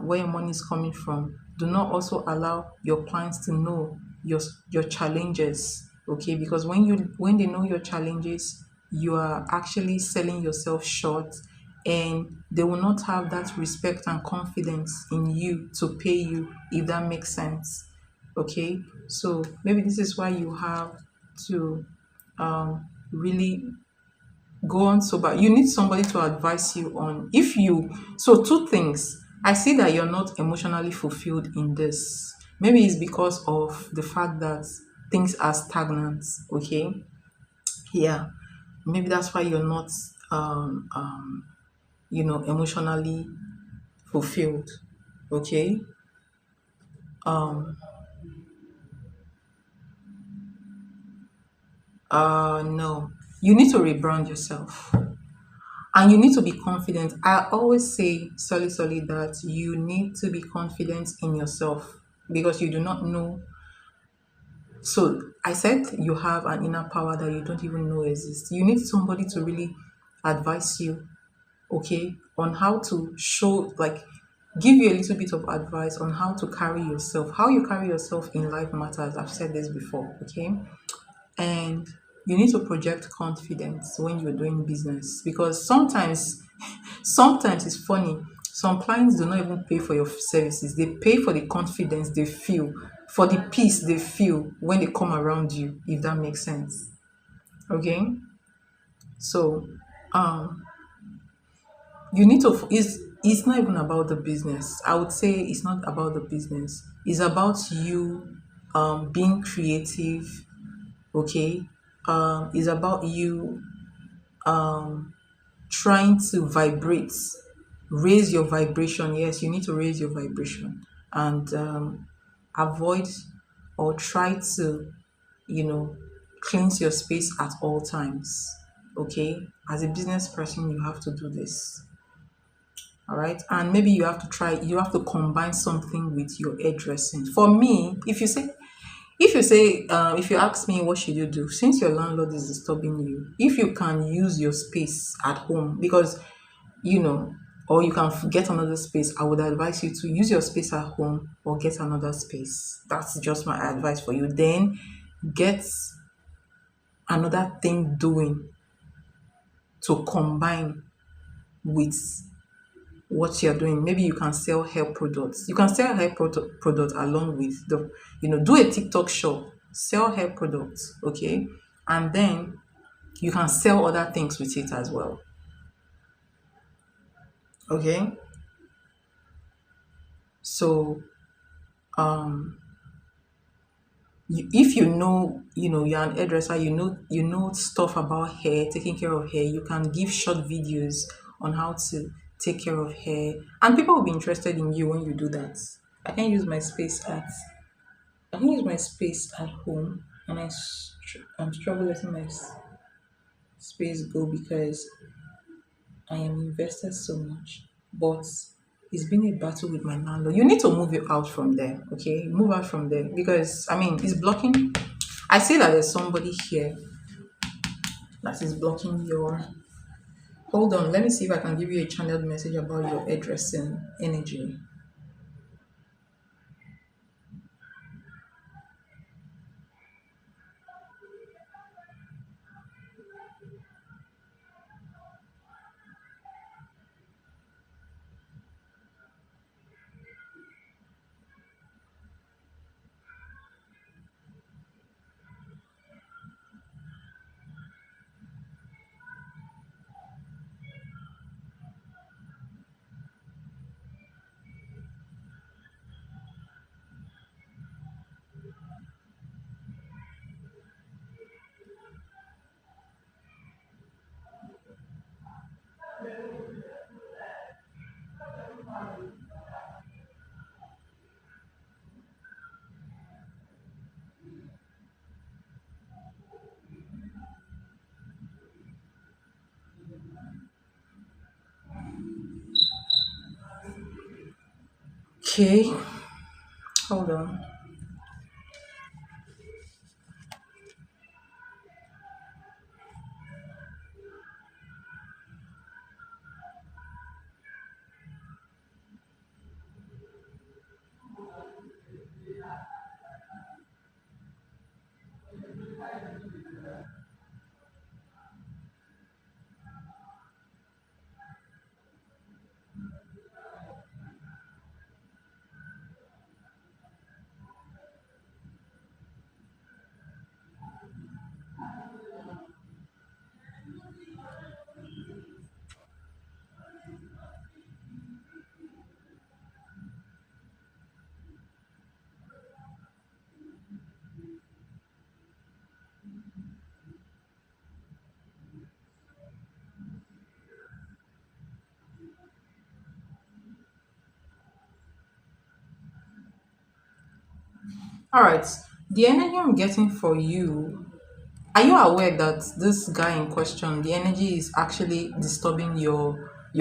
where your money is coming from. Do not also allow your clients to know your challenges. Okay, because when they know your challenges, you are actually selling yourself short, and they will not have that respect and confidence in you to pay you, if that makes sense. Okay. So maybe this is why you have to really go on sober. You need somebody to advise you on, if you, so two things. I see that you're not emotionally fulfilled in this. Maybe it's because of the fact that things are stagnant. Okay. Yeah. Maybe that's why you're not emotionally fulfilled. Okay. No, you need to rebrand yourself, and you need to be confident. I always say, sorry, that you need to be confident in yourself, because you do not know. So I said you have an inner power that you don't even know exists. You need somebody to really advise you, okay, on how to show, like, give you a little bit of advice on how to carry yourself. How you carry yourself in life matters. I've said this before. Okay. And you need to project confidence when you're doing business, because sometimes it's funny, some clients do not even pay for your services, they pay for the confidence they feel, for the peace they feel when they come around you, if that makes sense. Okay. So you need to, it's not even about the business. I would say it's not about the business, it's about you being creative. Okay. It's about you trying to vibrate, raise your vibration. Yes, you need to raise your vibration, and avoid, or try to, you know, cleanse your space at all times. Okay, as a business person, you have to do this. All right, and maybe you have to combine something with your hairdressing. For me, if you ask me what should you do, since your landlord is disturbing you, if you can use your space at home, because you know, or you can get another space, I would advise you to use your space at home or get another space. That's just my advice for you. Then get another thing doing to combine with what you're doing. Maybe you can sell hair products. You can sell hair product along with the, do a TikTok shop, sell hair products, okay? And then you can sell other things with it as well, okay? So if you're an hairdresser, you know stuff about hair, taking care of hair, you can give short videos on how to take care of hair, and people will be interested in you when you do that. I can use my space at I can use my space at home, and I'm struggling letting my space go because I am invested so much. But it's been a battle with my landlord. You need to move it out from there, okay? Move out from there, because I mean it's blocking. I see that there's somebody here that is blocking your. Hold on, let me see if I can give you a channeled message about your addressing energy. Okay, hold on. All right, the energy I'm getting for you. Are you aware that this guy in question, the energy is actually disturbing your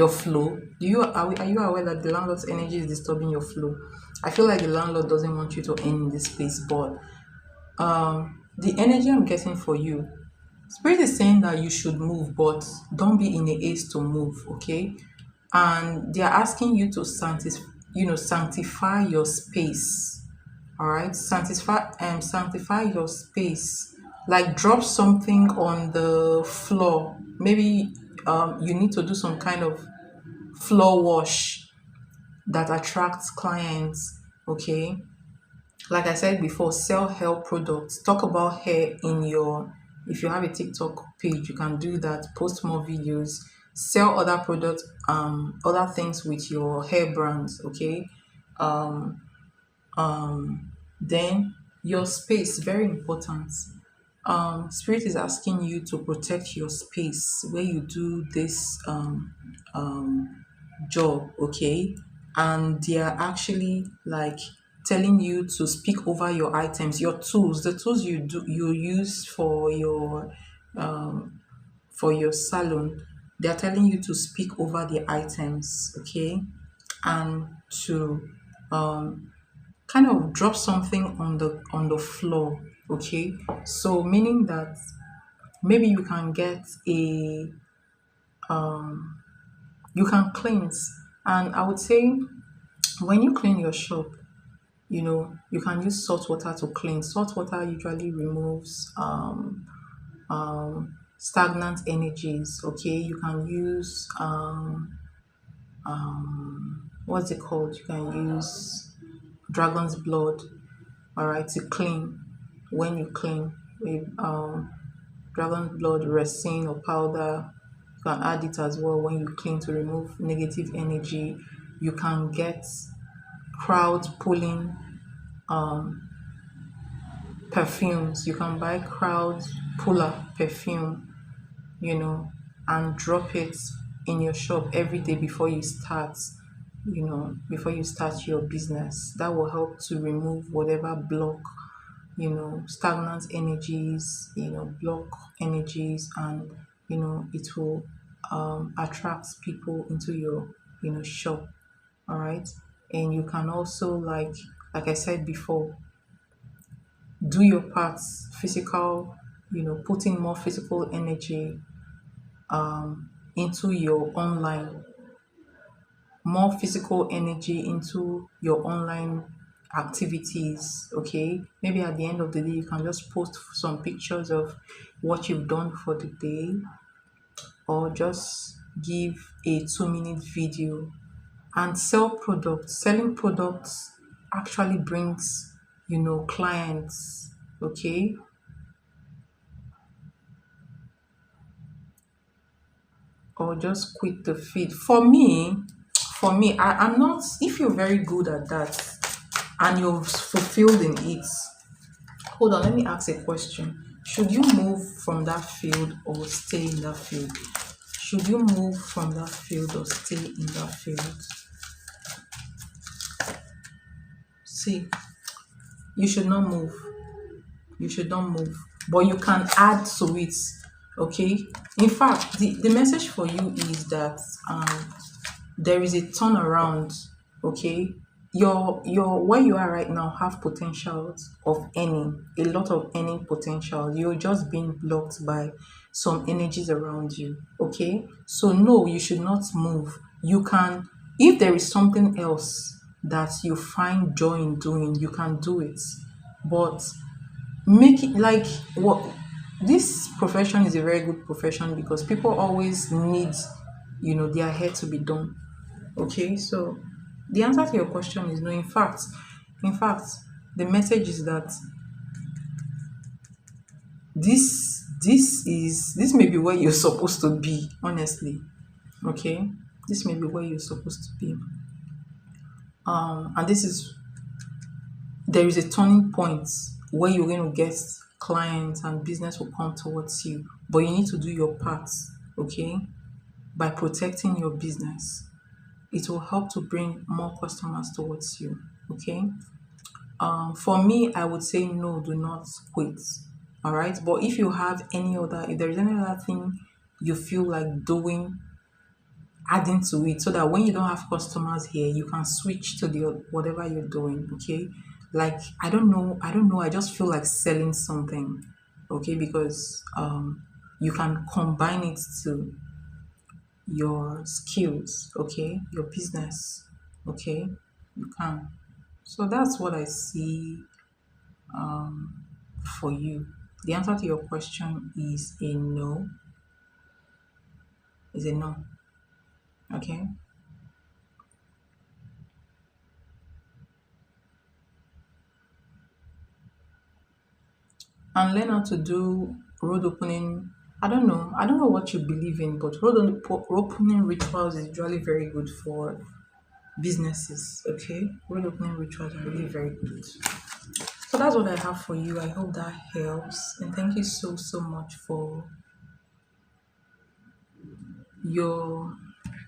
flow? Are you aware that the landlord's energy is disturbing your flow? I feel like the landlord doesn't want you to end in this space, but the energy I'm getting for you, spirit is saying that you should move, but don't be in a haste to move, okay? And they are asking you to sanctify your space. All right, sanctify your space. Like drop something on the floor. Maybe you need to do some kind of floor wash that attracts clients. Okay, like I said before, sell hair products. Talk about hair in your, if you have a TikTok page, you can do that. Post more videos. Sell other products, other things with your hair brands. Okay, then your space, very important. Spirit is asking you to protect your space where you do this job, okay? And they are actually like telling you to speak over your items, your tools, the tools you use for your salon. They are telling you to speak over the items, okay? And to kind of drop something on the floor, okay? So meaning that maybe you can get a you can cleanse. And I would say when you clean your shop, you can use salt water to clean. Salt water usually removes stagnant energies, okay? You can use what's it called, you can use dragon's blood, all right, to clean. When you clean with dragon's blood, resin or powder, you can add it as well when you clean to remove negative energy. You can get crowd pulling perfumes. You can buy crowd puller perfume, and drop it in your shop every day before you start your business. That will help to remove whatever block, stagnant energies, block energies, and it will attract people into your shop. All right. And you can also, like I said before, do your parts, physical, putting more physical energy into your online, more physical energy into your online activities. Okay, maybe at the end of the day you can just post some pictures of what you've done for the day, or just give a 2-minute video and sell products. Selling products actually brings clients, okay? Or just quit the feed. For me, I'm not, if you're very good at that and you're fulfilled in it, hold on, let me ask a question. Should you move from that field or stay in that field? Should you move from that field or stay in that field? See, you should not move. You should not move. But you can add to it. Okay? In fact, the message for you is that there is a turnaround. Okay? your where you are right now have potentials of earning, a lot of earning potential. You're just being blocked by some energies around you. Okay, so no, you should not move. You can, if there is something else that you find joy in doing, you can do it, but make it like what, this profession is a very good profession because people always need, their hair to be done. Okay, so the answer to your question is no. In fact, the message is that this may be where you're supposed to be, honestly. Okay, this may be where you're supposed to be. And this is, there is a turning point where you're going to get clients and business will come towards you, but you need to do your part. Okay, by protecting your business, it will help to bring more customers towards you. Okay, for me, I would say no, do not quit. All right. But if you have any other, if there is any other thing you feel like doing, adding to it so that when you don't have customers here, you can switch to the whatever you're doing. Okay. Like, I don't know. I just feel like selling something. Okay. Because you can combine it to your skills. Okay. Your business. Okay. You can. So that's what I see for you. The answer to your question is a no. Is a no. Okay. And learn how to do road opening. I don't know what you believe in, but opening rituals is usually very good for businesses. Okay. Road opening rituals are really very good. So that's what I have for you. I hope that helps. And thank you so much for your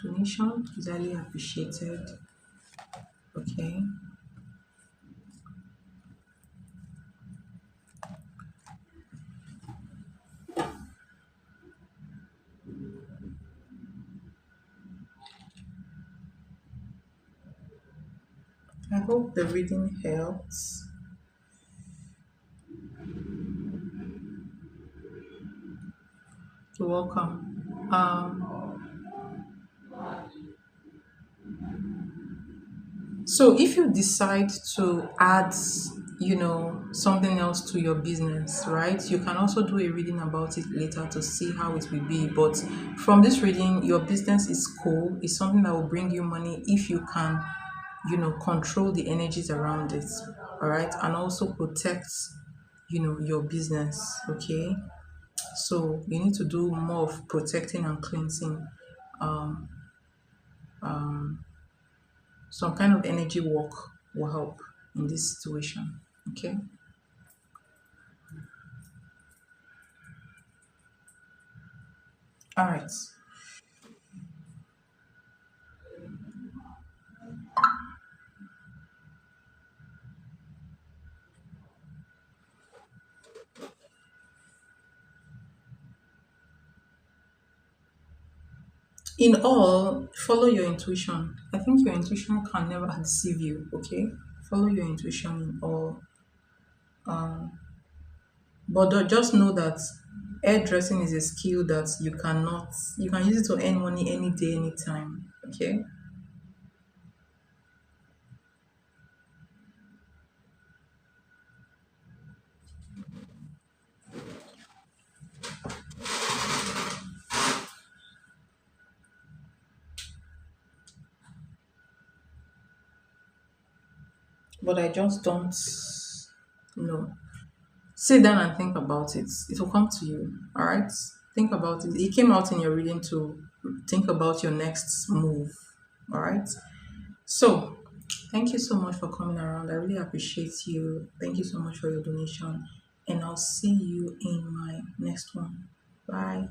donation. It's highly appreciated. Okay. I hope the reading helps. You're welcome. So if you decide to add, something else to your business, right? You can also do a reading about it later to see how it will be. But from this reading, your business is cool. It's something that will bring you money if you can, control the energies around it. All right. And also protect, your business. Okay. So you need to do more of protecting and cleansing, some kind of energy work will help in this situation. Okay. All right. In all, follow your intuition. I think your intuition can never deceive you. Okay. Follow your intuition in all. But just know that hairdressing is a skill that you can use it to earn money any day, anytime. Okay. But I just don't know. Sit down and think about it. It will come to you. All right. Think about it. It came out in your reading to think about your next move. All right. So, thank you so much for coming around. I really appreciate you. Thank you so much for your donation. And I'll see you in my next one. Bye.